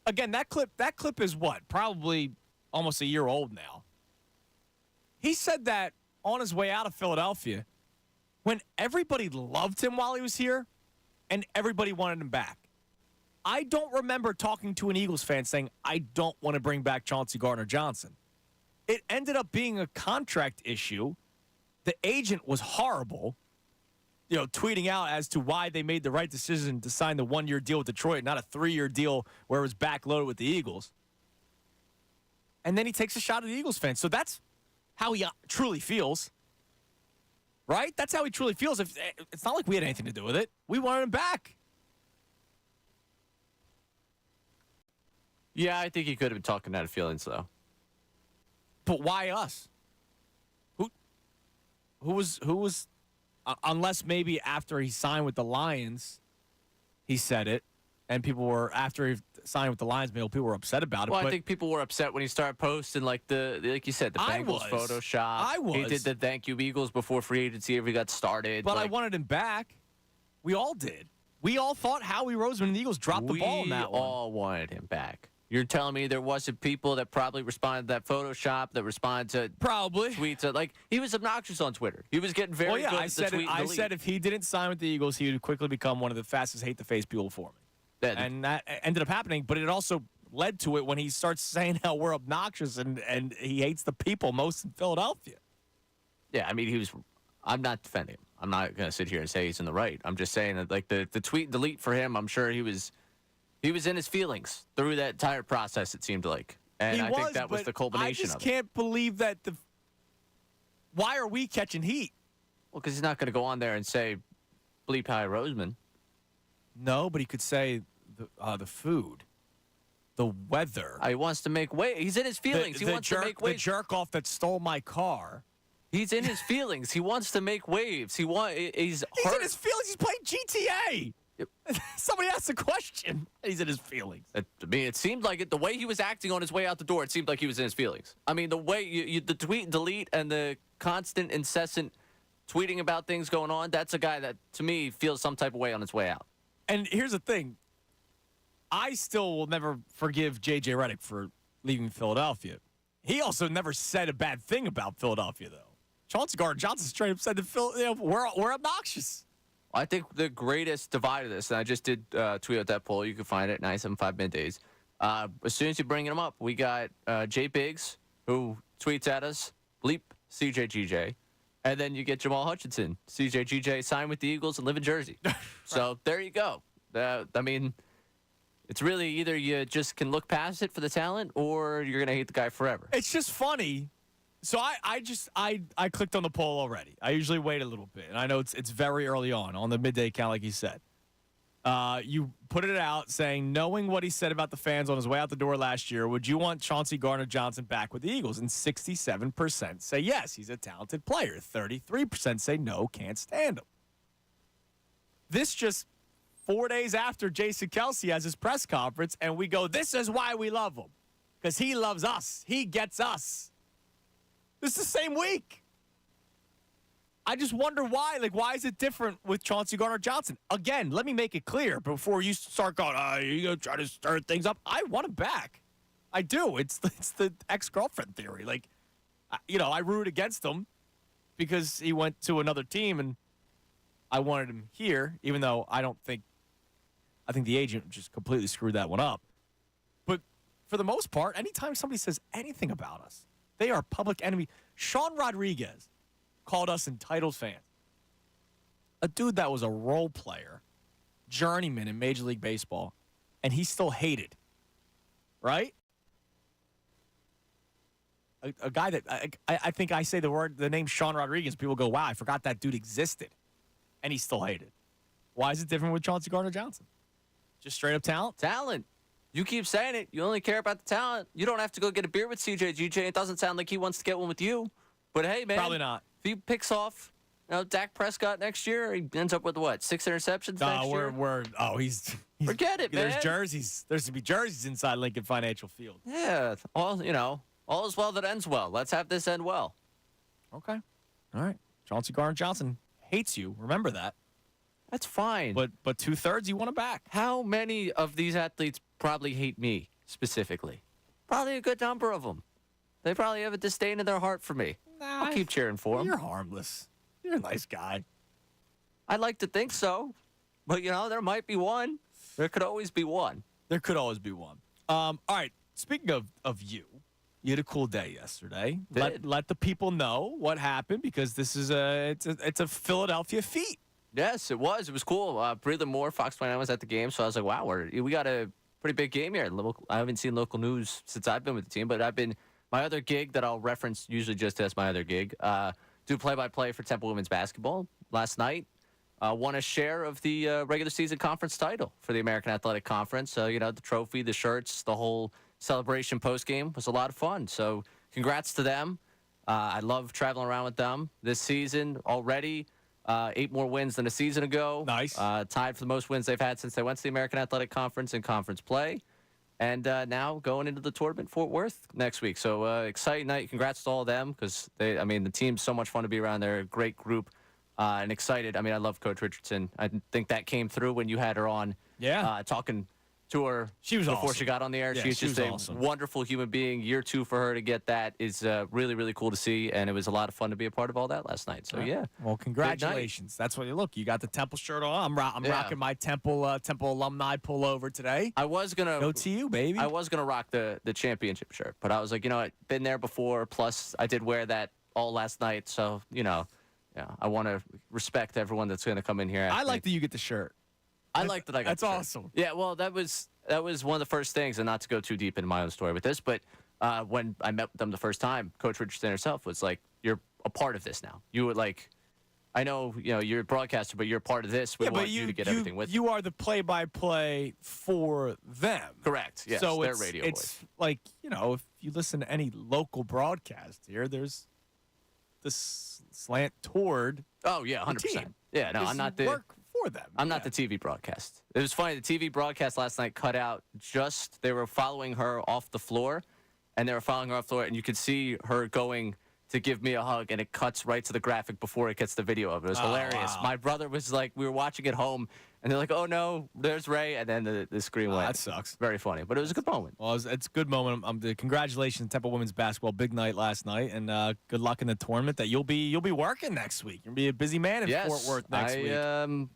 Again, that clip is what? Probably almost a year old now. He said that on his way out of Philadelphia when everybody loved him while he was here and everybody wanted him back. I don't remember talking to an Eagles fan saying, I don't want to bring back Chauncey Gardner-Johnson. It ended up being a contract issue. The agent was horrible. Tweeting out as to why they made the right decision to sign the 1-year deal with Detroit, not a 3-year deal where it was backloaded with the Eagles. And then he takes a shot at the Eagles fans. So that's how he truly feels. Right? That's how he truly feels. It's not like we had anything to do with it. We wanted him back. Yeah, I think he could have been talking out of feelings, though. But why us? Who was unless maybe after he signed with the Lions, he said it, and people were, after he signed with the Lions, people were upset about it. Well, I think people were upset when he started posting, like you said, the Bengals Photoshop. He did the thank you Eagles before free agency ever got started. But I wanted him back. We all did. We all thought Howie Roseman and the Eagles dropped the ball in that one. We all wanted him back. You're telling me there wasn't people that probably responded to that Photoshop, that responded to Probably. tweets. Like, he was obnoxious on Twitter. He was getting very good I at said the tweet and I delete. said if he didn't sign with the Eagles, he would quickly become one of the fastest hate-the-face people for me. And that ended up happening, but it also led to it when he starts saying how we're obnoxious and he hates the people most in Philadelphia. Yeah, I mean, I'm not defending him. I'm not going to sit here and say he's in the right. I'm just saying that, like, the tweet and delete for him, I'm sure he was in his feelings through that entire process, it seemed like. And I think that was the culmination of it. I just can't believe that why are we catching heat? Well, because he's not going to go on there and say, bleep Howie Roseman. No, but he could say the food, the weather. He wants to make waves. He's in his feelings. He wants to make waves. The jerk off that stole my car. He's in his feelings. He wants to make waves. He's in his feelings. He's playing GTA. Yep. Somebody asked a question. He's in his feelings. I mean, it seemed like it. The way he was acting on his way out the door, it seemed like he was in his feelings. I mean, the way the tweet and delete and the constant, incessant tweeting about things going on, that's a guy that, to me, feels some type of way on his way out. And here's the thing. I still will never forgive J.J. Redick for leaving Philadelphia. He also never said a bad thing about Philadelphia, though. Chauncey Gardner-Johnson straight up said that we're obnoxious. I think the greatest divide of this, and I just did tweet out that poll. You can find it at 975 Middays. As soon as you bring him up, we got Jay Biggs, who tweets at us, bleep CJGJ. And then you get Jamal Hutchinson, CJGJ, signed with the Eagles and live in Jersey. Right. So there you go. I mean, it's really either you just can look past it for the talent or you're going to hate the guy forever. It's just funny. So I clicked on the poll already. I usually wait a little bit, and I know it's very early on the midday count, like you said. You put it out saying, knowing what he said about the fans on his way out the door last year, would you want Chauncey Gardner-Johnson back with the Eagles? And 67% say yes, he's a talented player. 33% say no, can't stand him. This just 4 days after Jason Kelce has his press conference, and we go, this is why we love him. Because he loves us. He gets us. This is the same week. I just wonder why. Like, why is it different with Chauncey Gardner-Johnson? Again, let me make it clear before you start going, you're going to try to stir things up. I want him back. I do. It's the ex-girlfriend theory. Like, I root against him because he went to another team, and I wanted him here, even though I think the agent just completely screwed that one up. But for the most part, anytime somebody says anything about us, they are public enemy. Sean Rodriguez called us entitled fans. A dude that was a role player, journeyman in Major League Baseball, and he still hated. Right? A guy that I think I say the name Sean Rodriguez, people go, wow, I forgot that dude existed. And he still hated. Why is it different with Chauncey Gardner-Johnson? Just straight up talent? Talent. You keep saying it. You only care about the talent. You don't have to go get a beer with CJGJ. It doesn't sound like he wants to get one with you. But hey, man. Probably not. If he picks off, Dak Prescott next year, he ends up with what, 6 interceptions next year? He's forget it, man. There's jerseys. There's to be jerseys inside Lincoln Financial Field. Yeah. All is well that ends well. Let's have this end well. Okay. All right. Chauncey Gardner-Johnson hates you. Remember that. That's fine. But 2/3 you want him back. How many of these athletes probably hate me specifically? Probably a good number of them. They probably have a disdain in their heart for me. Nah, I'll keep cheering for them. You're harmless. You're a nice guy. I'd like to think so. But, there might be one. There could always be one. There could always be one. All right. Speaking of you had a cool day yesterday. Let the people know what happened because this is it's a Philadelphia feat. Yes, it was. It was cool. Breland Moore, Fox 29 was at the game, so I was like, wow, we got a pretty big game here. I haven't seen local news since I've been with the team, but my other gig that I'll reference usually just as my other gig, do play-by-play for Temple Women's Basketball last night. Won a share of the regular season conference title for the American Athletic Conference. The trophy, the shirts, the whole celebration post-game was a lot of fun. So congrats to them. I love traveling around with them this season already. 8 more wins than a season ago. Nice. Tied for the most wins they've had since they went to the American Athletic Conference in conference play. And now going into the tournament, Fort Worth next week. So exciting night. Congrats to all of them because the team's so much fun to be around. They're a great group and excited. I love Coach Richardson. I think that came through when you had her on. Yeah. Talking to her She was before awesome. she got on the air. Yeah, She's she just was a awesome. wonderful human being. Year 2 for her to get that is really, really cool to see, and it was a lot of fun to be a part of all that last night. So, yeah. Well, congratulations. That's what you look. You got the Temple shirt on. I'm Yeah. rocking my Temple alumni pullover today. I was going to Go to you, baby. I was going to rock the championship shirt, but I was like, you know what, been there before, plus I did wear that all last night, so, yeah, I want to respect everyone that's going to come in here. I like that you get the shirt. I like that I got That's the shirt. awesome. Yeah, well, that was one of the first things, and not to go too deep into my own story with this, but when I met them the first time, Coach Richardson herself was like, "You're a part of this now. You would like, I know, you're a broadcaster, but you're a part of this. We want you to get everything with you are the play-by-play for them. Correct. Yes, so their it's, radio it's voice. like, if you listen to any local broadcast here, there's this slant toward Oh yeah, the 100%. team. Yeah, no, Because I'm not you the work for them. I'm not the TV broadcast. It was funny. The TV broadcast last night cut out they were following her off the floor, and and you could see her going to give me a hug, and it cuts right to the graphic before it gets the video of it. It was hilarious. Wow. My brother was like, we were watching at home, and they're like, oh no, there's Ray, and then the screen went. That sucks. Very funny, but it was a good moment. Well, it's a good moment. Congratulations, Temple women's basketball, big night last night, and good luck in the tournament. That you'll be working next week. You'll be a busy man in Yes, Fort Worth next week. I am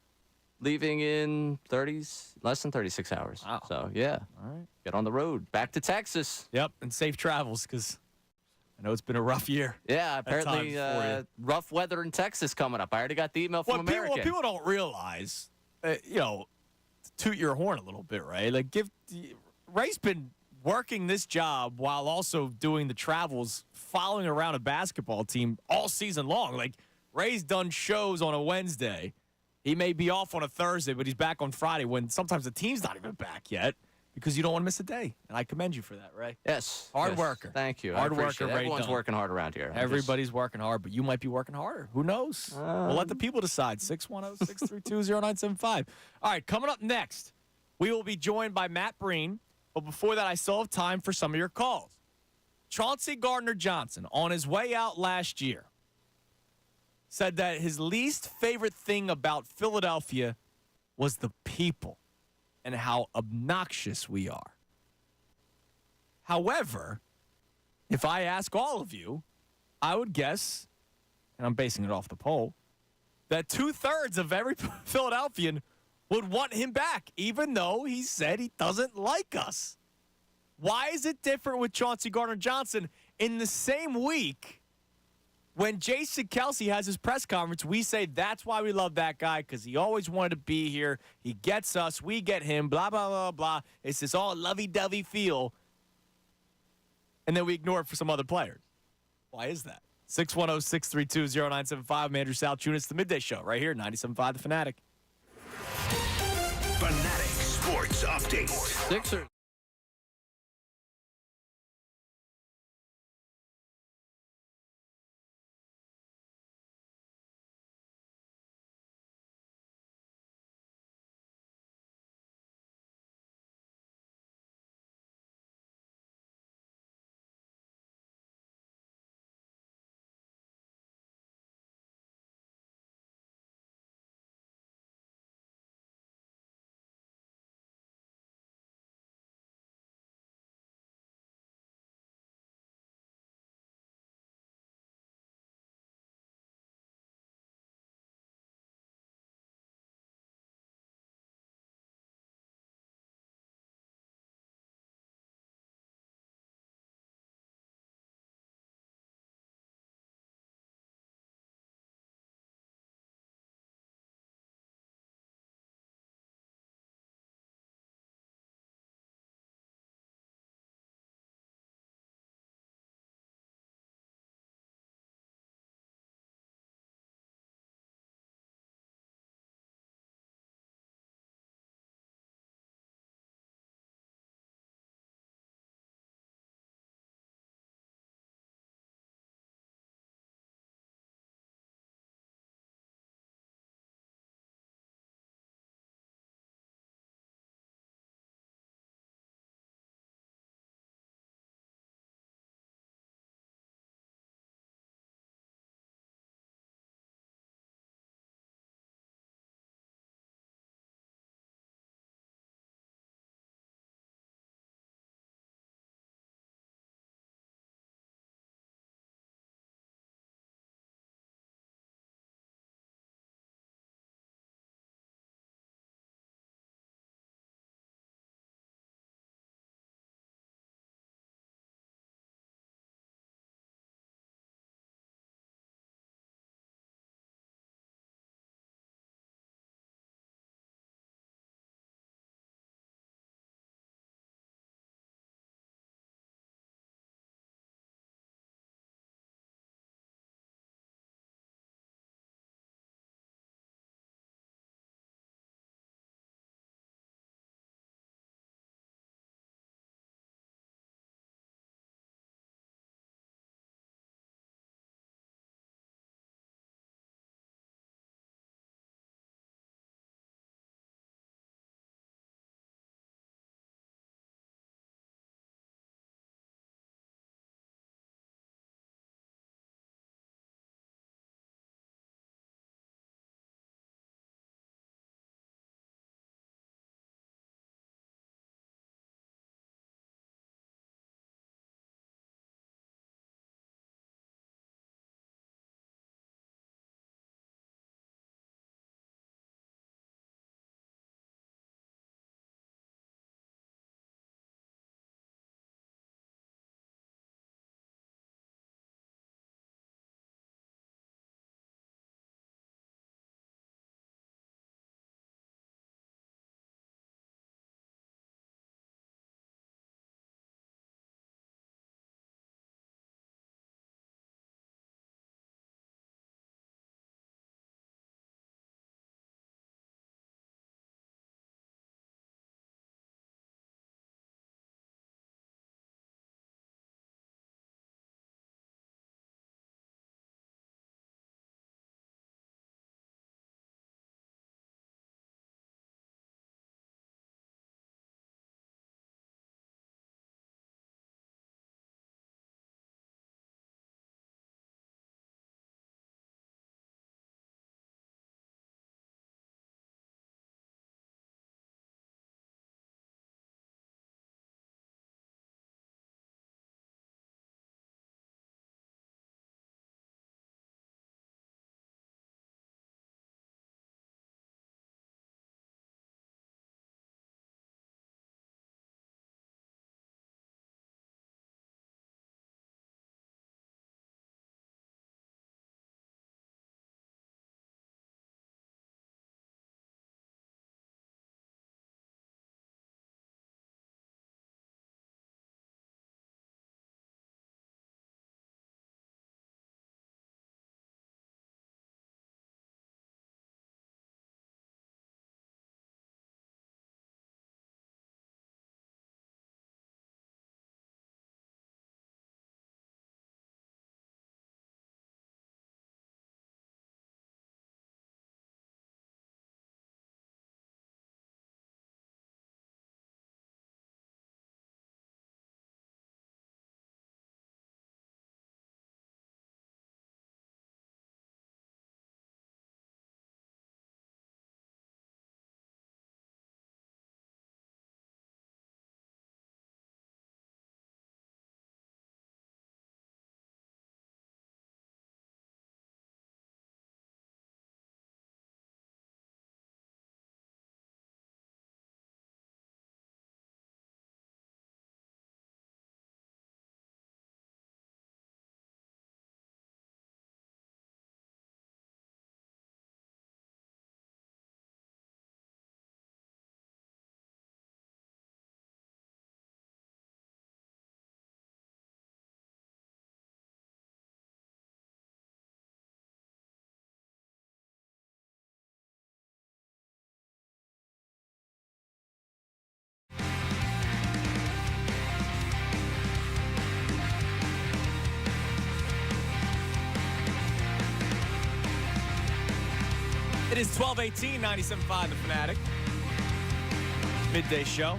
leaving in less than 36 hours. Wow. So yeah, All right. get on the road back to Texas. Yep, and safe travels because I know it's been a rough year. Yeah, apparently times for you. rough weather in Texas coming up. I already got the email from American. What people don't realize, to toot your horn a little bit, right? Like, Ray's been working this job while also doing the travels, following around a basketball team all season long. Like, Ray's done shows on a Wednesday. He may be off on a Thursday, but he's back on Friday when sometimes the team's not even back yet because you don't want to miss a day. And I commend you for that, Ray. Yes. Hard yes. worker. Thank you. Hard I appreciate worker, it. Ray Everyone's Dunn. working hard around here. Everybody's working hard, but you might be working harder. Who knows? We'll let the people decide. 610-632-0975. All right, coming up next, we will be joined by Matt Breen. But before that, I still have time for some of your calls. Chauncey Gardner-Johnson, on his way out last year, said that his least favorite thing about Philadelphia was the people and how obnoxious we are. However, if I ask all of you, I would guess, and I'm basing it off the poll, that 2/3 of every Philadelphian would want him back, even though he said he doesn't like us. Why is it different with Chauncey Gardner-Johnson? In the same week, when Jason Kelsey has his press conference, we say that's why we love that guy, because he always wanted to be here. He gets us. We get him, blah, blah, blah, blah. It's this all lovey-dovey feel. And then we ignore it for some other players. Why is that? 610-632-0975. I'm Andrew Salchunas, the Midday Show, right here, 97.5 The Fanatic. Fanatic Sports Update. Sixers. It is 12:18, 97.5 The Fanatic. Midday show.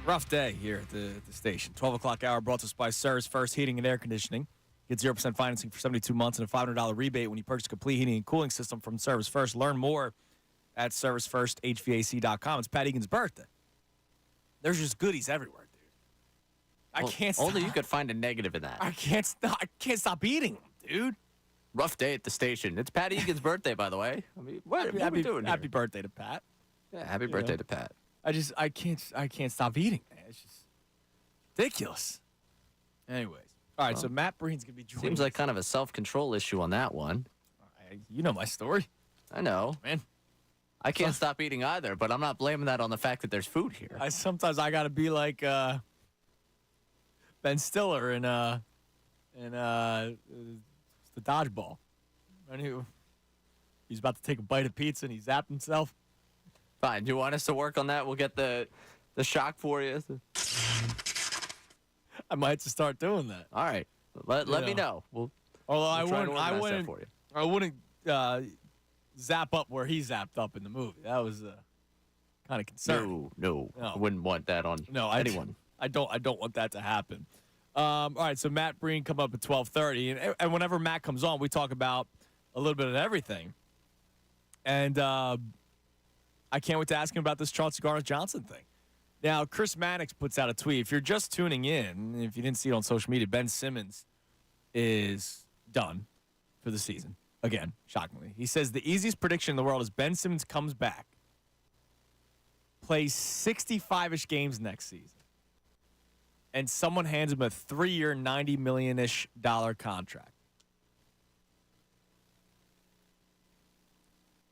Rough day here at the station. 12 o'clock hour brought to us by Service First Heating and Air Conditioning. Get 0% financing for 72 months and a $500 rebate when you purchase a complete heating and cooling system from Service First. Learn more at ServiceFirstHVAC.com. It's Pat Egan's birthday. There's just goodies everywhere, dude. I can't stop. Only you could find a negative in that. I can't stop eating them, dude. Rough day at the station. It's Pat Egan's birthday, by the way. I mean, what are we doing here? Happy birthday to Pat. Yeah, happy birthday to Pat. I can't stop eating, man. It's just ridiculous. Anyways. All right, so Matt Breen's going to be joining Seems like kind of a self-control issue on that one. You know my story. I know. Man. I can't stop eating either, but I'm not blaming that on the fact that there's food here. Sometimes I got to be like Ben Stiller in the dodgeball. And he's about to take a bite of pizza and he zapped himself. Fine. Do you want us to work on that? We'll get the shock for you. I might have to start doing that. All right. Let me know. Although I wouldn't zap up where he zapped up in the movie. That was kind of concerning. No. I wouldn't want that on anyone. I don't want that to happen. All right, so Matt Breen come up at 12:30, and whenever Matt comes on, we talk about a little bit of everything. And I can't wait to ask him about this Chauncey Gardner-Johnson thing. Now, Chris Mannix puts out a tweet. If you're just tuning in, if you didn't see it on social media, Ben Simmons is done for the season. Again, shockingly. He says the easiest prediction in the world is Ben Simmons comes back, plays 65-ish games next season, and someone hands him a 3-year, $90 million-ish contract.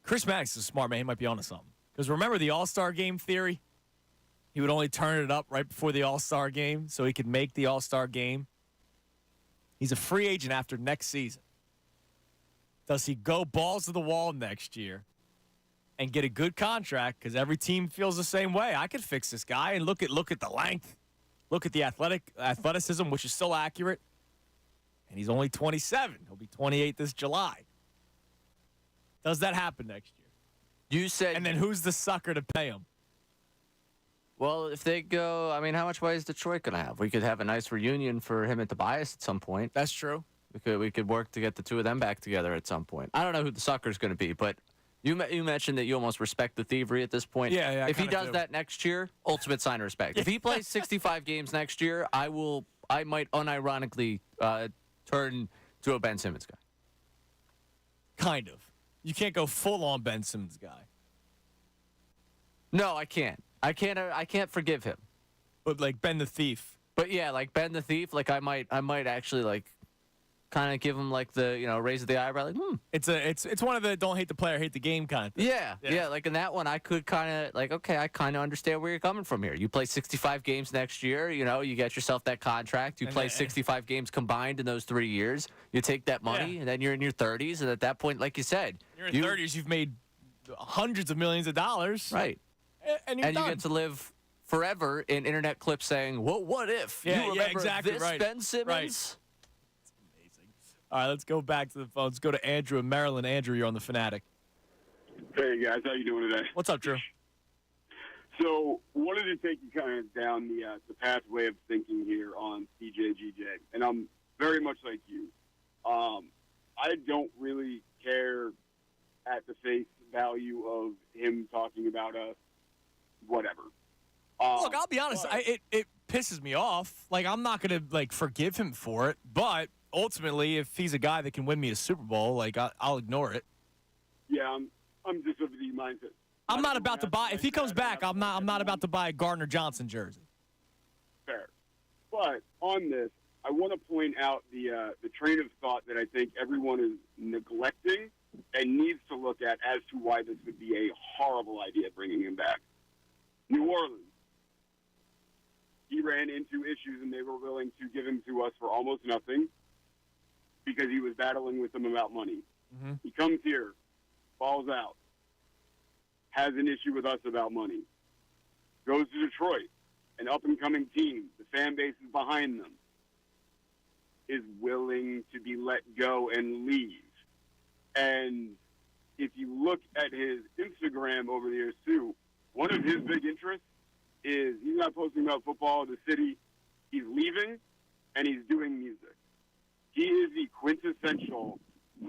Chris Mannix is a smart man. He might be onto something. Because remember the All-Star game theory? He would only turn it up right before the All-Star game so he could make the All-Star game. He's a free agent after next season. Does he go balls to the wall next year and get a good contract? Because every team feels the same way. I could fix this guy and look at the length. Look at the athleticism, which is still accurate. And he's only 27. He'll be 28 this July. Does that happen next year? You said. And then who's the sucker to pay him? Well, if they go, I mean, how much money is Detroit going to have? We could have a nice reunion for him and Tobias at some point. That's true. We could work to get the two of them back together at some point. I don't know who the sucker's going to be, but you mentioned that you almost respect the thievery at this point. Yeah. If he does that next year, ultimate sign of respect. If he plays 65 games next year, I might unironically turn to a Ben Simmons guy. Kind of. You can't go full on Ben Simmons guy. No, I can't. I can't forgive him. But like Ben the Thief. But yeah, like Ben the Thief, like I might actually like kind of give him like the raise of the eyebrow, like It's one of the don't hate the player, hate the game kind of thing. Yeah. Like in that one, I could kind of like, okay, I kind of understand where you're coming from here. You play 65 games next year, you get yourself that contract. You play 65 games combined in those 3 years. You take that money, and then you're in your 30s, and at that point, like you said, you're in your 30s. You've made hundreds of millions of dollars, right? And you get to live forever in internet clips saying, "Well, what if you remember exactly, this right. Ben Simmons?" Right. All right, let's go back to the phone. Let's go to Andrew in Maryland. Andrew, you're on the Fanatic. Hey, guys. How you doing today? What's up, Drew? So wanted to take you kind of down the pathway of thinking here on CJGJ. And I'm very much like you. I don't really care at the face value of him talking about us, whatever. Look, I'll be honest. It pisses me off. Like, I'm not going to, forgive him for it. But ultimately, if he's a guy that can win me a Super Bowl, I'll ignore it. Yeah, I'm just of the mindset. I'm not about to buy. If he comes back, I'm not about to buy a Gardner Johnson jersey. Fair. But on this, I want to point out the train of thought that I think everyone is neglecting and needs to look at as to why this would be a horrible idea bringing him back. New Orleans. He ran into issues and they were willing to give him to us for almost nothing because he was battling with them about money. Mm-hmm. He comes here, falls out, has an issue with us about money, goes to Detroit, an up-and-coming team, the fan base is behind them, is willing to be let go and leave. And if you look at his Instagram over the years, too, one of his big interests is he's not posting about football, the city. He's leaving, and he's doing music. He is the quintessential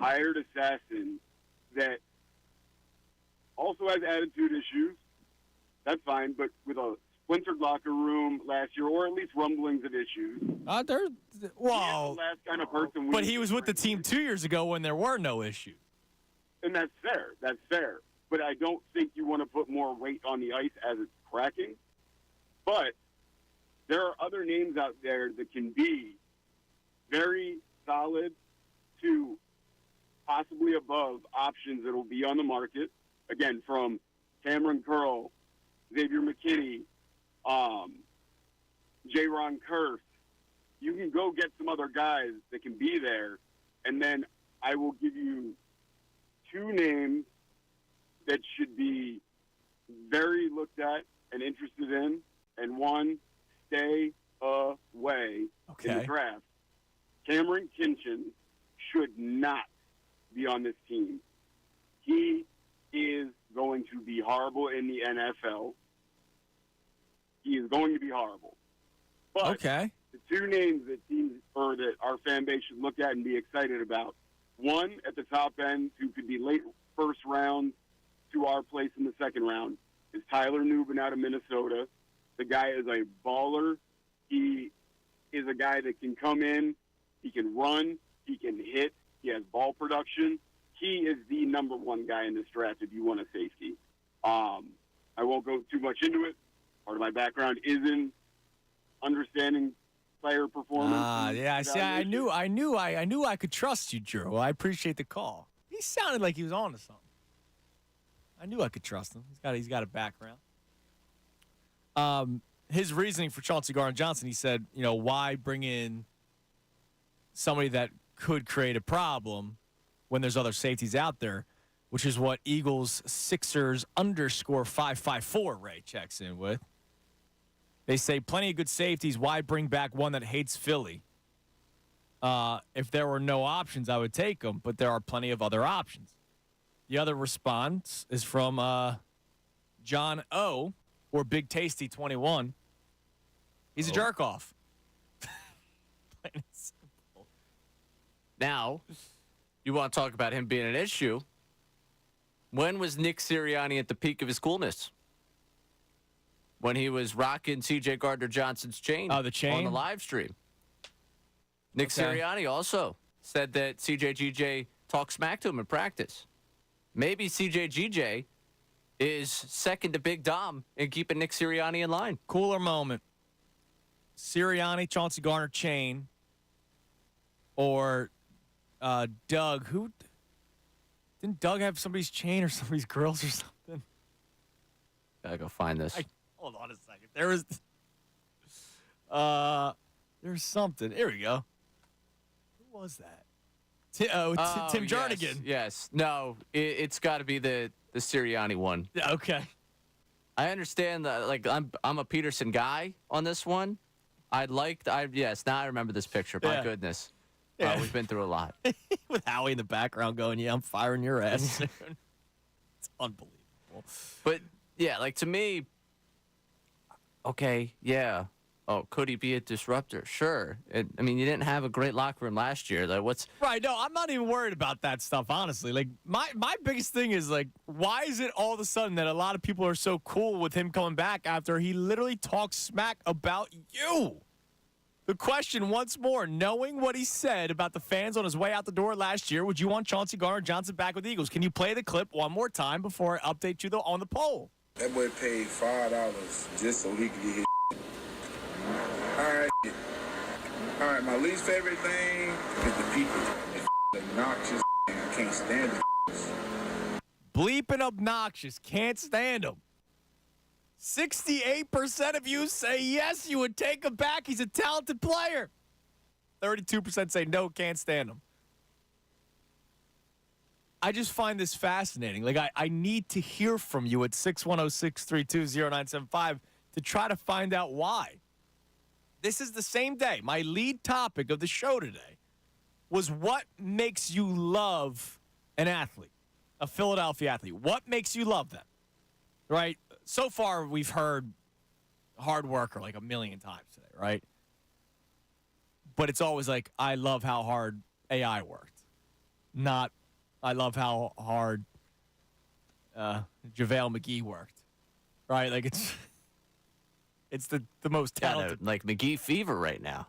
hired assassin that also has attitude issues. That's fine, but with a splintered locker room last year, or at least rumblings of issues. There's Well, the last kind of person. But he was with the team 2 years ago when there were no issues. And that's fair. That's fair. But I don't think you want to put more weight on the ice as it's cracking. But there are other names out there that can be very solid to possibly above options that will be on the market. Again, from Cameron Curl, Xavier McKinney, J-Ron Kurth. You can go get some other guys that can be there, and then I will give you 2 names that should be very looked at and interested in, and 1, stay away in the draft. Cameron Kinchin should not be on this team. He is going to be horrible in the NFL. He is going to be horrible. But the 2 names that teams or that our fan base should look at and be excited about. 1 at the top end, who could be late first round to our place in the second round, is Tyler Newbin out of Minnesota. The guy is a baller. He is a guy that can come in. He can run. He can hit. He has ball production. He is the number 1 guy in this draft if you want a safety. I won't go too much into it. Part of my background is in understanding player performance. Yeah. See, I knew I could trust you, Drew. I appreciate the call. He sounded like he was on to something. I knew I could trust him. He's got a background. His reasoning for Chauncey Gardner-Johnson, he said, why bring in somebody that could create a problem when there's other safeties out there, which is what Eagles Sixers _554 Ray checks in with. They say plenty of good safeties. Why bring back one that hates Philly? If there were no options, I would take them, but there are plenty of other options. The other response is from John O, or Big Tasty 21. He's a jerk off. Plain and simple. Now, you want to talk about him being an issue. When was Nick Sirianni at the peak of his coolness? When he was rocking C.J. Gardner-Johnson's chain. Oh, the chain? On the live stream. Nick Sirianni also said that CJGJ talked smack to him in practice. Maybe CJGJ is second to Big Dom in keeping Nick Sirianni in line. Cooler moment. Sirianni, Chauncey Garner chain, or Doug. Who didn't Doug have somebody's chain or somebody's girls or something? Gotta go find this. Hold on a second. There's something. Here we go. Who was that? Tim Jernigan. Yes. No, it's got to be the Sirianni one. Yeah, okay. I understand that. Like I'm a Peterson guy on this one. Yes. Now I remember this picture. My goodness. Yeah. We've been through a lot. With Howie in the background going, "Yeah, I'm firing your ass soon." It's unbelievable. But yeah, like to me. Okay. Yeah. Oh, could he be a disruptor? Sure. You didn't have a great locker room last year. Like, what's right? No, I'm not even worried about that stuff, honestly. Like, my biggest thing is, like, why is it all of a sudden that a lot of people are so cool with him coming back after he literally talks smack about you? The question, once more, knowing what he said about the fans on his way out the door last year, would you want Chauncey Gardner-Johnson back with the Eagles? Can you play the clip one more time before I update you on the poll? That boy paid $5 just so he could get his. All right, my least favorite thing is the people. It's obnoxious. I can't stand it. Bleeping obnoxious. Can't stand him. 68% of you say yes, you would take him back. He's a talented player. 32% say no, can't stand him. I just find this fascinating. Like, I need to hear from you at 610-632-0975 to try to find out why. This is the same day. My lead topic of the show today was what makes you love an athlete, a Philadelphia athlete, what makes you love them? Right? So far, we've heard hard worker like a million times today, right? But it's always like, I love how hard AI worked. Not, I love how hard JaVale McGee worked. Right? Like, it's the most talented. Like McGee fever right now.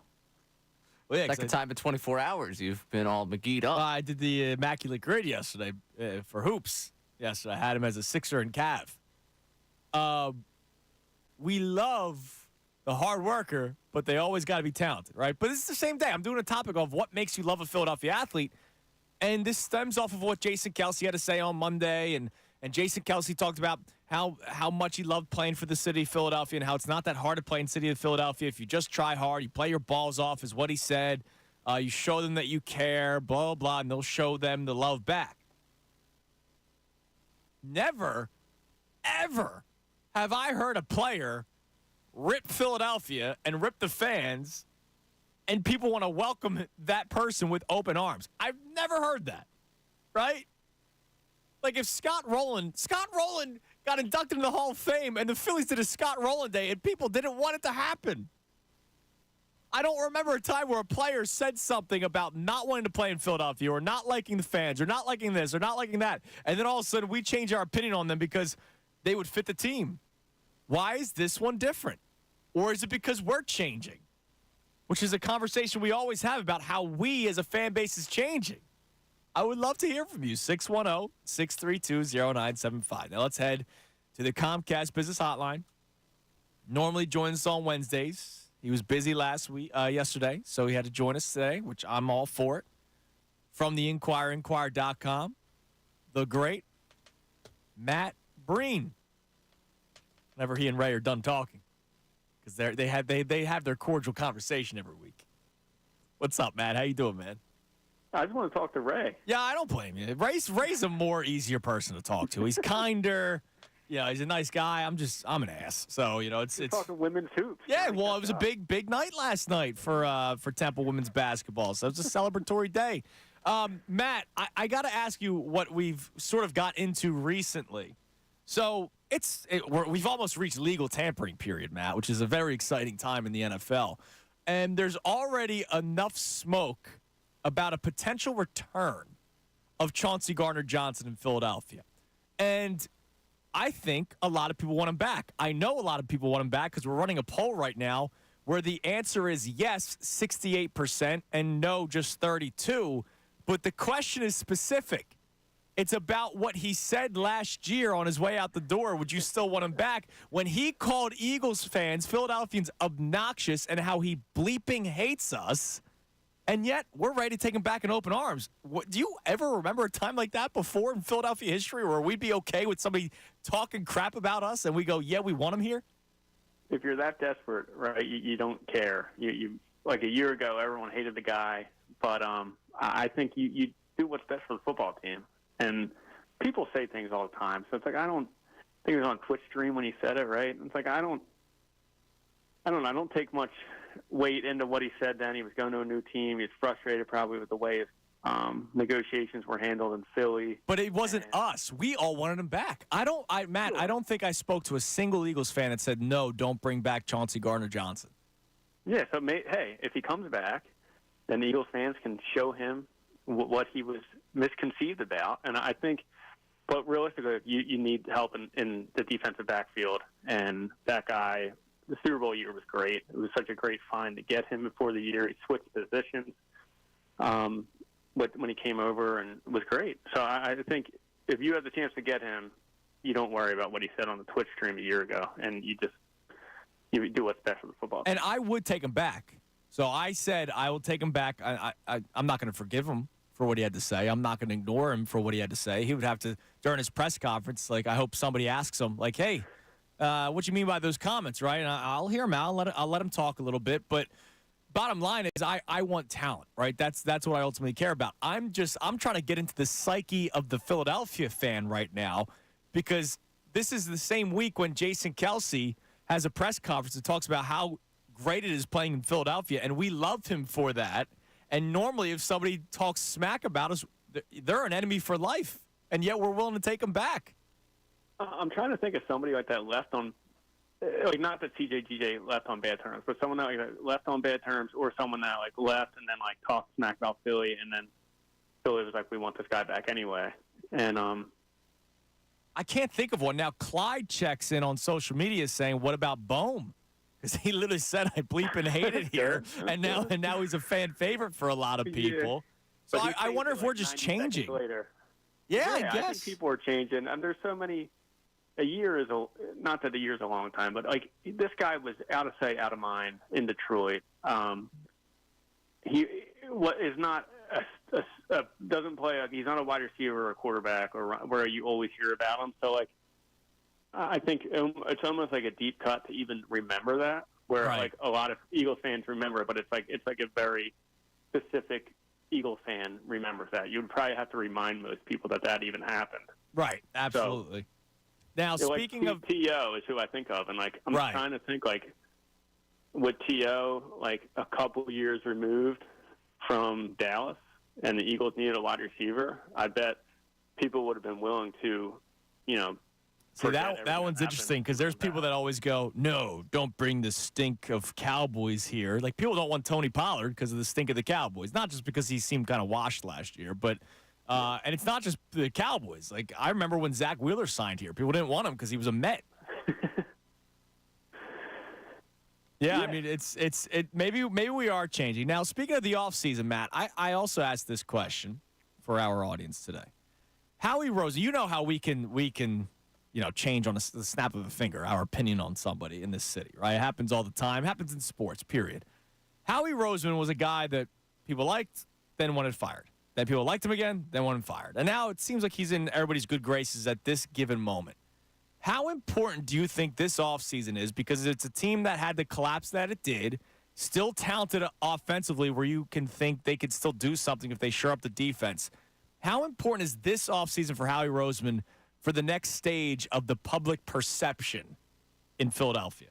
Well, yeah, Second time in 24 hours, you've been all McGee'd up. I did the Immaculate Grid yesterday for hoops. Yesterday, I had him as a Sixer and Cav. We love the hard worker, but they always got to be talented, right? But it's the same day. I'm doing a topic of what makes you love a Philadelphia athlete, and this stems off of what Jason Kelce had to say on Monday, and Jason Kelce talked about how much he loved playing for the city of Philadelphia and how it's not that hard to play in the city of Philadelphia. If you just try hard, you play your balls off, is what he said. You show them that you care, blah, blah, blah, and they'll show them the love back. Never, ever have I heard a player rip Philadelphia and rip the fans and people want to welcome that person with open arms. I've never heard that, right? Like if Scott Rowland got inducted into the Hall of Fame and the Phillies did a Scott Rowland Day and people didn't want it to happen. I don't remember a time where a player said something about not wanting to play in Philadelphia or not liking the fans or not liking this or not liking that. And then all of a sudden we change our opinion on them because they would fit the team. Why is this one different? Or is it because we're changing? Which is a conversation we always have about how we as a fan base is changing. I would love to hear from you. 610-632-0975. Now let's head to the Comcast Business Hotline. Normally joins us on Wednesdays. He was busy yesterday, so he had to join us today, which I'm all for it. From the Inquirer, Inquirer.com, the great Matt Breen. Whenever he and Ray are done talking, because they have their cordial conversation every week. What's up, Matt? How you doing, man? I just want to talk to Ray. Yeah, I don't blame you. Ray's a more easier person to talk to. He's kinder. Yeah, he's a nice guy. I'm an ass. So, it's talking women's hoops. Yeah, well, it was a big night last night for Temple women's basketball. So it was a celebratory day. Matt, I got to ask you what we've sort of got into recently. So we've almost reached legal tampering period, Matt, which is a very exciting time in the NFL. And there's already enough smoke about a potential return of Chauncey Gardner-Johnson in Philadelphia. And I think a lot of people want him back. I know a lot of people want him back because we're running a poll right now where the answer is yes, 68%, and no, just 32%. But the question is specific. It's about what he said last year on his way out the door. Would you still want him back? When he called Eagles fans, Philadelphians, obnoxious and how he bleeping hates us, and yet we're ready to take him back in open arms. Do you ever remember a time like that before in Philadelphia history where we'd be okay with somebody talking crap about us and we go, yeah, we want him here? If you're that desperate, right, you don't care. You like a year ago, everyone hated the guy, but I think you do what's best for the football team. And people say things all the time, so it's like I think it was on Twitch stream when he said it, right? It's like I don't take much weight into what he said then. He was going to a new team. He was frustrated probably with the way his negotiations were handled in Philly. But it wasn't us. We all wanted him back. Matt, I don't think I spoke to a single Eagles fan that said, no, don't bring back Chauncey Gardner-Johnson. Yeah, so hey, if he comes back, then the Eagles fans can show him what he was misconceived about. And I think, but realistically, you need help in the defensive backfield. And that guy, the Super Bowl year was great. It was such a great find to get him before the year. He switched positions when he came over, and it was great. So I think if you have the chance to get him, you don't worry about what he said on the Twitch stream a year ago, and you do what's best for the football team. And I would take him back. So I said I will take him back. I'm not going to forgive him for what he had to say. I'm not going to ignore him for what he had to say. He would have to, during his press conference, I hope somebody asks him, hey, what you mean by those comments, right? And I'll hear him out. I'll let him talk a little bit. But bottom line is I want talent, right? That's what I ultimately care about. I'm trying to get into the psyche of the Philadelphia fan right now because this is the same week when Jason Kelce has a press conference that talks about how great it is playing in Philadelphia, and we love him for that. And normally if somebody talks smack about us, they're an enemy for life, and yet we're willing to take them back. I'm trying to think of somebody like that left on, like not that CJGJ left on bad terms, but someone that like left on bad terms, or someone that like left and then like talked smack about Philly, and then Philly was like, we want this guy back anyway. And I can't think of one. Now, Clyde checks in on social media saying, what about Bohm? Because he literally said, I bleep and hate it here. and now he's a fan favorite for a lot of people. Yeah. So I wonder if we're just changing. Later. Yeah, I I guess. think people are changing. And there's so many. A year is not that a year is a long time, but like this guy was out of sight, out of mind in Detroit. He is not doesn't play. He's not a wide receiver or a quarterback or where you always hear about him. So like, I think it's almost like a deep cut to even remember that. Where like a lot of Eagles fans remember it, but it's like a very specific Eagles fan remembers that. You'd probably have to remind most people that even happened. Right. Absolutely. So, now, speaking of T.O. is who I think of, and like I'm trying to think like with T.O. like a couple years removed from Dallas, and the Eagles needed a wide receiver. I bet people would have been willing to, See, that one's interesting because there's people that always go, no, don't bring the stink of Cowboys here. Like, people don't want Tony Pollard because of the stink of the Cowboys. Not just because he seemed kind of washed last year, but and it's not just the Cowboys. Like, I remember when Zach Wheeler signed here. People didn't want him because he was a Met. Yeah, I mean, maybe we are changing. Now, speaking of the offseason, Matt, I also asked this question for our audience today. Howie Roseman, you know how we can change on the snap of a finger our opinion on somebody in this city, right? It happens all the time. It happens in sports, period. Howie Roseman was a guy that people liked, then wanted fired. Then people liked him again, then wanted fired. And now it seems like he's in everybody's good graces at this given moment. How important do you think this offseason is? Because it's a team that had the collapse that it did, still talented offensively where you can think they could still do something if they shore up the defense. How important is this offseason for Howie Roseman for the next stage of the public perception in Philadelphia?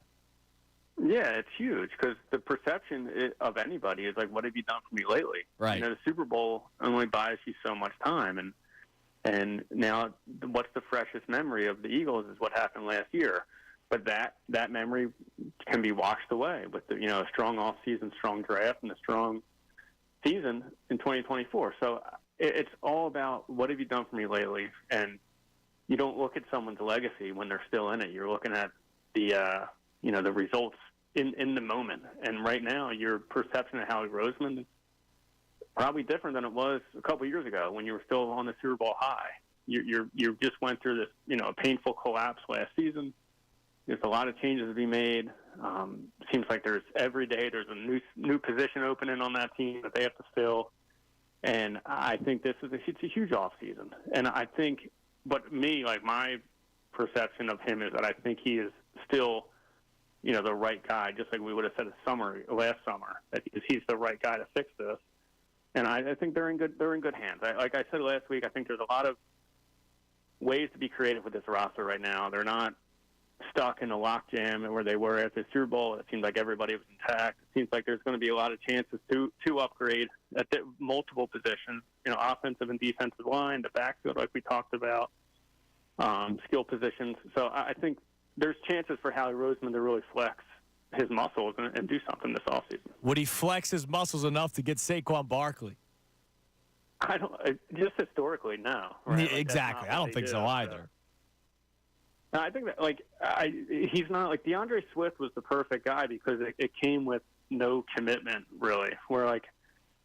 Yeah, it's huge because the perception of anybody is like, what have you done for me lately? Right. The Super Bowl only buys you so much time. And now what's the freshest memory of the Eagles is what happened last year. But that memory can be washed away with the, a strong offseason, strong draft, and a strong season in 2024. So it's all about what have you done for me lately? And you don't look at someone's legacy when they're still in it. You're looking at the the results in the moment. And right now, your perception of Howie Roseman is probably different than it was a couple of years ago when you were still on the Super Bowl high. You just went through this painful collapse last season. There's a lot of changes to be made. Seems like every day there's a new position opening on that team that they have to fill. And I think it's a huge offseason. And I think, but me, like my perception of him is that I think he is still, the right guy, just like we would have said last summer, that he's the right guy to fix this. And I think they're in good hands. Like I said last week, I think there's a lot of ways to be creative with this roster right now. They're not stuck in a lockjam where they were at the Super Bowl. It seems like everybody was intact. It seems like there's going to be a lot of chances to upgrade at multiple positions, offensive and defensive line, the backfield, like we talked about, skill positions. So I think there's chances for Howie Roseman to really flex his muscles and do something this offseason. Would he flex his muscles enough to get Saquon Barkley? Just historically, no. Right? Exactly. I don't think so either. No, I think that he's not like DeAndre Swift was the perfect guy because it came with no commitment really. Where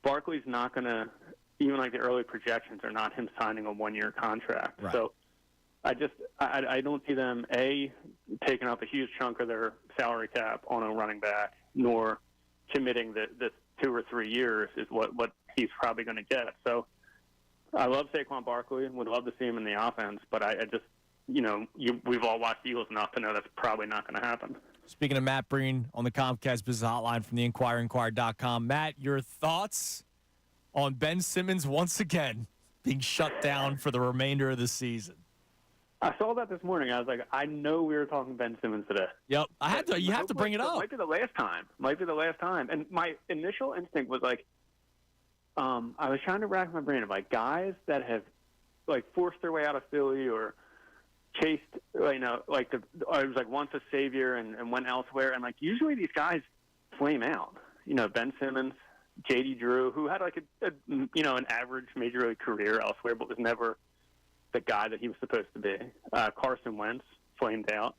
Barkley's not going to, even the early projections are not him signing a 1-year contract. Right. So I don't see them taking up a huge chunk of their salary cap on a running back, nor committing this 2 or 3 years is what he's probably going to get. So I love Saquon Barkley and would love to see him in the offense, but I just we've all watched the Eagles enough to know that's probably not going to happen. Speaking of Matt Breen on the Comcast Business Hotline from the Inquirer.com, Matt, your thoughts on Ben Simmons once again being shut down for the remainder of the season? I saw that this morning. I was like, I know we were talking Ben Simmons today. Yep, you have to bring it up. Might be the last time. And my initial instinct was I was trying to rack my brain of like guys that have like forced their way out of Philly or chased, you know, like I was like once a savior and went elsewhere, and like usually these guys flame out. You know, Ben Simmons, J.D. Drew, who had like a you know, an average major league career elsewhere, but was never the guy that he was supposed to be. Carson Wentz flamed out,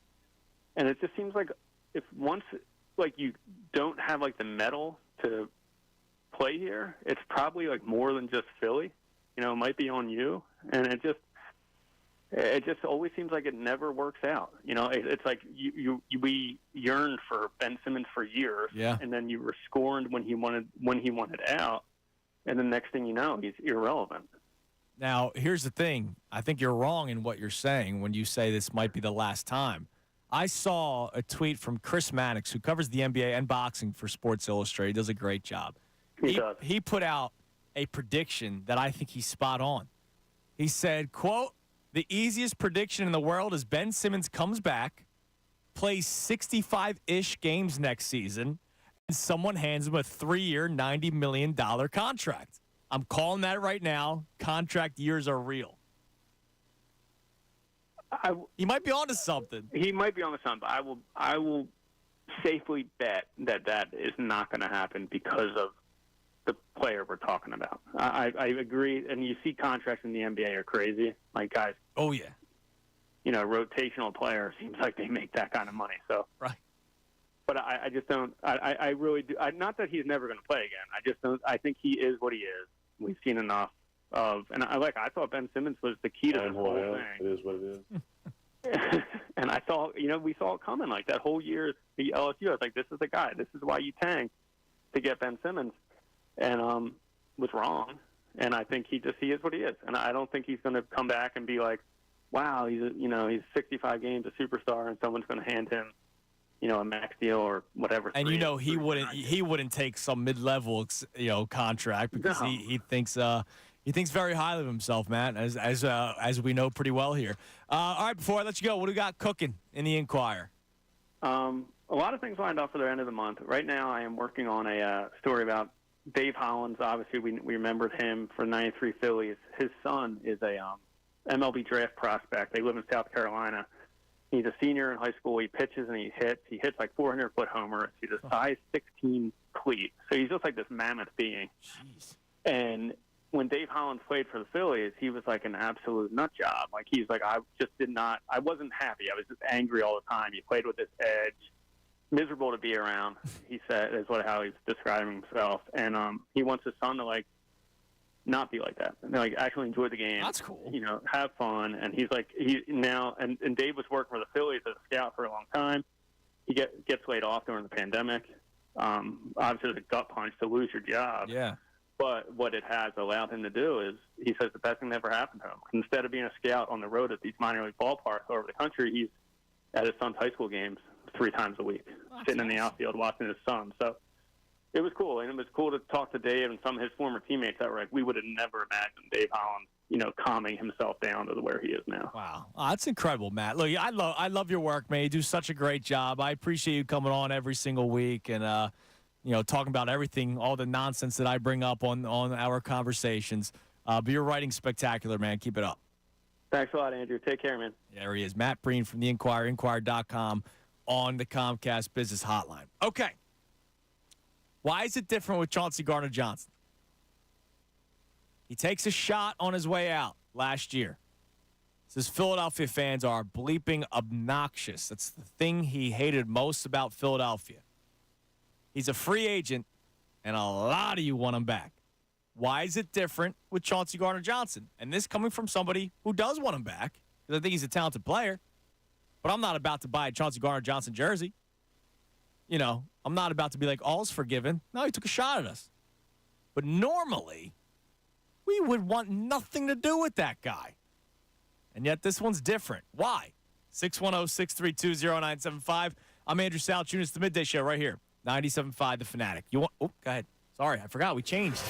and it just seems like if once like you don't have like the metal to play here, it's probably like more than just Philly. You know, it might be on you, and it just always seems like it never works out. You know, it's like we yearned for Ben Simmons for years, Yeah. and then you were scorned when he wanted out, and the next thing you know, he's irrelevant. Now, here's the thing. I think you're wrong in what you're saying when you say this might be the last time. I saw a tweet from Chris Mannix, who covers the NBA and boxing for Sports Illustrated. He does a great job. He put out a prediction that I think he's spot on. He said, quote, "The easiest prediction in the world is Ben Simmons comes back, plays 65-ish games next season, and someone hands him a 3-year, $90 million contract. I'm calling that right now. Contract years are real." He might be onto something. He might be onto something. I will safely bet that is not going to happen because of the player we're talking about. I agree, and you see contracts in the NBA are crazy. Like guys, oh yeah, you know, rotational players seems like they make that kind of money. So right, but I just don't. I really do. Not that he's never going to play again. I just don't. I think he is what he is. We've seen enough of, and I thought Ben Simmons was the key to this whole thing. It is what it is. And I saw, you know, we saw it coming like that whole year. The LSU, I was like, this is the guy. This is why you tanked to get Ben Simmons. And was wrong, and I think he is what he is, and I don't think he's going to come back and be like, wow, he's 65 games a superstar, and someone's going to hand him, you know, a max deal or whatever. And you know he wouldn't take some mid-level contract because he thinks very highly of himself, Matt, as we know pretty well here. All right, before I let you go, what do we got cooking in the Inquirer? A lot of things lined up for the end of the month. Right now, I am working on a story about Dave Hollins. Obviously, we remembered him for 93 Phillies. His son is a MLB draft prospect. They live in South Carolina. He's a senior in high school. He pitches and he hits. He hits like 400-foot homers. He's a size 16 cleat. So he's just like this mammoth being. Jeez. And when Dave Hollins played for the Phillies, he was like an absolute nut job. Like he's like, I wasn't happy. I was just angry all the time. He played with this edge. Miserable to be around, he said, is how he's describing himself. And he wants his son to like not be like that, and like actually enjoy the game. That's cool. You know, have fun. And he's like, and Dave was working for the Phillies as a scout for a long time. He gets laid off during the pandemic. Obviously, it's a gut punch to lose your job. Yeah. But what it has allowed him to do is, he says the best thing that ever happened to him. Instead of being a scout on the road at these minor league ballparks all over the country, he's at his son's high school games 3 times a week, sitting in the outfield watching his son. So it was cool, and it was cool to talk to Dave and some of his former teammates that were like, we would have never imagined Dave Hollins, you know, calming himself down to where he is now. Wow, that's incredible, Matt. Look, I love your work, man. You do such a great job. I appreciate you coming on every single week and talking about everything, all the nonsense that I bring up on our conversations. But your writing's spectacular, man. Keep it up. Thanks a lot, Andrew. Take care, man. There he is, Matt Breen from the Inquirer, Inquirer.com. On the Comcast Business Hotline. Okay. Why is it different with Chauncey Gardner-Johnson? He takes a shot on his way out last year. Says Philadelphia fans are bleeping obnoxious. That's the thing he hated most about Philadelphia. He's a free agent, and a lot of you want him back. Why is it different with Chauncey Gardner-Johnson? And this coming from somebody who does want him back, because I think he's a talented player. But I'm not about to buy a Chauncey Gardner-Johnson jersey. You know, I'm not about to be like, all's forgiven. No, he took a shot at us. But normally, we would want nothing to do with that guy. And yet this one's different. Why? 610-632-0975. I'm Andrew Salchun. It's the Midday Show right here. 97.5 The Fanatic. Go ahead. Sorry, I forgot. We changed.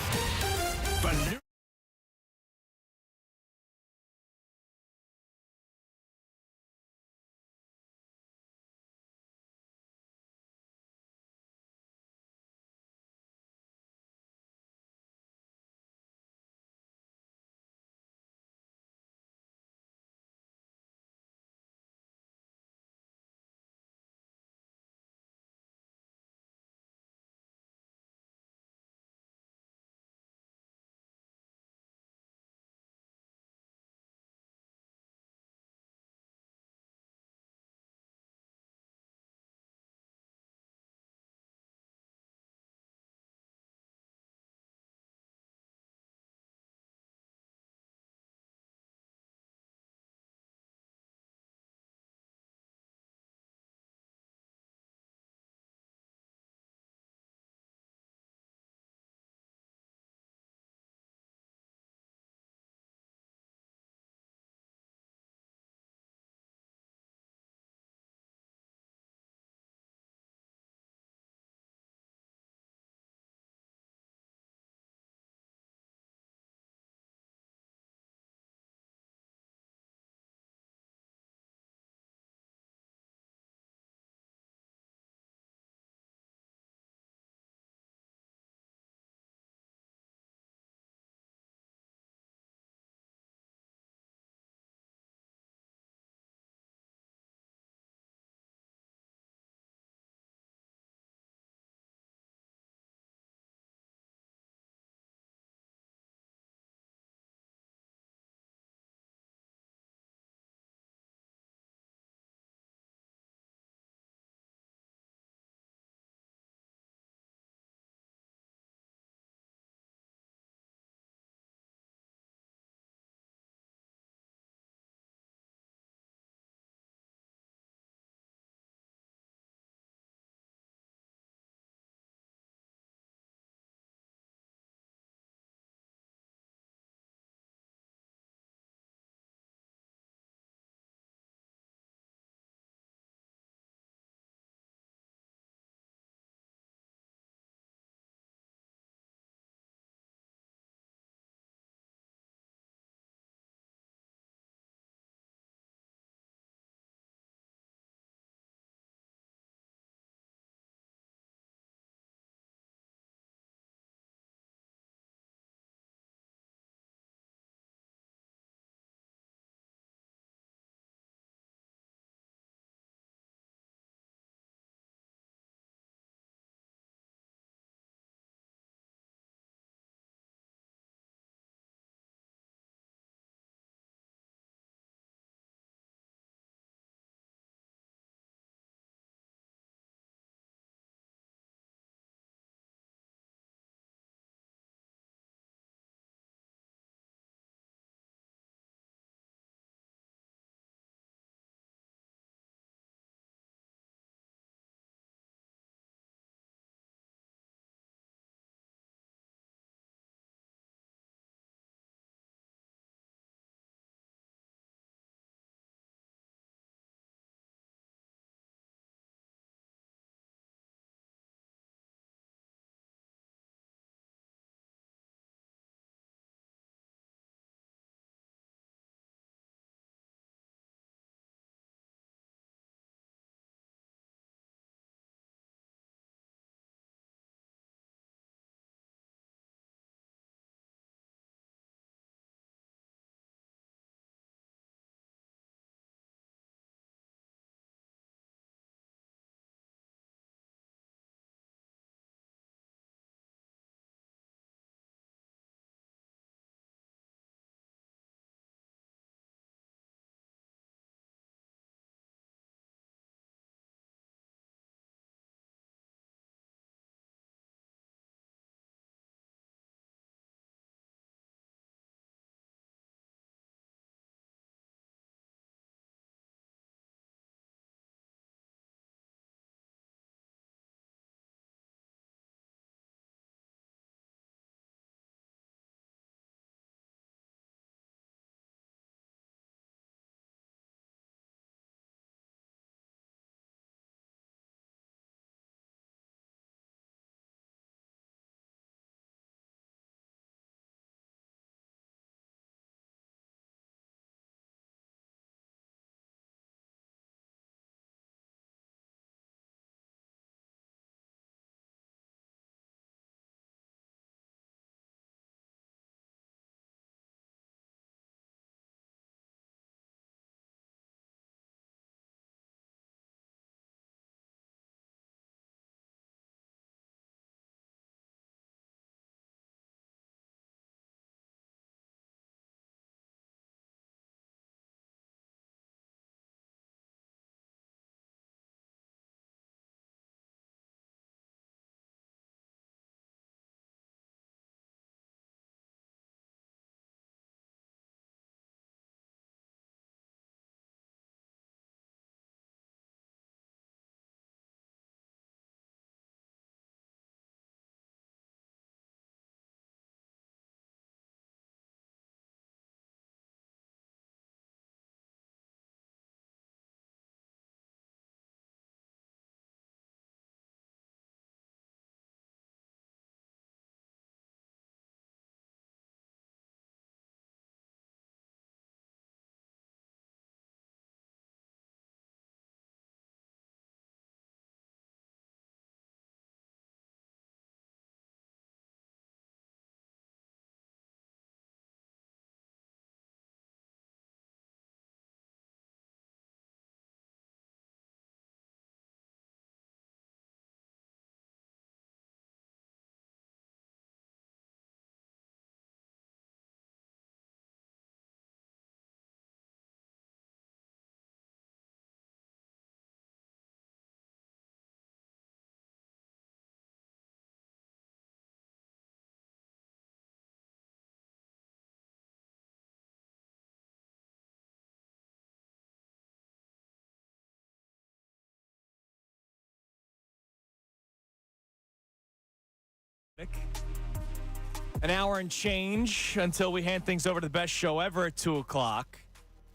An hour and change until we hand things over to the best show ever at 2 o'clock.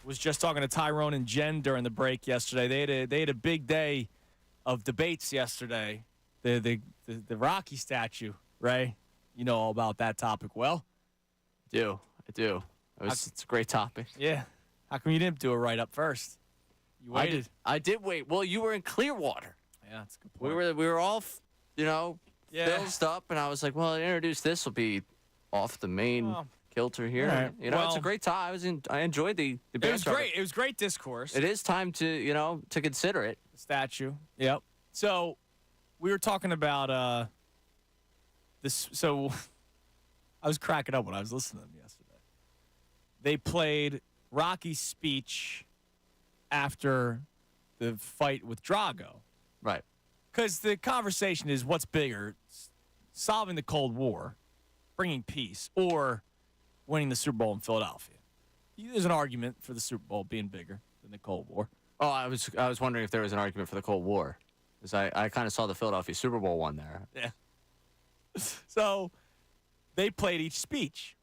Was just talking to Tyrone and Jen during the break yesterday. They had a big day of debates yesterday. The Rocky statue, Ray. You know all about that topic well. I do. It's a great topic. Yeah. How come you didn't do it right up first? You waited. I did wait. Well, you were in Clearwater. Yeah, that's a good point. We were all, built up, and I was like, well, introduce this will be off the main kilter here. Right. It's a great time. I enjoyed the It was great. It was great discourse. It is time to consider it. The statue. Yep. So we were talking about this. So I was cracking up when I was listening to them yesterday. They played Rocky's speech after the fight with Drago. Right. Because the conversation is what's bigger, solving the Cold War, bringing peace, or winning the Super Bowl in Philadelphia. There's an argument for the Super Bowl being bigger than the Cold War. Oh, I was wondering if there was an argument for the Cold War. Because I kind of saw the Philadelphia Super Bowl one there. Yeah. So they played each speech.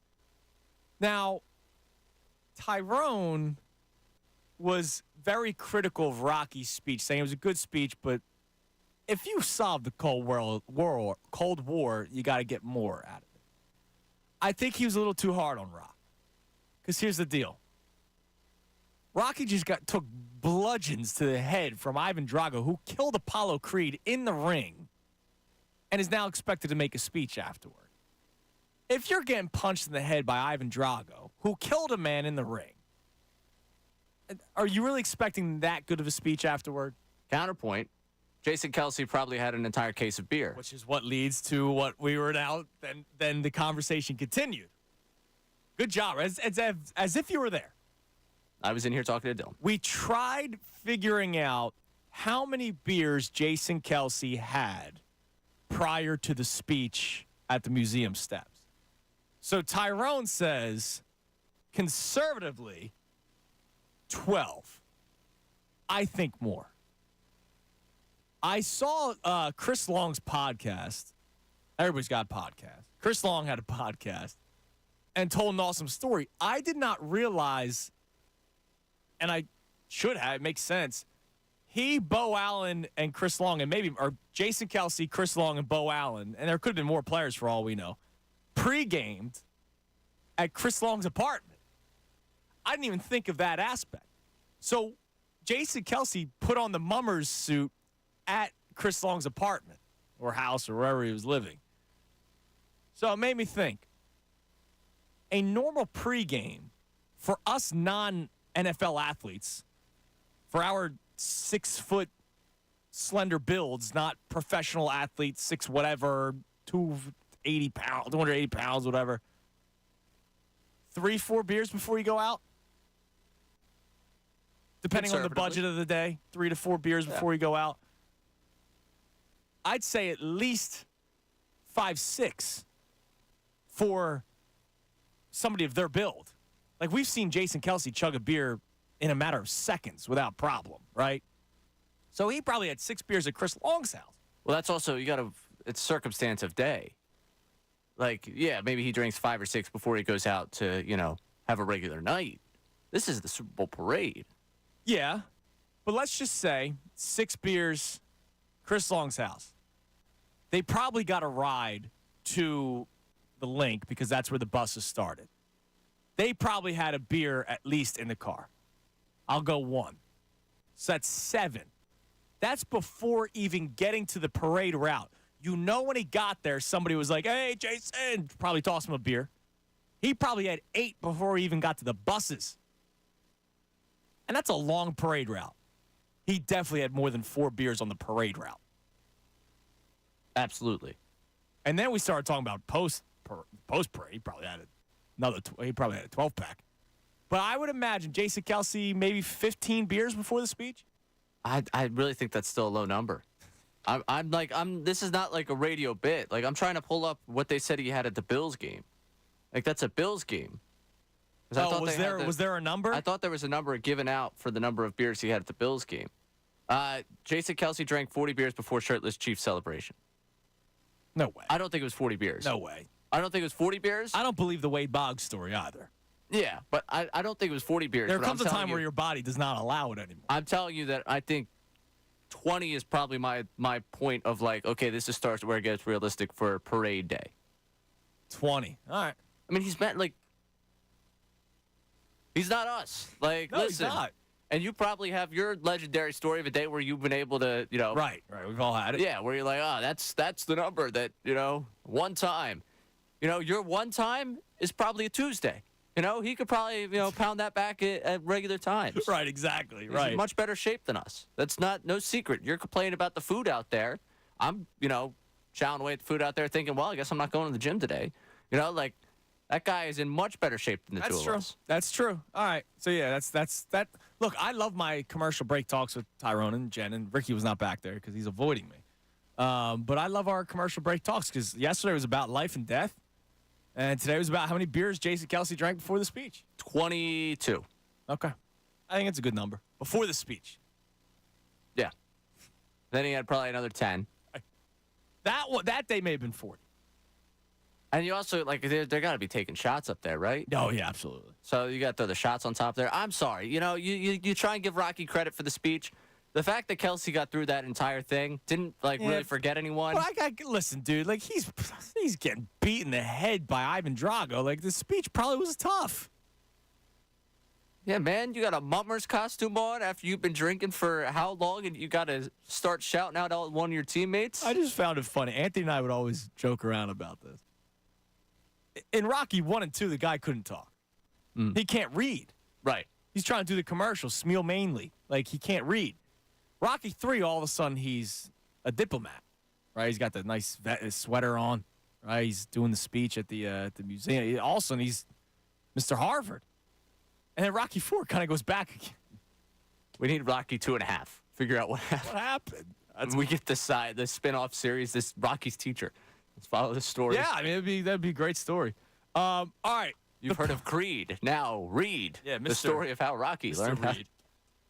Now, Tyrone was very critical of Rocky's speech, saying it was a good speech, but if you solve the Cold War, you got to get more out of it. I think he was a little too hard on Rock. Because here's the deal. Rocky just took bludgeons to the head from Ivan Drago, who killed Apollo Creed in the ring, and is now expected to make a speech afterward. If you're getting punched in the head by Ivan Drago, who killed a man in the ring, are you really expecting that good of a speech afterward? Counterpoint. Jason Kelsey probably had an entire case of beer. Which is what leads to what we were now, then the conversation continued. Good job, as if you were there. I was in here talking to Dylan. We tried figuring out how many beers Jason Kelsey had prior to the speech at the museum steps. So Tyrone says, conservatively, 12. I think more. I saw Chris Long's podcast. Everybody's got a podcast. Chris Long had a podcast and told an awesome story. I did not realize, and I should have, it makes sense. He, Bo Allen, and Chris Long, or Jason Kelsey, Chris Long, and Bo Allen, and there could have been more players for all we know, pre-gamed at Chris Long's apartment. I didn't even think of that aspect. So Jason Kelsey put on the mummer's suit at Chris Long's apartment or house or wherever he was living. So it made me think. A normal pregame for us non-NFL athletes, for our 6-foot slender builds, not professional athletes, 6 whatever, 280 pounds, whatever. 3-4 beers before you go out? Depending on the budget of the day, 3 to 4 beers before you go out. I'd say at least 5-6 for somebody of their build. Like, we've seen Jason Kelsey chug a beer in a matter of seconds without problem, right? So he probably had 6 beers at Chris Long's house. Well, that's also, it's circumstance of day. Like, yeah, maybe he drinks 5 or 6 before he goes out to, have a regular night. This is the Super Bowl parade. Yeah, but let's just say 6 beers, Chris Long's house. They probably got a ride to the link because that's where the buses started. They probably had a beer at least in the car. I'll go 1. So that's 7. That's before even getting to the parade route. When he got there, somebody was like, hey, Jason, probably tossed him a beer. He probably had 8 before he even got to the buses. And that's a long parade route. He definitely had more than 4 beers on the parade route. Absolutely. And then we started talking about post parade. He probably had a 12-pack. But I would imagine Jason Kelsey maybe 15 beers before the speech. I really think that's still a low number. This is not like a radio bit. Like, I'm trying to pull up what they said he had at the Bills game. Like, that's a Bills game. Oh, was there a number? I thought there was a number given out for the number of beers he had at the Bills game. Jason Kelsey drank 40 beers before shirtless Chiefs celebration. No way. I don't think it was 40 beers. No way. I don't think it was 40 beers. I don't believe the Wade Boggs story either. Yeah, but I don't think it was 40 beers. There but comes I'm a telling time where your body does not allow it anymore. I'm telling you that I think 20 is probably my point of like, okay, this just starts where it gets realistic for parade day. 20. All right. I mean, he's not us. Like, No, listen. he's not. And you probably have your legendary story of a day where you've been able to, Right. We've all had it. Yeah, where you're like, oh, that's the number that, one time. Your one time is probably a Tuesday. He could probably, pound that back at regular times. Right, exactly. He's Right. in much better shape than us. That's no secret. You're complaining about the food out there. I'm, chowing away at the food out there thinking, well, I guess I'm not going to the gym today. That guy is in much better shape than the two of us. That's true. All right. So, yeah, that's that. Look, I love my commercial break talks with Tyrone and Jen, and Ricky was not back there because he's avoiding me. But I love our commercial break talks because yesterday was about life and death, and today was about how many beers Jason Kelsey drank before the speech. 22. Okay. I think it's a good number. Before the speech. Yeah. Then he had probably another 10. That day may have been 40. And you also, they're got to be taking shots up there, right? Oh, yeah, absolutely. So you got to throw the shots on top there. I'm sorry. You try and give Rocky credit for the speech. The fact that Kelsey got through that entire thing, didn't, really forget anyone. Well, listen, dude, he's getting beat in the head by Ivan Drago. The speech probably was tough. Yeah, man, you got a mummer's costume on after you've been drinking for how long, and you got to start shouting out at one of your teammates? I just found it funny. Anthony and I would always joke around about this. In Rocky 1 and 2, the guy couldn't talk. He can't read. Right. He's trying to do the commercial, Smeal mainly. He can't read. Rocky 3, all of a sudden, he's a diplomat. Right? He's got the nice sweater on. Right? He's doing the speech at the museum. All of a sudden, he's Mr. Harvard. And then Rocky 4 kind of goes back again. We need Rocky 2.5. Figure out what happened. What happened? We get the spin-off series, this Rocky's teacher. Let's follow this story. Yeah, I mean, that'd be a great story. All right. You've heard of Creed. Now read the story of how Rocky learned how.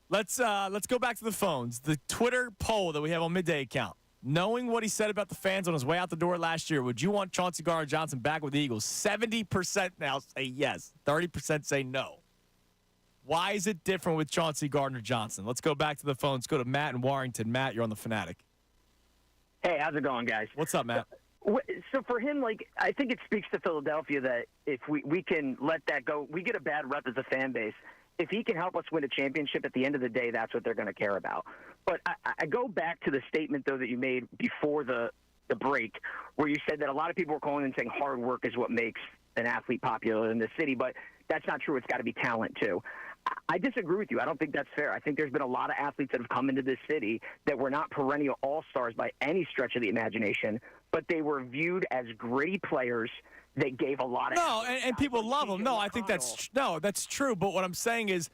Let's go back to the phones. The Twitter poll that we have on Midday account. Knowing what he said about the fans on his way out the door last year, would you want Chauncey Gardner-Johnson back with the Eagles? 70% now say yes. 30% say no. Why is it different with Chauncey Gardner-Johnson? Let's go back to the phones. Let's go to Matt in Warrington. Matt, you're on the Fanatic. Hey, how's it going, guys? What's up, Matt? So for him, I think it speaks to Philadelphia that if we can let that go, we get a bad rep as a fan base. If he can help us win a championship, at the end of the day, that's what they're going to care about. But I go back to the statement, though, that you made before the break, where you said that a lot of people were calling and saying hard work is what makes an athlete popular in the city, but that's not true. It's got to be talent, too. I disagree with you. I don't think that's fair. I think there's been a lot of athletes that have come into this city that were not perennial all-stars by any stretch of the imagination, but they were viewed as gritty players that gave a lot of... No, and people love them. No, I think that's true. But what I'm saying is,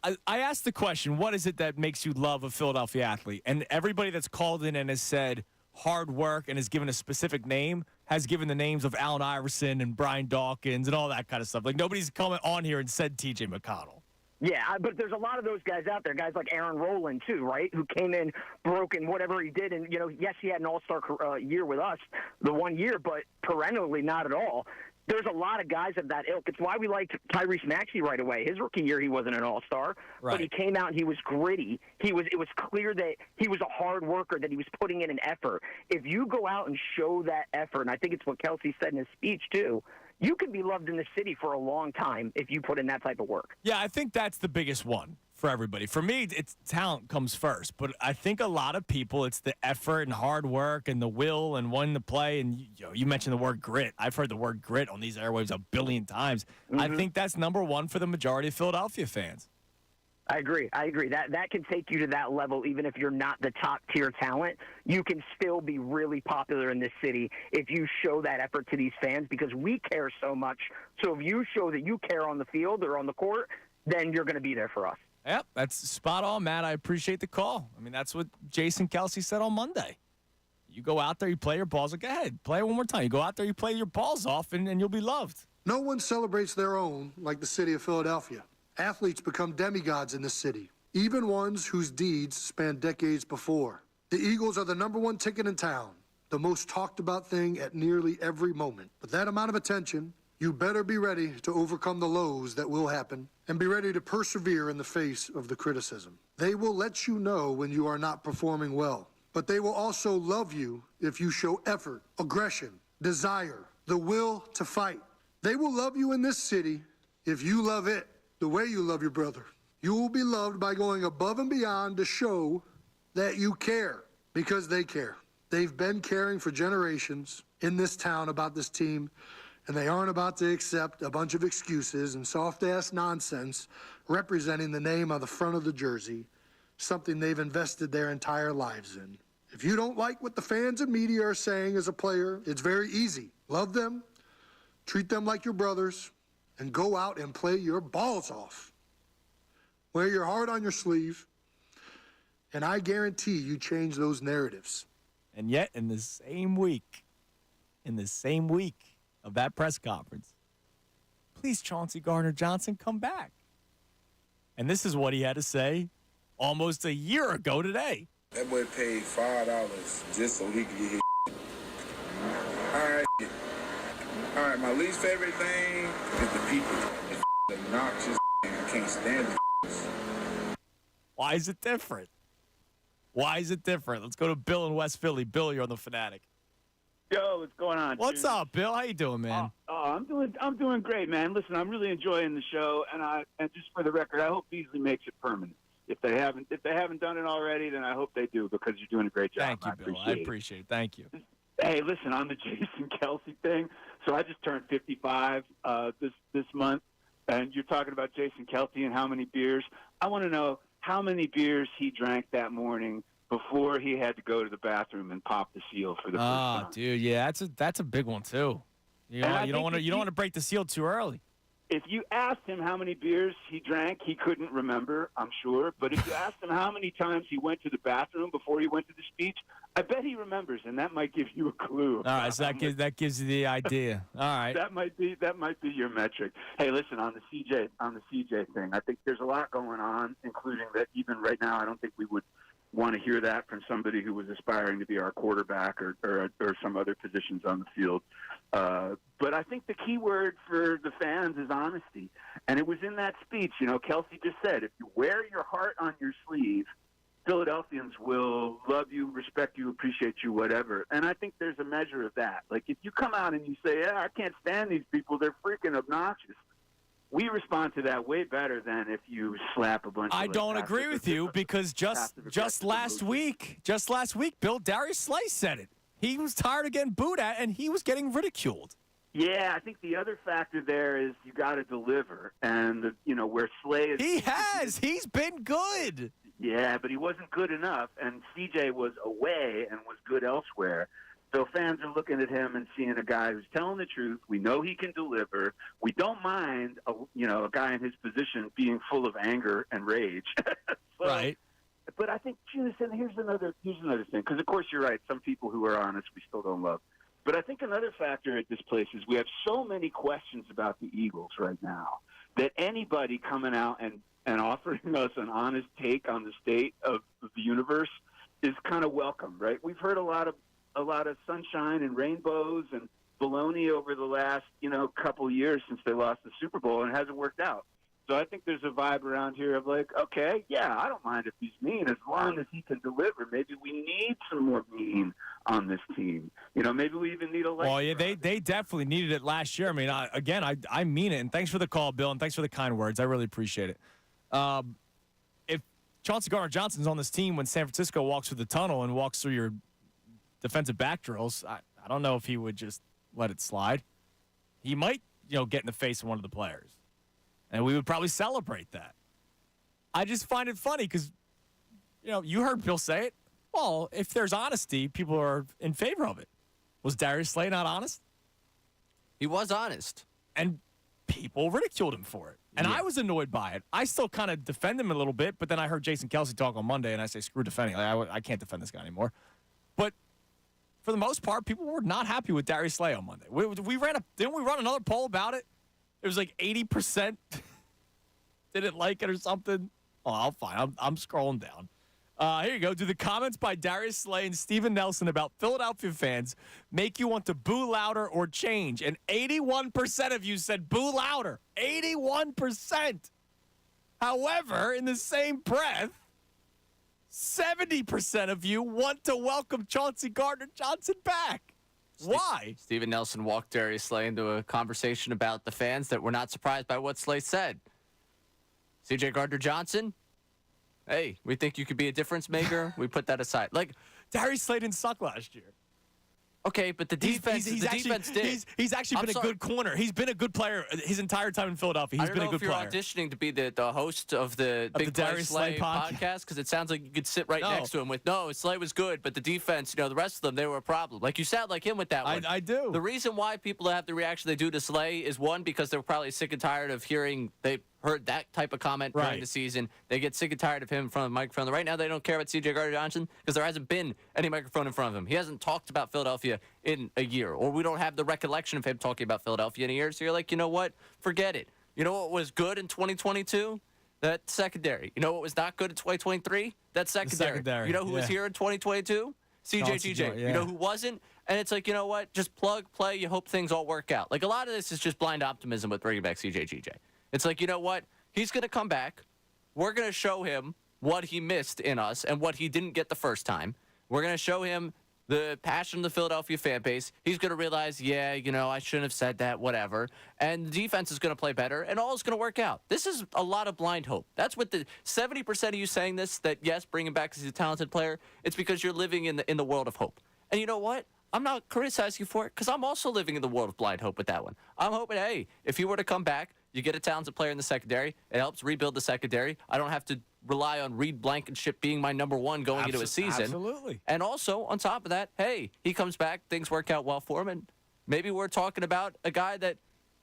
I asked the question, what is it that makes you love a Philadelphia athlete? And everybody that's called in and has said hard work and has given a specific name has given the names of Allen Iverson and Brian Dawkins and all that kind of stuff. Nobody's coming on here and said T.J. McConnell. Yeah, but there's a lot of those guys out there, guys like Aaron Rowland, too, right, who came in broken, whatever he did. And, yes, he had an all-star year with us the 1 year, but perennially not at all. There's a lot of guys of that ilk. It's why we liked Tyrese Maxey right away. His rookie year, he wasn't an all-star, but he came out and he was gritty. It was clear that he was a hard worker, that he was putting in an effort. If you go out and show that effort, and I think it's what Kelsey said in his speech, too, you can be loved in the city for a long time if you put in that type of work. Yeah, I think that's the biggest one for everybody. For me, it's talent comes first. But I think a lot of people, it's the effort and hard work and the will and wanting to play. And you mentioned the word grit. I've heard the word grit on these airwaves a billion times. Mm-hmm. I think that's number one for the majority of Philadelphia fans. I agree. That can take you to that level, even if you're not the top-tier talent. You can still be really popular in this city if you show that effort to these fans because we care so much. So if you show that you care on the field or on the court, then you're going to be there for us. Yep, that's spot on, Matt. I appreciate the call. I mean, that's what Jason Kelsey said on Monday. You go out there, you play your balls. Go ahead, play it one more time. You go out there, you play your balls off, and you'll be loved. No one celebrates their own like the city of Philadelphia. Athletes become demigods in this city, even ones whose deeds span decades before. The Eagles are the #1 ticket in town, the most talked about thing at nearly every moment. But that amount of attention, you better be ready to overcome the lows that will happen and be ready to persevere in the face of the criticism. They will let you know when you are not performing well, but they will also love you if you show effort, aggression, desire, the will to fight. They will love you in this city if you love it the way you love your brother. You will be loved by going above and beyond to show that you care, because they care. They've been caring for generations in this town about this team, and they aren't about to accept a bunch of excuses and soft-ass nonsense representing the name on the front of the jersey, something they've invested their entire lives in. If you don't like what the fans and media are saying as a player, it's very easy. Love them, treat them like your brothers, and go out and play your balls off. Wear your heart on your sleeve, and I guarantee you change those narratives. And yet, in the same week of that press conference, please, Chauncey Gardner-Johnson, come back. And this is what he had to say almost a year ago today. That boy paid $5 just so he could get his All right, my least favorite thing is the people. It's obnoxious. I can't stand it. Why is it different? Why is it different? Let's go to Bill in West Philly. Bill, you're on the Fanatic. Yo, what's going on? What's June? up, Bill? How you doing, man? I'm doing great, man. Listen, I'm really enjoying the show, and just for the record, I hope Beasley makes it permanent. If they haven't done it already, then I hope they do, because you're doing a great job. Thank you, Bill. I appreciate it. Thank you. Hey, listen, on the Jason Kelsey thing, so I just turned 55 this month, and you're talking about Jason Kelsey and how many beers. I want to know how many beers he drank that morning before he had to go to the bathroom and pop the seal for the first time. Oh, dude, yeah, that's a big one too. You don't want to break the seal too early. If you asked him how many beers he drank, he couldn't remember, I'm sure. But if you asked him how many times he went to the bathroom before he went to the speech, I bet he remembers, and that might give you a clue. All right, so that gives you the idea. All right, that might be your metric. Hey, listen, on the CJ thing, I think there's a lot going on, including that even right now, I don't think we would want to hear that from somebody who was aspiring to be our quarterback or some other positions on the field. But I think the key word for the fans is honesty. And it was in that speech, Kelsey just said, if you wear your heart on your sleeve, Philadelphians will love you, respect you, appreciate you, whatever. And I think there's a measure of that. Like, if you come out and you say, yeah, I can't stand these people, they're freaking obnoxious, we respond to that way better than if you slap a bunch of... I don't agree with you, because just last week, Bill, Darius Slay said it. He was tired of getting booed at, and he was getting ridiculed. Yeah, I think the other factor there is you got to deliver, and where Slay is. He's been good. Yeah, but he wasn't good enough, and CJ was away and was good elsewhere. So fans are looking at him and seeing a guy who's telling the truth. We know he can deliver. We don't mind a guy in his position being full of anger and rage. Right. But I think, Jason, here's another thing, because of course you're right. Some people who are honest we still don't love. But I think another factor at this place is we have so many questions about the Eagles right now that anybody coming out and offering us an honest take on the state of the universe is kind of welcome, right? We've heard a lot of sunshine and rainbows and baloney over the last, couple years since they lost the Super Bowl, and it hasn't worked out. So I think there's a vibe around here of like, okay, yeah, I don't mind if he's mean as long as he can deliver. Maybe we need some more mean on this team. Maybe we even need a Well, yeah, they definitely needed it last year. I mean, I mean it, and thanks for the call, Bill, and thanks for the kind words. I really appreciate it. If Chauncey Gardner-Johnson's on this team when San Francisco walks through the tunnel and walks through your defensive back drills, I don't know if he would just let it slide. He might, get in the face of one of the players. And we would probably celebrate that. I just find it funny because, you heard Bill say it. Well, if there's honesty, people are in favor of it. Was Darius Slay not honest? He was honest. And people ridiculed him for it. And I was annoyed by it. I still kind of defend him a little bit, but then I heard Jason Kelsey talk on Monday, and I say, screw defending. I can't defend this guy anymore. But for the most part, people were not happy with Darius Slay on Monday. Didn't we run another poll about it? It was like 80% didn't like it or something. Oh, I'll find. I'm scrolling down. Here you go. Do the comments by Darius Slay and Steven Nelson about Philadelphia fans make you want to boo louder or change? And 81% of you said boo louder. 81%. However, in the same breath, 70% of you want to welcome Chauncey Gardner-Johnson back. Why? Steven Nelson walked Darius Slay into a conversation about the fans that were not surprised by what Slay said. C.J. Gardner-Johnson, hey, we think you could be a difference maker. We put that aside. Like, Darius Slay didn't suck last year. Okay, but the defense, defense did. He's actually been a good corner. He's been a good player his entire time in Philadelphia. He's been a good player. I don't know if you're auditioning to be the host of the Big Darius Slay podcast because it sounds like you could sit right next to him with, no, Slay was good, but the defense, the rest of them, they were a problem. Like, you sound like him with that one. I do. The reason why people have the reaction they do to Slay is, one, because they're probably sick and tired of hearing they heard that type of comment during the season. They get sick and tired of him in front of the microphone. Right now, they don't care about C.J. Gardner-Johnson because there hasn't been any microphone in front of him. He hasn't talked about Philadelphia in a year, or we don't have the recollection of him talking about Philadelphia in a year. So you're like, you know what? Forget it. You know what was good in 2022? That secondary. You know what was not good in 2023? That secondary. You know who was here in 2022? CJ. You know who wasn't? And it's like, you know what? Just plug, play. You hope things all work out. Like, a lot of this is just blind optimism with bringing back CJ. It's like, you know what? He's going to come back. We're going to show him what he missed in us and what he didn't get the first time. We're going to show him the passion of the Philadelphia fan base. He's going to realize, I shouldn't have said that, whatever. And the defense is going to play better, and all is going to work out. This is a lot of blind hope. That's what the 70% of you saying this, that yes, bring him back because he's a talented player, it's because you're living in the world of hope. And you know what? I'm not criticizing you for it because I'm also living in the world of blind hope with that one. I'm hoping, hey, if he were to come back, you get a talented player in the secondary. It helps rebuild the secondary. I don't have to rely on Reed Blankenship being my number one going into a season. Absolutely. And also, on top of that, hey, he comes back, things work out well for him, and maybe we're talking about a guy that,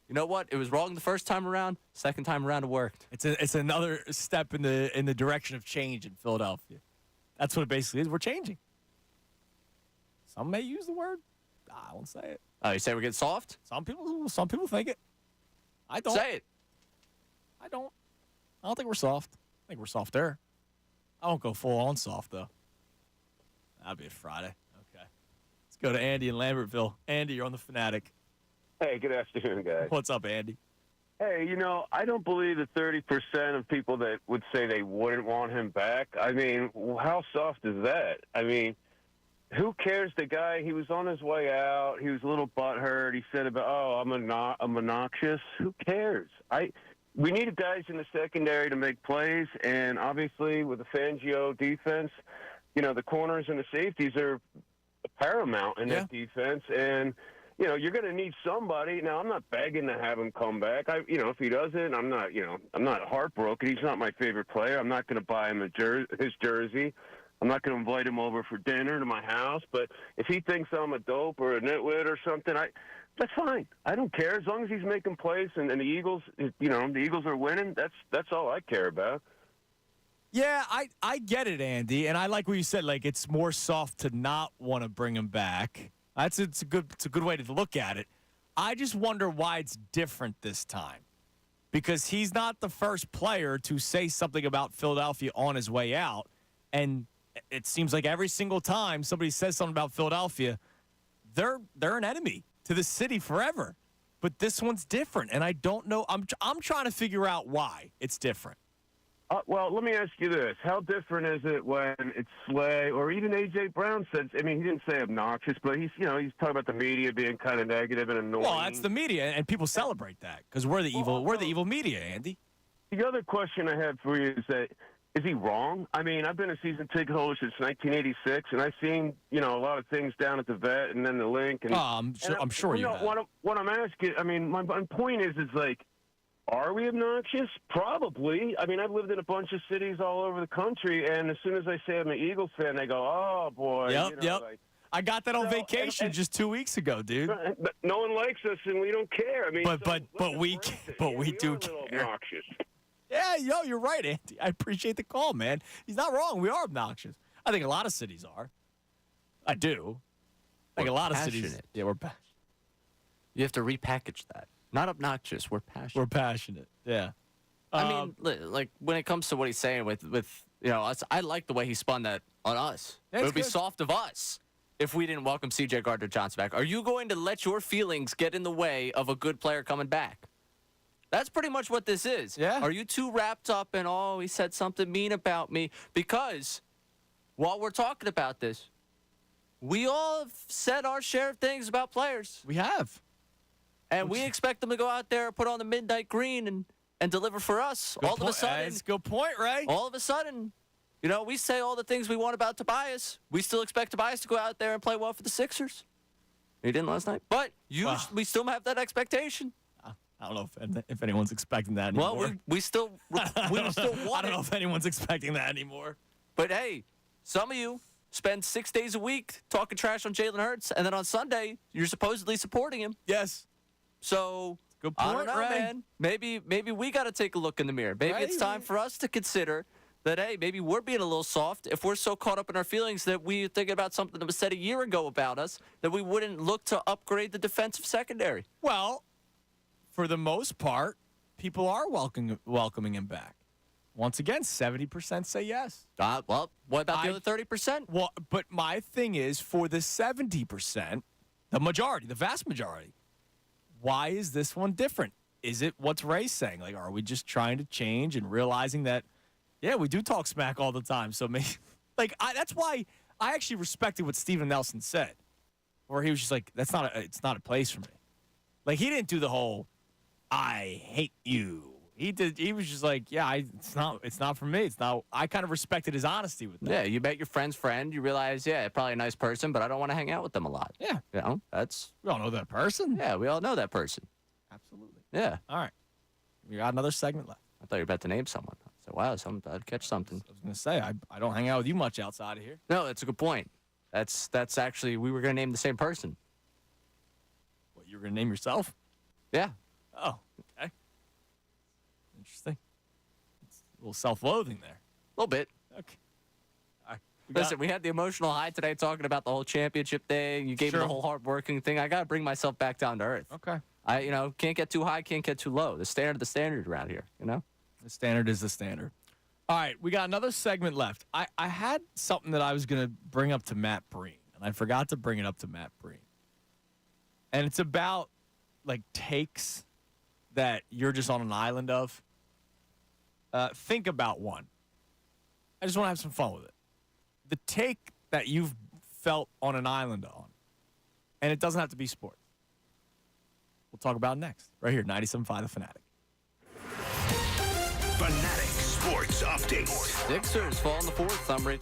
you know what, it was wrong the first time around, second time around it worked. It's another step in the direction of change in Philadelphia. That's what it basically is. We're changing. Some may use the word. I won't say it. Oh, you say we're getting soft? Some people think it. I don't. Say it. I don't think we're soft. I think we're soft there. I won't go full on soft, though. That'll be a Friday. Okay. Let's go to Andy in Lambertville. Andy, you're on the Fanatic. Hey, good afternoon, guys. What's up, Andy? Hey, I don't believe the 30% of people that would say they wouldn't want him back. I mean, how soft is that? I mean, who cares? The guy, he was on his way out. He was a little butthurt. He said about, I'm obnoxious. Who cares? We needed guys in the secondary to make plays, and obviously with the Fangio defense, the corners and the safeties are paramount in that defense, and you're going to need somebody. Now, I'm not begging to have him come back. If he doesn't, I'm not heartbroken. He's not my favorite player. I'm not going to buy him his jersey. I'm not going to invite him over for dinner to my house. But if he thinks I'm a dope or a nitwit or something, that's fine. I don't care as long as he's making plays and the Eagles, the Eagles are winning. That's all I care about. Yeah, I get it, Andy, and I like what you said. Like, it's more soft to not want to bring him back. It's a good way to look at it. I just wonder why it's different this time, because he's not the first player to say something about Philadelphia on his way out, and it seems like every single time somebody says something about Philadelphia, they're an enemy to the city forever. But this one's different, and I don't know. I'm trying to figure out why it's different. Well, let me ask you this. How different is it when it's Slay or even A.J. Brown said, he didn't say obnoxious, but he's talking about the media being kind of negative and annoying. Well, that's the media, and people celebrate that because we're the evil media, Andy. The other question I have for you is that, is he wrong? I mean, I've been a season ticket holder since 1986, and I've seen, a lot of things down at the Vet and then the Link. And, I'm sure you have. What I'm asking, my point is like, are we obnoxious? Probably. I mean, I've lived in a bunch of cities all over the country, and as soon as I say I'm an Eagles fan, they go, oh, boy. Yep. I got that on vacation just 2 weeks ago, dude. But no one likes us, and we don't care. I mean, but we do care. Obnoxious. Yeah, you're right, Andy. I appreciate the call, man. He's not wrong. We are obnoxious. I think a lot of cities are. I do. I think a lot of cities. Yeah, we're passionate. You have to repackage that. Not obnoxious. We're passionate. We're passionate. Yeah. I mean, like when it comes to what he's saying with I like the way he spun that on us. That's It would be good. soft of us if we didn't welcome C.J. Gardner-Johnson back. Are you going to let your feelings get in the way of a good player coming back? That's pretty much what this is. Yeah. Are you too wrapped up in, he said something mean about me? Because while we're talking about this, we all have said our share of things about players. We have. And we expect them to go out there, put on the midnight green, and deliver for us. Good All of a point. sudden, That's a good point, right? all of a sudden, we say all the things we want about Tobias. We still expect Tobias to go out there and play well for the Sixers. He didn't last night. But we still have that expectation. I don't know if anyone's expecting that anymore. Well, we still want I don't know if anyone's expecting that anymore. But hey, some of you spend 6 days a week talking trash on Jalen Hurts, and then on Sunday you're supposedly supporting him. Yes. So good I point, don't know, Ray. man. Maybe we got to take a look in the mirror. Maybe it's time for us to consider that. Hey, maybe we're being a little soft if we're so caught up in our feelings that we're thinking about something that was said a year ago about us that we wouldn't look to upgrade the defensive secondary. Well, for the most part, people are welcoming him back. Once again, 70% say yes. Well, what about the other 30%? Well, but my thing is, for the 70%, the vast majority, why is this one different? Is it what's Ray's saying? Like, are we just trying to change and realizing that, yeah, we do talk smack all the time. So maybe, that's why I actually respected what Stephen Nelson said, where he was just like, it's not a place for me. Like, he didn't do the whole, I hate you. He was just like, yeah, it's not for me. It's not. I kind of respected his honesty with that. Yeah, you met your friend's friend. You realize, probably a nice person, but I don't want to hang out with them a lot. Yeah. That's. We all know that person. Yeah, we all know that person. Absolutely. Yeah. All right. We got another segment left. I thought you were about to name someone. I said, wow, I'd catch something. I was going to say, I don't hang out with you much outside of here. No, that's a good point. That's actually, we were going to name the same person. What, you were going to name yourself? Yeah. Oh, okay. Interesting. It's a little self-loathing there. A little bit. Okay. Listen, we had the emotional high today talking about the whole championship thing. You gave me the whole hard-working thing. I got to bring myself back down to earth. Okay. I can't get too high, can't get too low. The standard around here, The standard is the standard. All right, we got another segment left. I had something that I was going to bring up to Matt Breen, and I forgot to bring it up to Matt Breen. And it's about, takes that you're just on an island of. Think about one. I just want to have some fun with it. The take that you've felt on an island on, and it doesn't have to be sports. We'll talk about it next, right here, 97.5 The Fanatic. Fanatic Sports Update. Sixers fall in the fourth. Summary.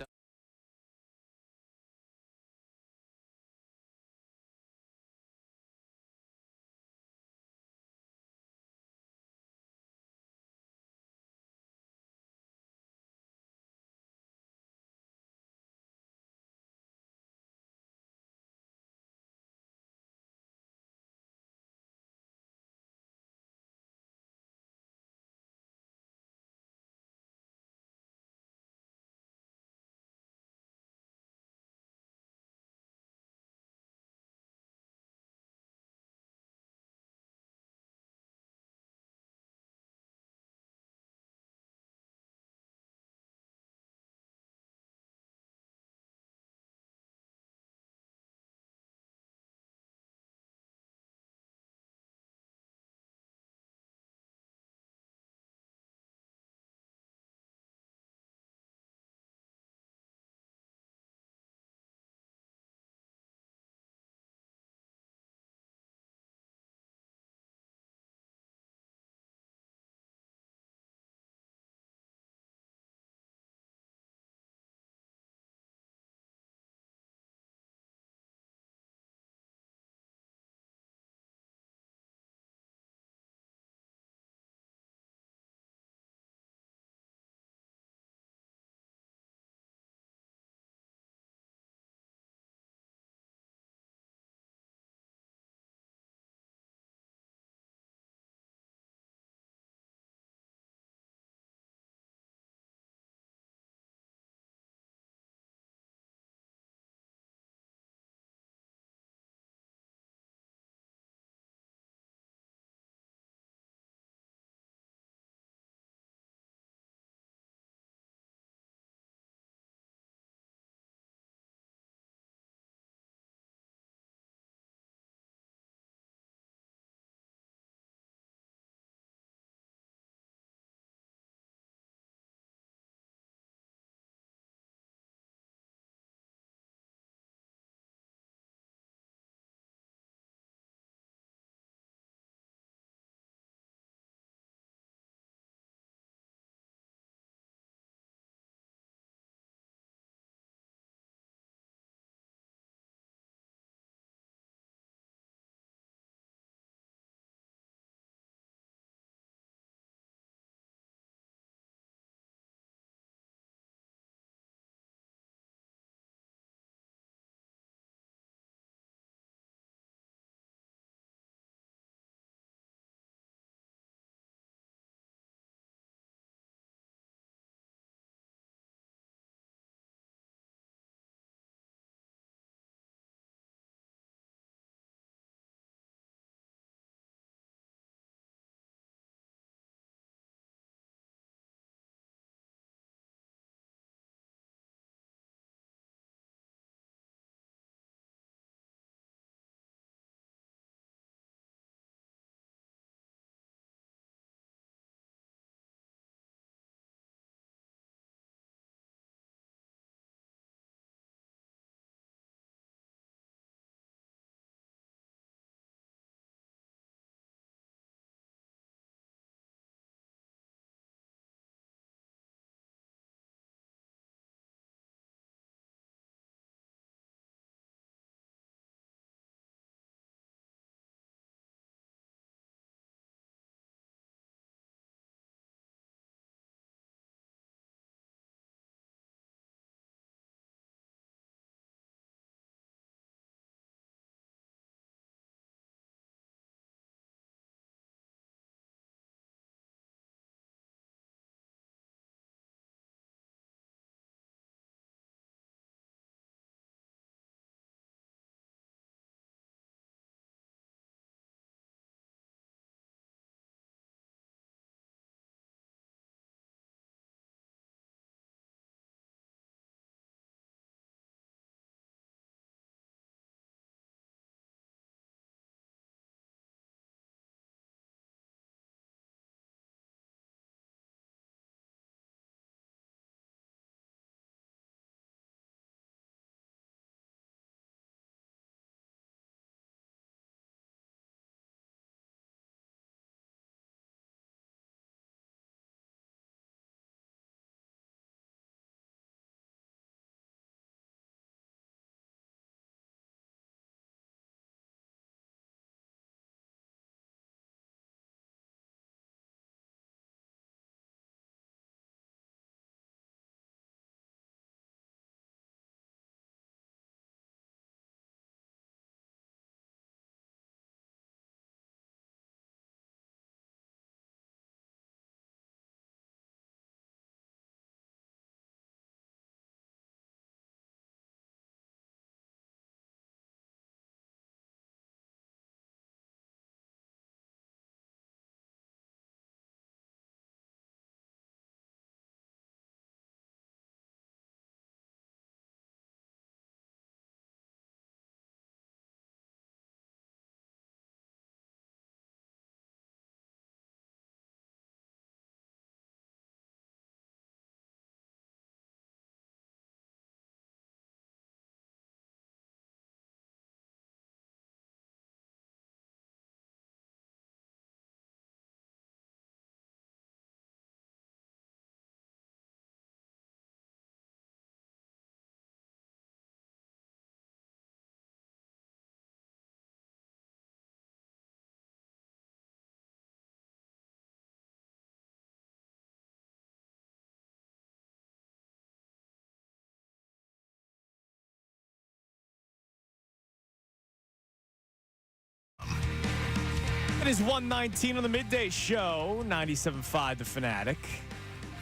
is 1:19 on the Midday Show, 97.5 The Fanatic.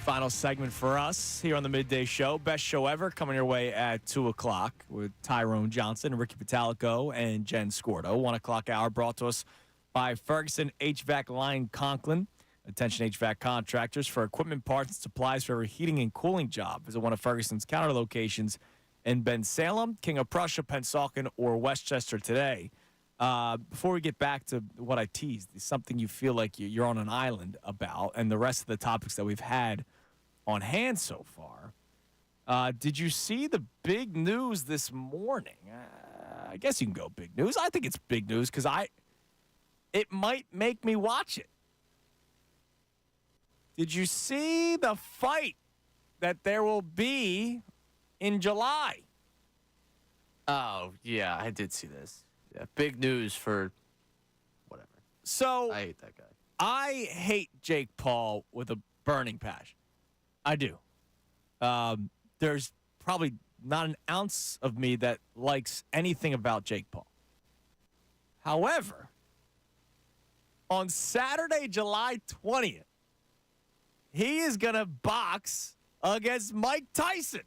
Final segment for us here on the Midday Show. Best show ever coming your way at 2 o'clock with Tyrone Johnson, Ricky Pitalico, and Jen Scordo. 1 o'clock hour brought to us by Ferguson HVAC Line Conklin. Attention HVAC contractors for equipment, parts, and supplies for every heating and cooling job. Visit one of Ferguson's counter locations in Ben Salem, King of Prussia, Pennsauken, or Westchester today. Before we get back to what I teased, something you feel like you're on an island about, and the rest of the topics that we've had on hand so far. Did you see the big news this morning? I guess you can go big news. I think it's big news because it might make me watch it. Did you see the fight that there will be in July? Oh, yeah, I did see this. Yeah, big news for whatever. So I hate that guy. I hate Jake Paul with a burning passion. I do. There's probably not an ounce of me that likes anything about Jake Paul. However, on Saturday, July 20th, he is going to box against Mike Tyson.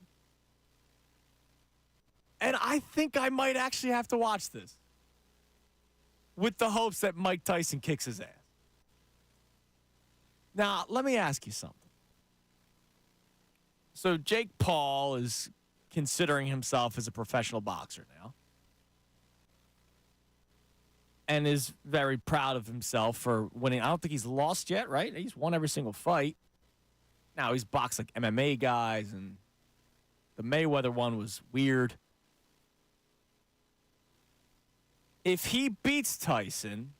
And I think I might actually have to watch this with the hopes that Mike Tyson kicks his ass. Now, let me ask you something. So Jake Paul is considering himself as a professional boxer now and is very proud of himself for winning. I don't think he's lost yet, right? He's won every single fight. Now, he's boxed like MMA guys, and the Mayweather one was weird. If he beats Tyson,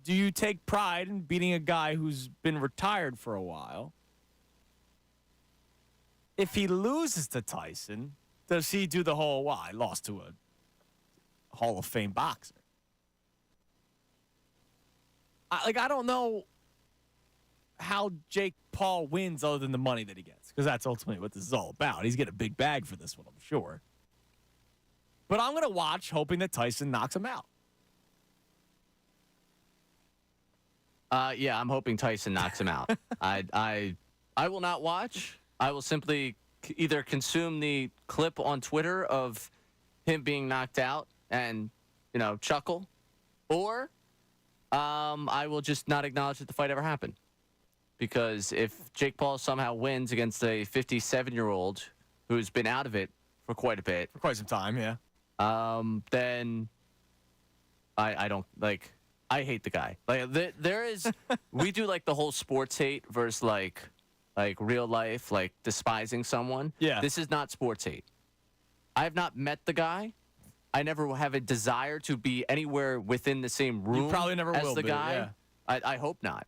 do you take pride in beating a guy who's been retired for a while? If he loses to Tyson, does he do the whole, well, I lost to a Hall of Fame boxer? I don't know how Jake Paul wins other than the money that he gets, because that's ultimately what this is all about. He's getting a big bag for this one, I'm sure. But I'm going to watch hoping that Tyson knocks him out. Yeah, I'm hoping Tyson knocks him out. I will not watch. I will simply either consume the clip on Twitter of him being knocked out and, chuckle, or I will just not acknowledge that the fight ever happened. Because if Jake Paul somehow wins against a 57-year-old who's been out of it for quite a bit. For quite some time, yeah. Then I don't, I hate the guy. There is, we do, the whole sports hate versus, real life, despising someone. Yeah. This is not sports hate. I have not met the guy. I never have a desire to be anywhere within the same room You probably never as will the be, guy. yeah. I hope not.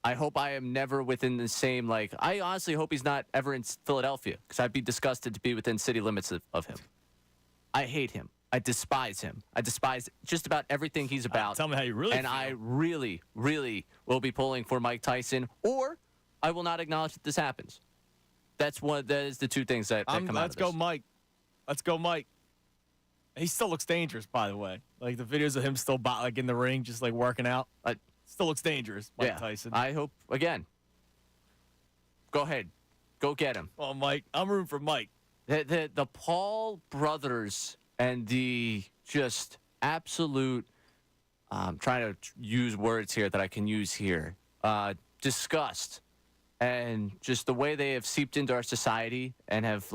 I hope I am never within the same, I honestly hope he's not ever in Philadelphia, because I'd be disgusted to be within city limits of him. I hate him. I despise him. I despise just about everything he's about. Tell me how you really And feel. I really, really will be pulling for Mike Tyson, or I will not acknowledge that this happens. That is the two things that come out of this. Let's go, Mike. Let's go, Mike. He still looks dangerous, by the way. The videos of him still in the ring, just working out. Still looks dangerous, Mike Tyson. I hope, again, go ahead. Go get him. Oh, Mike. I'm rooting for Mike. The Paul brothers and the just absolute, I'm trying to use words here that I can use here, disgust and just the way they have seeped into our society and have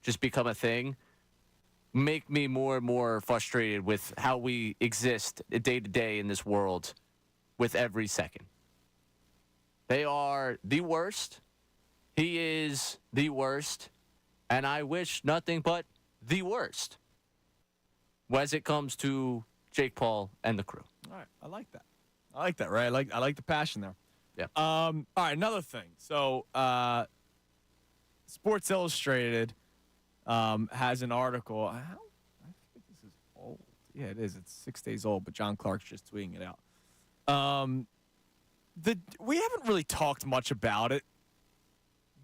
just become a thing make me more and more frustrated with how we exist day to day in this world with every second. They are the worst. He is the worst. And I wish nothing but the worst as it comes to Jake Paul and the crew. All right. I like that. I like that, right? I like the passion there. Yeah. All right, another thing. So, Sports Illustrated has an article. I think this is old. Yeah, it is. It's 6 days old, but John Clark's just tweeting it out. We haven't really talked much about it.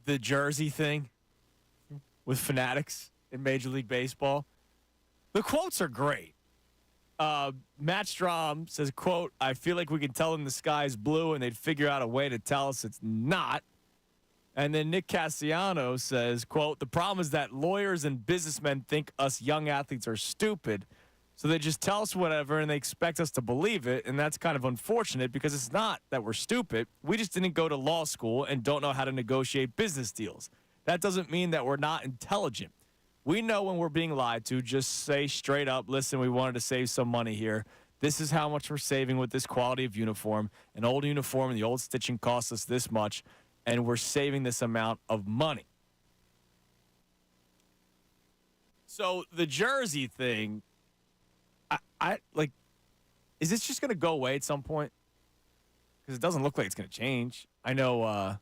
The jersey thing with Fanatics in Major League Baseball. The quotes are great. Matt Strom says, quote, I feel like we can tell them the sky is blue and they'd figure out a way to tell us it's not. And then Nick Cassiano says, quote, the problem is that lawyers and businessmen think us young athletes are stupid. So they just tell us whatever and they expect us to believe it. And that's kind of unfortunate because it's not that we're stupid. We just didn't go to law school and don't know how to negotiate business deals. That doesn't mean that we're not intelligent. We know when we're being lied to. Just say straight up, listen, we wanted to save some money here. This is how much we're saving with this quality of uniform. An old uniform and the old stitching costs us this much, and we're saving this amount of money. So the jersey thing, I like, is this just going to go away at some point? Because it doesn't look like it's going to change. I know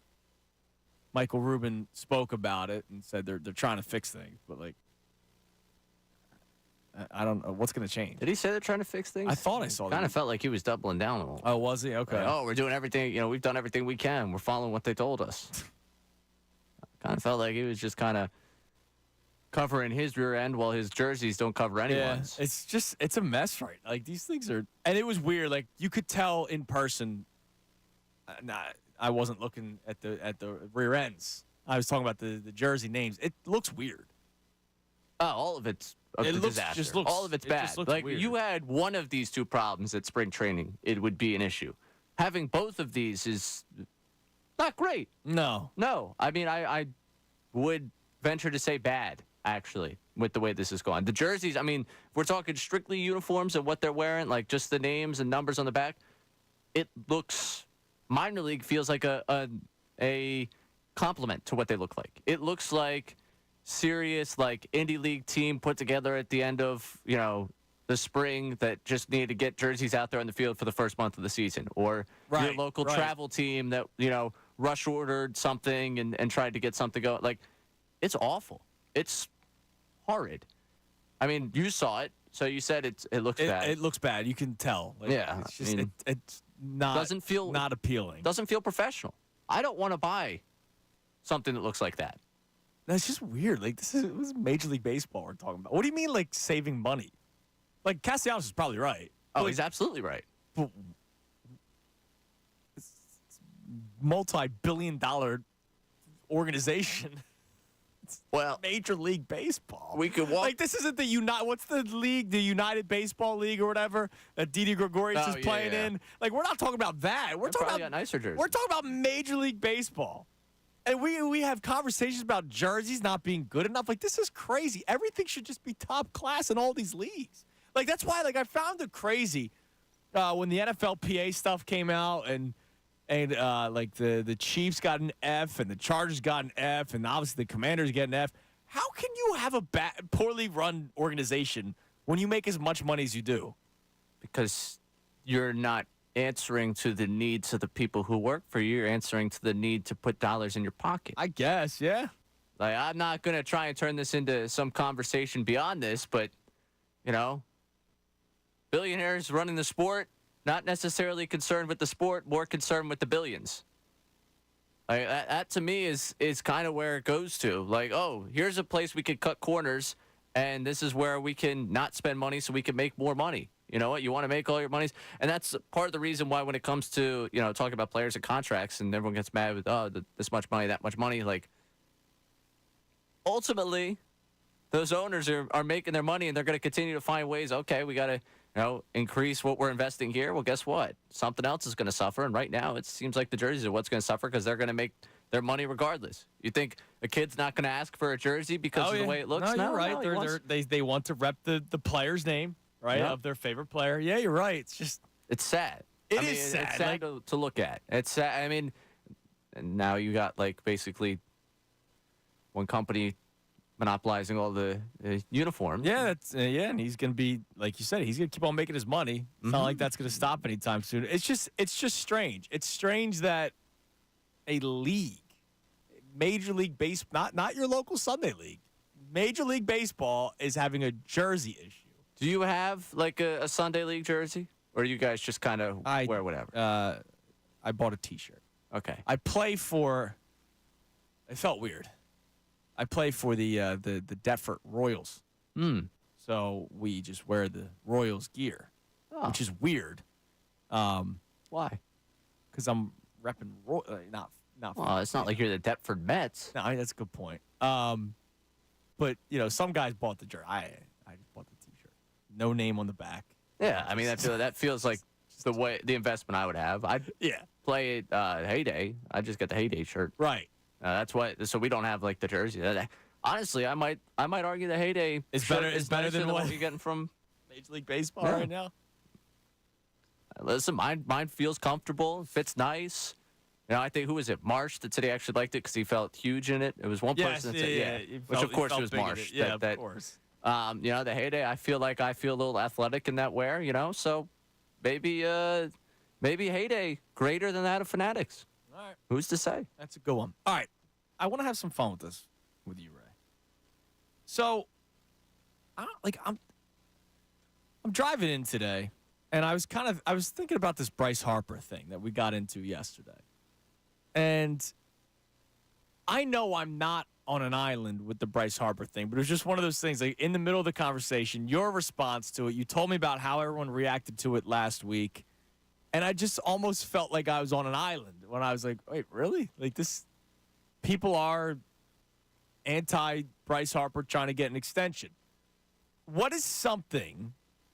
Michael Rubin spoke about it and said they're trying to fix things, but like, I don't know what's going to change. Did he say they're trying to fix things? I thought I saw that. Kind of felt like he was doubling down on it. Oh, was he? Okay. Like, oh, we're doing everything. We've done everything we can. We're following what they told us. Kind of felt like he was just kind of covering his rear end while his jerseys don't cover anyone's. Yeah, it's a mess, right? Like these things are, and it was weird. Like you could tell in person. I wasn't looking at the rear ends. I was talking about the jersey names. It looks weird. Oh, all of it's a disaster. All of it's bad. Like weird. You had one of these two problems at spring training, it would be an issue. Having both of these is not great. No. I mean, I would venture to say bad, actually, with the way this is going. The jerseys, I mean, if we're talking strictly uniforms and what they're wearing, like just the names and numbers on the back, it looks, minor league feels like a compliment to what they look like. It looks like serious, like, indie league team put together at the end of, the spring that just needed to get jerseys out there on the field for the first month of the season. Or your local travel team that, rush ordered something and tried to get something going. Like, it's awful. It's horrid. I mean, you saw it, so you said it looks bad. It looks bad. You can tell. Like, yeah. It's just, it's not appealing. Doesn't feel professional. I don't want to buy something that looks like that. That's just weird. Like, this is Major League Baseball we're talking about. What do you mean, like, saving money? Like, Castellanos is probably right. Oh, he's absolutely right. But it's multi-billion-dollar organization. Well, Major League Baseball. We could walk. Like, this isn't the what's the league? The United Baseball League or whatever that Didi Gregorius is playing in. Like, we're not talking about that. We're talking about nicer jerseys. We're talking about Major League Baseball. And we have conversations about jerseys not being good enough. Like, this is crazy. Everything should just be top class in all these leagues. Like, that's why, like, I found it crazy when the NFLPA stuff came out and like the Chiefs got an F and the Chargers got an F and obviously the Commanders get an F. How can you have a poorly run organization when you make as much money as you do? Because you're not answering to the needs of the people who work for you. You're answering to the need to put dollars in your pocket. I guess, yeah. Like, I'm not going to try and turn this into some conversation beyond this, but, billionaires running the sport, not necessarily concerned with the sport, more concerned with the billions. Like, that to me is kind of where it goes to. Like, oh, here's a place we could cut corners, and this is where we can not spend money so we can make more money. You know what? You want to make all your monies. And that's part of the reason why when it comes to, talking about players and contracts and everyone gets mad with, this much money, that much money. Like, ultimately, those owners are making their money and they're going to continue to find ways. Okay, we got to, increase what we're investing here. Well, guess what? Something else is going to suffer. And right now, it seems like the jerseys are what's going to suffer because they're going to make their money regardless. You think a kid's not going to ask for a jersey because of the way it looks? No, you're right. They want to rep the player's name. Right, of their favorite player. Yeah, you're right. It's sad. It is sad. It's sad to look at. It's sad. I mean, and now you got like basically one company monopolizing all the uniforms. Yeah, that's and he's gonna be like you said. He's gonna keep on making his money. It's not like that's gonna stop anytime soon. It's just strange. It's strange that a league, Major League Baseball, not your local Sunday league, Major League Baseball is having a jersey issue. Do you have, like, a Sunday League jersey? Or do you guys just kind of wear whatever? I bought a T-shirt. Okay. I play for – it felt weird. I play for the Deptford Royals. So we just wear the Royals gear, which is weird. Why? Because I'm repping not. Well, it's not like you're the Deptford Mets. No, that's a good point. But some guys bought the jersey. I just bought the T-shirt. No name on the back. Yeah, I mean that feels like the investment I would have. I'd play it Heyday. I just get the Heyday shirt. Right. That's why. So we don't have like the jersey. Honestly, I might argue the Heyday is shirt better. Is better nicer than what you're getting from Major League Baseball right now. Listen, mine feels comfortable. Fits nice. I think, who was it? Marsh that said he actually liked it because he felt huge in it. It was one person that said, which of course it was Marsh. Yeah, of course. The Heyday, I feel a little athletic in that wear, so maybe Heyday greater than that of Fanatics. All right. Who's to say? That's a good one. All right. I want to have some fun with this with you, Ray. So, I'm driving in today, and I was thinking about this Bryce Harper thing that we got into yesterday. And I know I'm not on an island with the Bryce Harper thing, but it was just one of those things, like in the middle of the conversation, your response to it, you told me about how everyone reacted to it last week, and I just almost felt like I was on an island when I was like, wait, really? Like this, people are anti-Bryce Harper trying to get an extension. What is something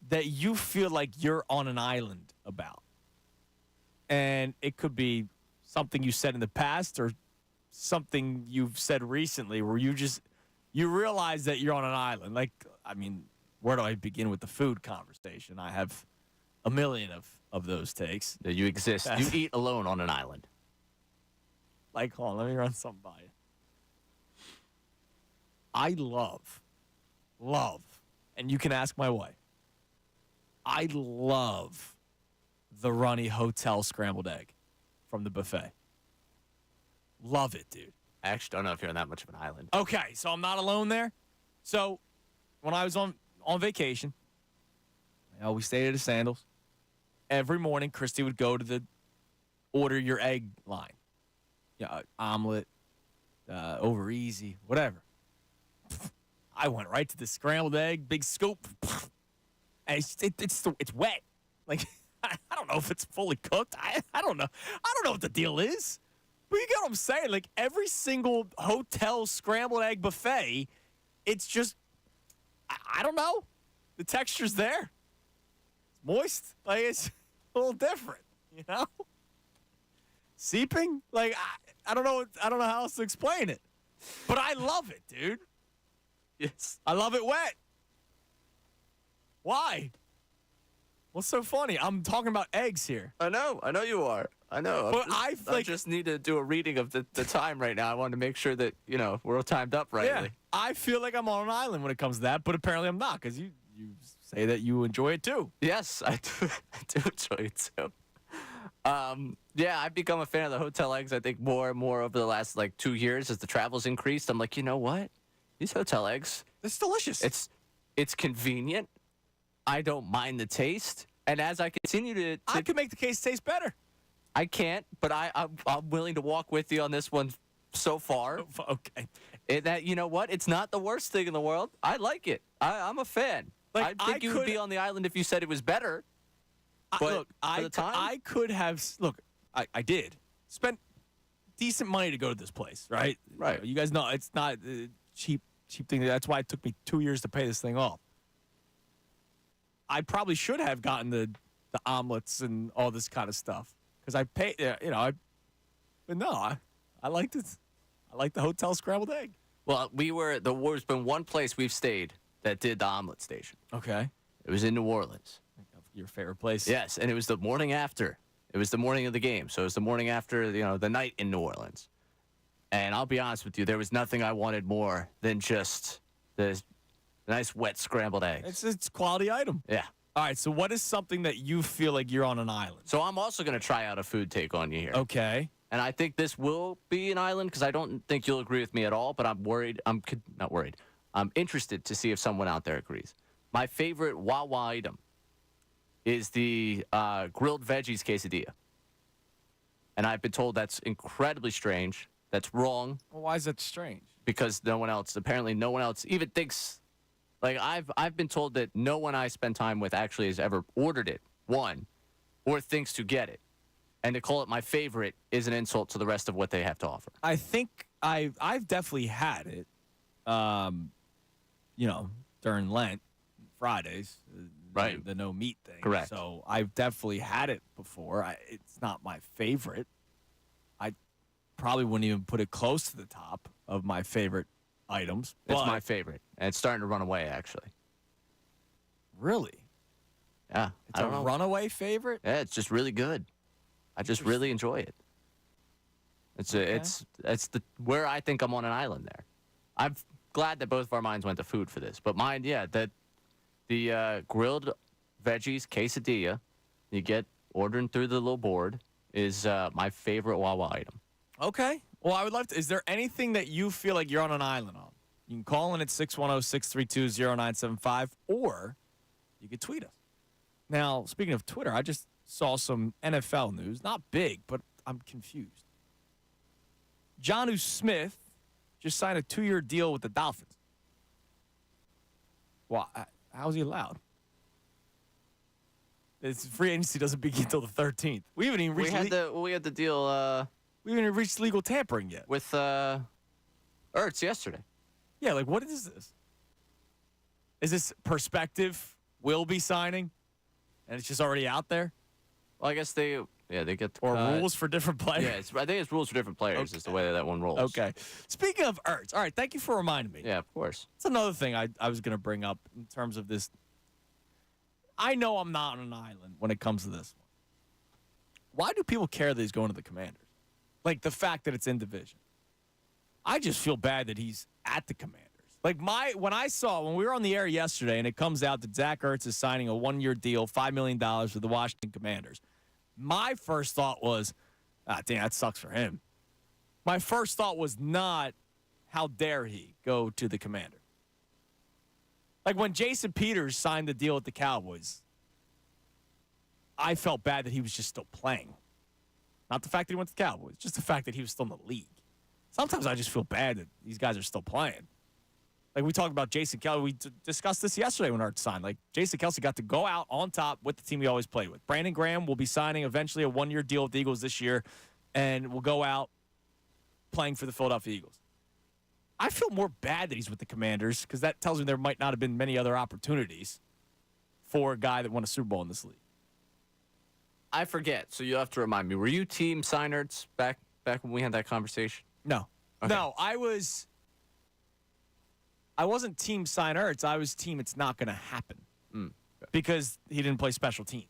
that you feel like you're on an island about? And it could be something you said in the past or something you've said recently where you realize that you're on an island. Like, I mean, where do I begin with the food conversation? I have a million of those takes. You exist. You eat alone on an island. Like, hold on, let me run something by you. I love, and you can ask my wife, I love the runny hotel scrambled egg from the buffet. Love it, dude. I actually don't know if you're on that much of an island. Okay, so I'm not alone there. So when I was on vacation, we stayed at a Sandals. Every morning, Christy would go to the order your egg line. Omelet, over easy, whatever. I went right to the scrambled egg, big scoop. And it's wet. Like, I don't know if it's fully cooked. I don't know. I don't know what the deal is. But you get what I'm saying? Like, every single hotel scrambled egg buffet, it's just, I don't know. The texture's there. It's moist. Like, it's a little different, Seeping? Like, I don't know. I don't know how else to explain it. But I love it, dude. Yes. I love it wet. Why? What's so funny? I'm talking about eggs here. I know you are. I know. But I just need to do a reading of the time right now. I wanted to make sure that, we're all timed up rightly. Yeah, I feel like I'm on an island when it comes to that, but apparently I'm not, because you say that you enjoy it too. Yes, I do. I do enjoy it too. I've become a fan of the hotel eggs, I think, more and more over the last, 2 years as the travel's increased. I'm like, you know what? These hotel eggs, it's delicious. It's convenient. I don't mind the taste. And as I continue to I can make the case taste better. I can't, but I'm willing to walk with you on this one so far. Okay. You know what? It's not the worst thing in the world. I like it. I'm a fan. I think you would be on the island if you said it was better. But I could have. Look, I did spent decent money to go to this place, right? Right. You guys know it's not a cheap thing. That's why it took me 2 years to pay this thing off. I probably should have gotten the omelets and all this kind of stuff because I paid. But no, I liked it. I like the hotel scrambled egg. Well, there's been one place we've stayed that did the omelet station. Okay. It was in New Orleans. Your favorite place? Yes, and it was the morning after. It was the morning of the game, so it was the morning after, the night in New Orleans. And I'll be honest with you, there was nothing I wanted more than just the nice wet scrambled eggs. It's a quality item. Yeah. All right, so what is something that you feel like you're on an island? So I'm also going to try out a food take on you here. Okay. And I think this will be an island because I don't think you'll agree with me at all, but I'm worried. I'm not worried. I'm interested to see if someone out there agrees. My favorite Wawa item is the grilled veggies quesadilla. And I've been told that's incredibly strange. That's wrong. Well, why is that strange? Because apparently no one else even thinks Like I've been told that no one I spend time with actually has ever ordered it, one, or thinks to get it. And to call it my favorite is an insult to the rest of what they have to offer. I think I've definitely had it, during Lent, Fridays, Right. the no meat thing. Correct. So I've definitely had it before. It's not my favorite. I probably wouldn't even put it close to the top of my favorite items. It's but- my favorite, and it's starting to run away, actually. Really? Yeah. It's I a don't know. runaway favorite? Yeah, it's just really good. I just really enjoy it. It's the where I think I'm on an island there. I'm glad that both of our minds went to food for this, but mine, yeah, the grilled veggies quesadilla you get ordering through the little board is my favorite Wawa item. Okay. Well, I would love to. Is there anything that you feel like you're on an island on? You can call in at 610-632-0975, or you could tweet us. Now, speaking of Twitter, I just saw some NFL news. Not big, but I'm confused. Jonnu Smith just signed a 2-year deal with the Dolphins. Why? How is he allowed? His free agency doesn't begin until the 13th. We haven't even reached. We had the deal we haven't even reached legal tampering yet. with Ertz yesterday. Yeah, like what is this? Is this perspective will be signing, and it's just already out there? Well, I guess they get Or rules for different players? Yeah, I think it's rules for different players. Is the way that one rolls. Okay. Speaking of Ertz, all right, thank you for reminding me. Yeah, of course. That's another thing I was going to bring up in terms of this. I know I'm not on an island when it comes to this one. Why do people care that he's going to the Commanders? Like the fact that it's in division. I just feel bad that he's at the Commanders. Like when we were on the air yesterday and it comes out that Zach Ertz is signing a 1-year deal, $5 million with the Washington Commanders. My first thought was, damn, that sucks for him. My first thought was not, how dare he go to the Commanders? Like when Jason Peters signed the deal with the Cowboys, I felt bad that he was just still playing. Not the fact that he went to the Cowboys, just the fact that he was still in the league. Sometimes I just feel bad that these guys are still playing. Like we talked about Jason Kelce. We discussed this yesterday when Ertz signed. Like Jason Kelce got to go out on top with the team he always played with. Brandon Graham will be signing eventually a 1-year deal with the Eagles this year and will go out playing for the Philadelphia Eagles. I feel more bad that he's with the Commanders because that tells me there might not have been many other opportunities for a guy that won a Super Bowl in this league. I forget, so you'll have to remind me. Were you team Seinert's back when we had that conversation? No. Okay. No, I wasn't team sign Ertz. I was team it's not going to happen because he didn't play special teams.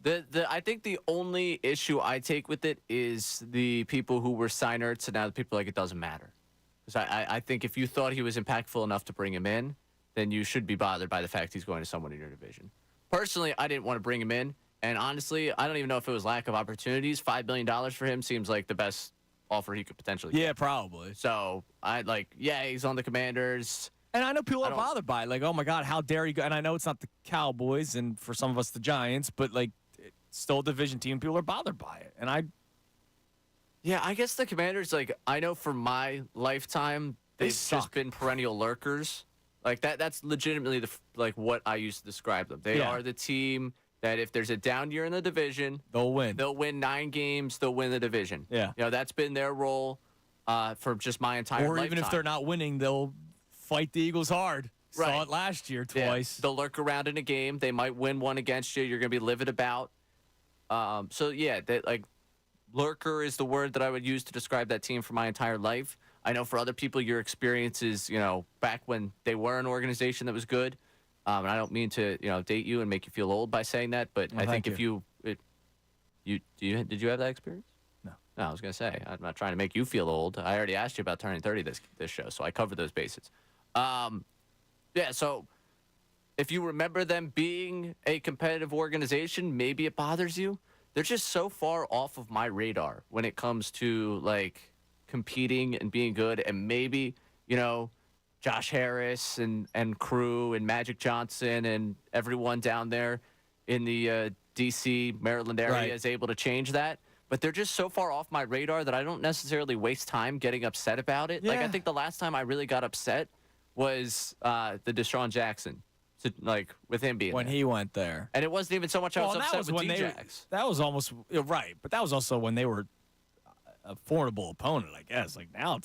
I think the only issue I take with it is the people who were sign Ertz and now the people like it doesn't matter. Because I think if you thought he was impactful enough to bring him in, then you should be bothered by the fact he's going to someone in your division. Personally, I didn't want to bring him in. And honestly, I don't even know if it was lack of opportunities. $5 billion for him seems like the best offer he could potentially get. Yeah, probably. So, he's on the Commanders. And I know people are bothered by it. Like, oh, my God, how dare he go? And I know it's not the Cowboys and for some of us the Giants, but, like, it's still a division team. People are bothered by it. And I guess the Commanders, I know for my lifetime, they've just been perennial lurkers. Like, that's legitimately, what I used to describe them. They are the team that if there's a down year in the division, they'll win. They'll win 9 games. They'll win the division. Yeah. That's been their role for just my entire lifetime. Or even if they're not winning, they'll fight the Eagles hard. Right. Saw it last year twice. Yeah. They'll lurk around in a game. They might win one against you. You're going to be livid about. Lurker is the word that I would use to describe that team for my entire life. I know for other people, your experience is, back when they were an organization that was good. And I don't mean to, date you and make you feel old by saying that, but I think if did you have that experience? No. No, I was going to say, I'm not trying to make you feel old. I already asked you about turning 30 this show, so I covered those bases. So if you remember them being a competitive organization, maybe it bothers you. They're just so far off of my radar when it comes to, competing and being good, and maybe, Josh Harris and crew and Magic Johnson and everyone down there in the D.C., Maryland area is able to change that. But they're just so far off my radar that I don't necessarily waste time getting upset about it. Yeah. I think the last time I really got upset was the Deshaun Jackson, with him being when there. he went there. And it wasn't even so much I was Well, upset with D-Jax. That was almost right, but that was also when they were a formidable opponent, I guess. Like now,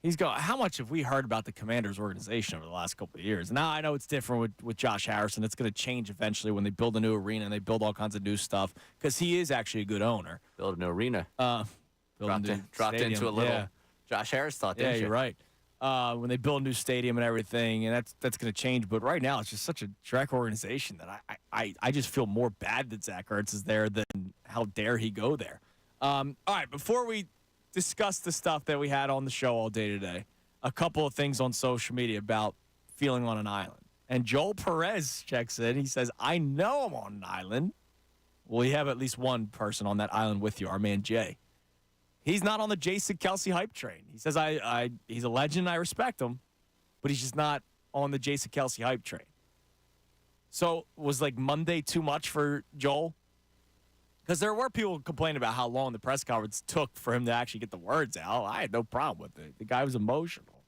he's going. How much have we heard about the Commanders organization over the last couple of years? Now I know it's different with Josh Harrison. It's going to change eventually when they build a new arena and they build all kinds of new stuff because he is actually a good owner. Build a new arena. Dropped into a little Josh Harris thought. Yeah, you're right. When they build a new stadium and everything, and that's going to change. But right now, it's just such a Shrek organization that I just feel more bad that Zach Ertz is there than how dare he go there. All right, before we discuss the stuff that we had on the show all day today, a couple of things on social media about feeling on an island. And Joel Perez checks in. He says, I know I'm on an island. Well, we have at least one person on that island with you, our man Jay. He's not on the Jason Kelsey hype train. He says, he's a legend. I respect him, but he's just not on the Jason Kelsey hype train. So was Monday too much for Joel? Because there were people complaining about how long the press conference took for him to actually get the words out. I had no problem with it. The guy was emotional.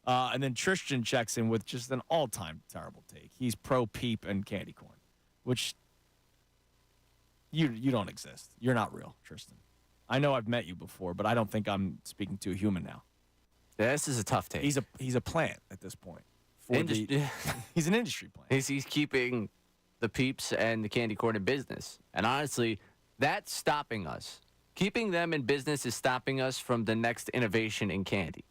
And then Tristan checks in with just an all-time terrible take. He's pro Peep and candy corn, which you don't exist. You're not real, Tristan. I know I've met you before, but I don't think I'm speaking to a human now. Yeah, this is a tough take. He's a plant at this point. He's an industry plant. He's keeping the Peeps and the candy corn in business. And honestly, that's stopping us. Keeping them in business is stopping us from the next innovation in candy.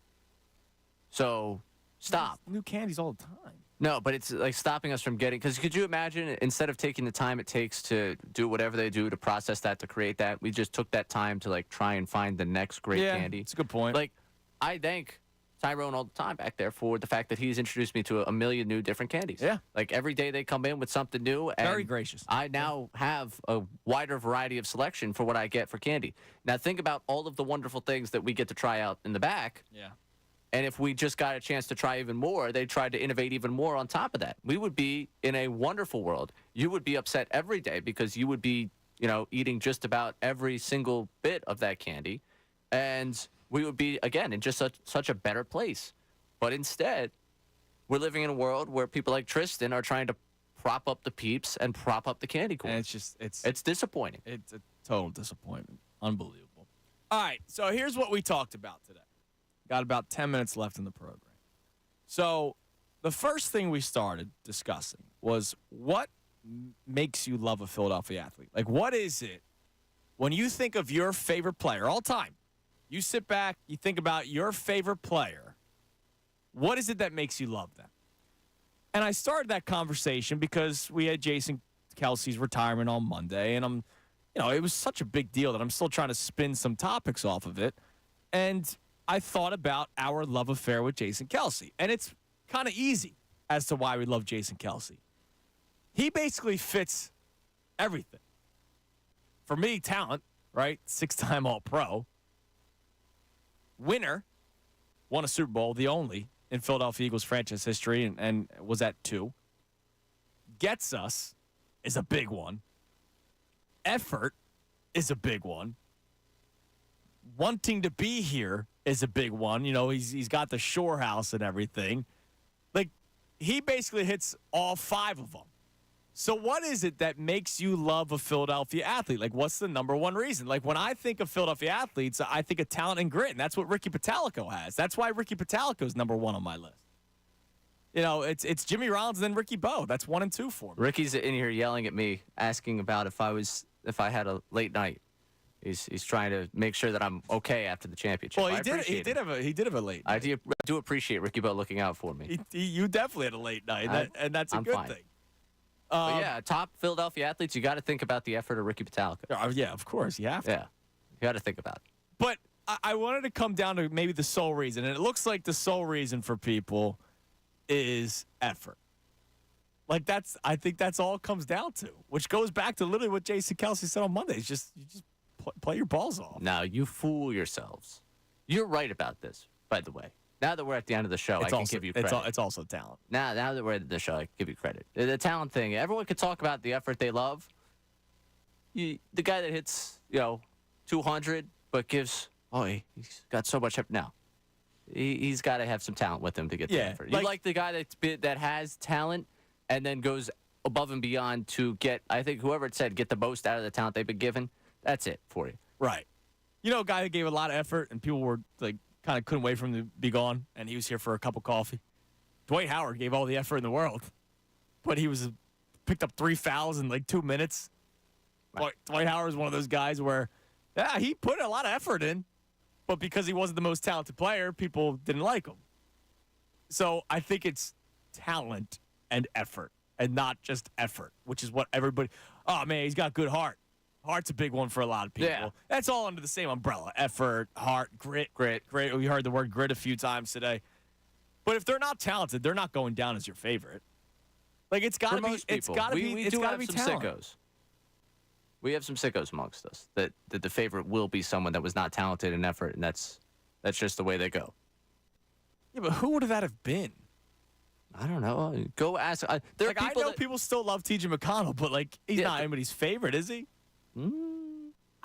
So stop. There's new candies all the time. No, but it's stopping us from getting, because could you imagine, instead of taking the time it takes to do whatever they do to process that, to create that, we just took that time to try and find the next great candy. It's a good point. I thank Tyrone all the time back there for the fact that he's introduced me to a million new different candies. Yeah. Every day they come in with something new. And very gracious. I now have a wider variety of selection for what I get for candy. Now think about all of the wonderful things that we get to try out in the back. Yeah. And if we just got a chance to try even more, they tried to innovate even more on top of that. We would be in a wonderful world. You would be upset every day because you would be, eating just about every single bit of that candy. And we would be, again, in just such a better place. But instead, we're living in a world where people like Tristan are trying to prop up the Peeps and prop up the candy corn. And it's disappointing. It's a total disappointment. Unbelievable. All right, so here's what we talked about today. Got about 10 minutes left in the program. So the first thing we started discussing was what makes you love a Philadelphia athlete? What is it when you think of your favorite player all time? You sit back, you think about your favorite player. What is it that makes you love them? And I started that conversation because we had Jason Kelsey's retirement on Monday, and it was such a big deal that I'm still trying to spin some topics off of it. And I thought about our love affair with Jason Kelsey, and it's kind of easy as to why we love Jason Kelsey. He basically fits everything. For me, talent, right? 6-time All-Pro. Winner, won a Super Bowl, the only in Philadelphia Eagles franchise history, and was at 2. Gets us is a big one. Effort is a big one. Wanting to be here is a big one. He's got the shore house and everything. He basically hits all 5 of them. So what is it that makes you love a Philadelphia athlete? What's the number one reason? When I think of Philadelphia athletes, I think of talent and grit, and that's what Ricky Pitalico has. That's why Ricky Pitalico is number 1 on my list. It's Jimmy Rollins and then Ricky Bo. That's 1 and 2 for me. Ricky's in here yelling at me, asking about if I had a late night. He's trying to make sure that I'm okay after the championship. Well, he did have a late night. I do appreciate Ricky Bo looking out for me. You definitely had a late night, and that's a good thing. But yeah, top Philadelphia athletes, you got to think about the effort of Ricky Pitalico. Yeah, of course, you have to. Yeah, you got to think about it. But I wanted to come down to maybe the sole reason, and it looks like the sole reason for people is effort. I think that's all it comes down to, which goes back to literally what Jason Kelsey said on Monday. It's just you just play your balls off. Now, you fool yourselves. You're right about this, by the way. Now that we're at the end of the show, I can give you credit. It's also talent. Now that we're at the show, I can give you credit. The talent thing, everyone could talk about the effort they love. The guy that hits, 200, but gives, he's got so much effort. Now, he's got to have some talent with him to get the effort. You like the guy that has talent and then goes above and beyond to get, I think whoever it said, get the most out of the talent they've been given. That's it for you. Right. You know, a guy that gave a lot of effort and people were like kind of couldn't wait for him to be gone, and he was here for a cup of coffee. Dwight Howard gave all the effort in the world, but he picked up 3 fouls in like 2 minutes. Right. Dwight Howard is one of those guys where, yeah, he put a lot of effort in, but because he wasn't the most talented player, people didn't like him. So I think it's talent and effort, and not just effort, which is what everybody. Oh man, he's got good heart. Heart's a big one for a lot of people. Yeah. That's all under the same umbrella: effort, heart, grit. We heard the word grit a few times today. But if they're not talented, they're not going down as your favorite. Like it's got to be. It's got to be. It's got to be talent. Sickos. We have some sickos amongst us that the favorite will be someone that was not talented in effort, and that's just the way they go. Yeah, but who would that have been? I don't know. Go ask. There are people I know people still love T.J. McConnell, but like he's not anybody's favorite, is he?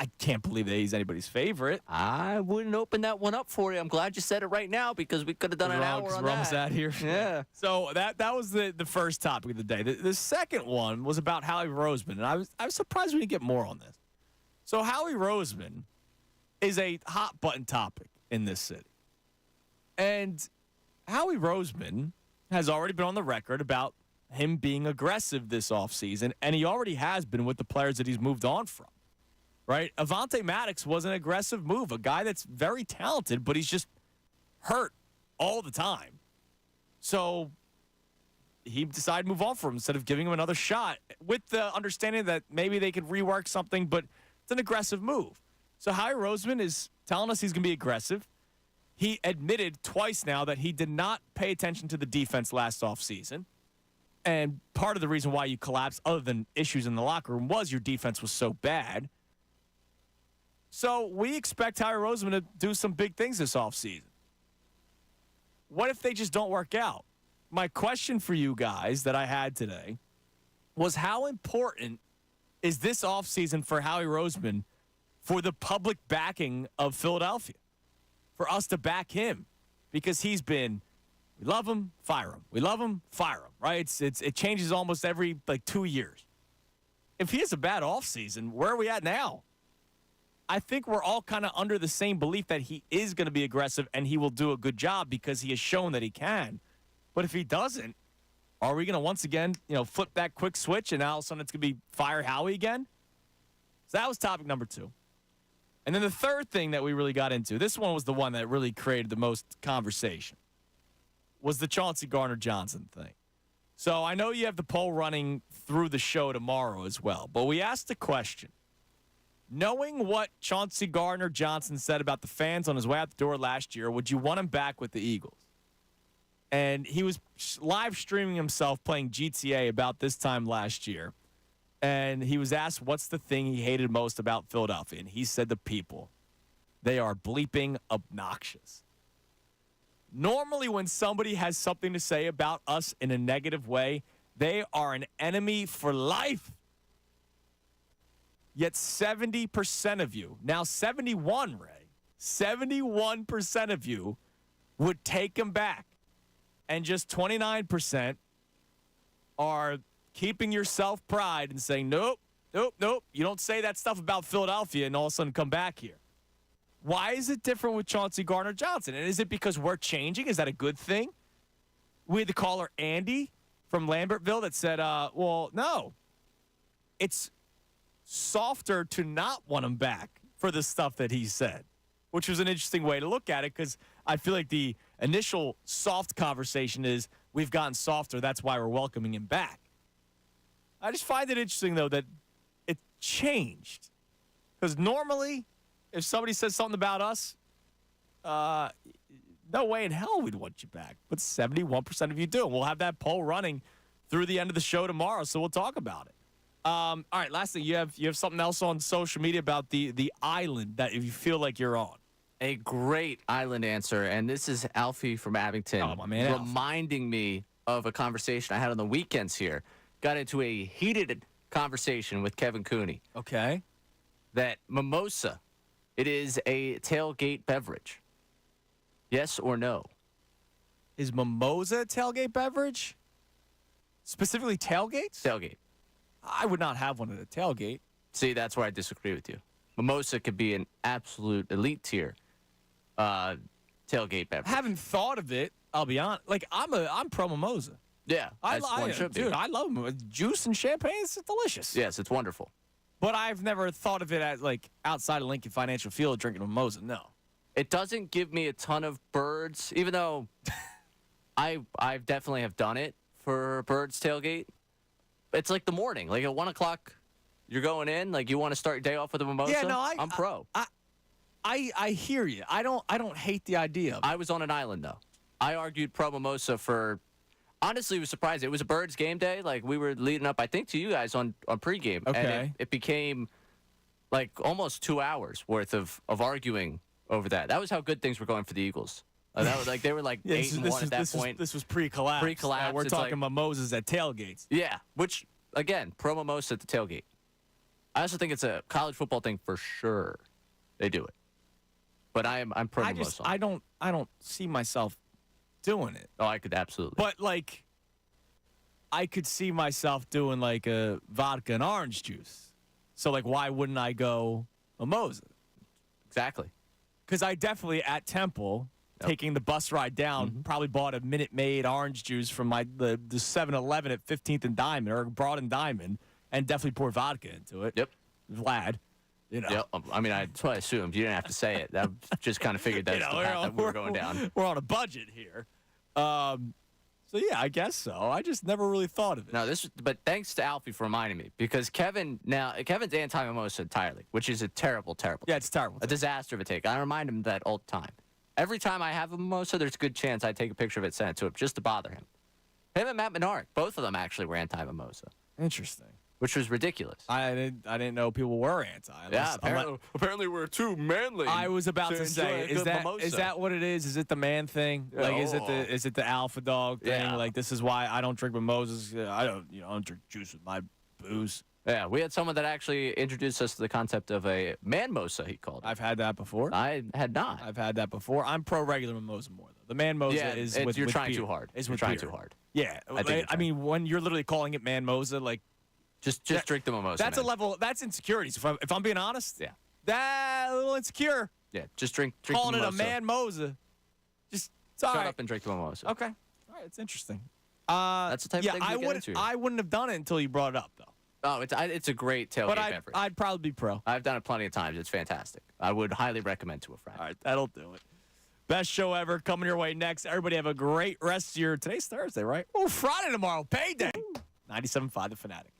I can't believe that he's anybody's favorite. I wouldn't open that one up for you. I'm glad you said it right now because we could have done an hour on that. Out here. Yeah. So that was the first topic of the day. The second one was about Howie Roseman, and I was surprised we didn't get more on this. So Howie Roseman is a hot button topic in this city, and Howie Roseman has already been on the record about him being aggressive this offseason, and he already has been with the players that he's moved on from. Right? Avonte Maddox was an aggressive move, a guy that's very talented, but he's just hurt all the time. So he decided to move on from him instead of giving him another shot with the understanding that maybe they could rework something, but it's an aggressive move. So Howie Roseman is telling us he's going to be aggressive. He admitted twice now that he did not pay attention to the defense last offseason. And part of the reason why you collapsed, other than issues in the locker room, was your defense was so bad. So we expect Howie Roseman to do some big things this offseason. What if they just don't work out? My question for you guys that I had today was, how important is this offseason for Howie Roseman for the public backing of Philadelphia? For us to back him? Because he's been, we love him, fire him. We love him, fire him, right? It changes almost every 2 years. If he has a bad offseason, where are we at now? I think we're all kind of under the same belief that he is going to be aggressive and he will do a good job because he has shown that he can. But if he doesn't, are we going to once again, flip that quick switch and all of a sudden it's going to be fire Howie again? So that was topic number 2. And then the third thing that we really got into, this one was the one that really created the most conversation, was the Chauncey Gardner-Johnson thing. So I know you have the poll running through the show tomorrow as well, but we asked the question. Knowing what Chauncey Gardner-Johnson said about the fans on his way out the door last year, would you want him back with the Eagles? And he was live streaming himself playing GTA about this time last year. And he was asked what's the thing he hated most about Philadelphia. And he said the people. They are bleeping obnoxious. Normally when somebody has something to say about us in a negative way, they are an enemy for life. Yet 70% of you, now 71, Ray, 71% of you would take him back. And just 29% are keeping your self-pride and saying, nope. You don't say that stuff about Philadelphia and all of a sudden come back here. Why is it different with Chauncey Gardner-Johnson? And is it because we're changing? Is that a good thing? We had the caller Andy from Lambertville that said, well, no. It's softer to not want him back for the stuff that he said, which was an interesting way to look at it because I feel like the initial soft conversation is we've gotten softer. That's why we're welcoming him back. I just find it interesting, though, that it changed because normally if somebody says something about us, no way in hell we'd want you back. But 71% of you do. We'll have that poll running through the end of the show tomorrow, so we'll talk about it. All right, last thing, you have something else on social media about the island that if you feel like you're on. A great island answer, and this is Alfie from Abington. Oh, my man, reminding me of a conversation I had on the weekends here. Got into a heated conversation with Kevin Cooney. Okay. That mimosa, it is a tailgate beverage. Yes or no? Is mimosa a tailgate beverage? Specifically tailgates? Tailgate. I would not have one at a tailgate. See, that's where I disagree with you. Mimosa could be an absolute elite tier tailgate beverage. Haven't thought of it. I'll be honest. Like I'm pro mimosa. Yeah, as one should be. Dude, I love mimosa. Juice and champagne. It's delicious. Yes, it's wonderful. But I've never thought of it as like outside of Lincoln Financial Field drinking mimosa. No. It doesn't give me a ton of birds, even though I definitely have done it for Birds tailgate. It's like the morning, like at 1 o'clock, you're going in, like you want to start your day off with a mimosa. Yeah, no, I'm pro. I hear you. I don't hate the idea of it. I was on an island though. I argued pro mimosa for. Honestly, was surprised. It was a Birds game day. Like we were leading up, I think, to you guys on pregame. Okay. And it became like almost 2 hours worth of arguing over that. That was how good things were going for the Eagles. That was like they were like 8-1 at that point. This was pre-collapse. Pre-collapse. We're It's talking like, mimosas at tailgates. yeah, which again, pro mimosa at the tailgate. I also think it's a college football thing for sure. They do it, but I'm pro mimosa. I don't see myself doing it. Oh, I could absolutely. But like, I could see myself doing like a vodka and orange juice. So like, why wouldn't I go mimosa? Exactly. Because I definitely at Temple. Yep. Taking the bus ride down, probably bought a Minute Maid orange juice from the 7-Eleven at 15th and Diamond, or Broad and Diamond, and definitely pour vodka into it. Yep. Vlad, you know. Yep. I mean, that's what I assumed. You didn't have to say it. I just kind of figured that's the path that we were going down. We're on a budget here. So, yeah, I guess so. I just never really thought of it. No, but thanks to Alfie for reminding me, because Kevin's anti-mimosa entirely, which is a terrible, terrible Yeah, it's terrible. A disaster of a take. I remind him that all the time. Every time I have a mimosa, there's a good chance I take a picture of it, send it to him, just to bother him. Him and Matt Menard, both of them actually were anti-mimosa. Interesting. Which was ridiculous. I didn't know people were anti. Yeah, apparently we're too manly. I was about to say, is that what it is? Is it the man thing? Like, is it the alpha dog thing? Yeah. Like, this is why I don't drink mimosas. I don't drink juice with my booze. Yeah, we had someone that actually introduced us to the concept of a man-mosa, he called it. I've had that before. I had not. I've had that before. I'm pro regular mimosa more, though. The man-mosa is with you're trying beer. too hard. It's you're with trying beer. too hard. Yeah. I mean, when you're literally calling it man-mosa, like, Just drink the mimosa. That's man. a level. That's insecurity. So if I'm being honest, yeah, that a little insecure. Yeah, just drink calling the it a man-mosa. Just shut up and drink the mimosa. Okay. All right. It's interesting. That's the type of thing we get into. I wouldn't have done it until you brought it up, though. Oh, it's a great tailgate beverage. I'd probably be pro. I've done it plenty of times. It's fantastic. I would highly recommend to a friend. All right, that'll do it. Best show ever coming your way next. Everybody have a great rest of today's Thursday, right? Oh, Friday tomorrow, payday. 97.5 The Fanatic.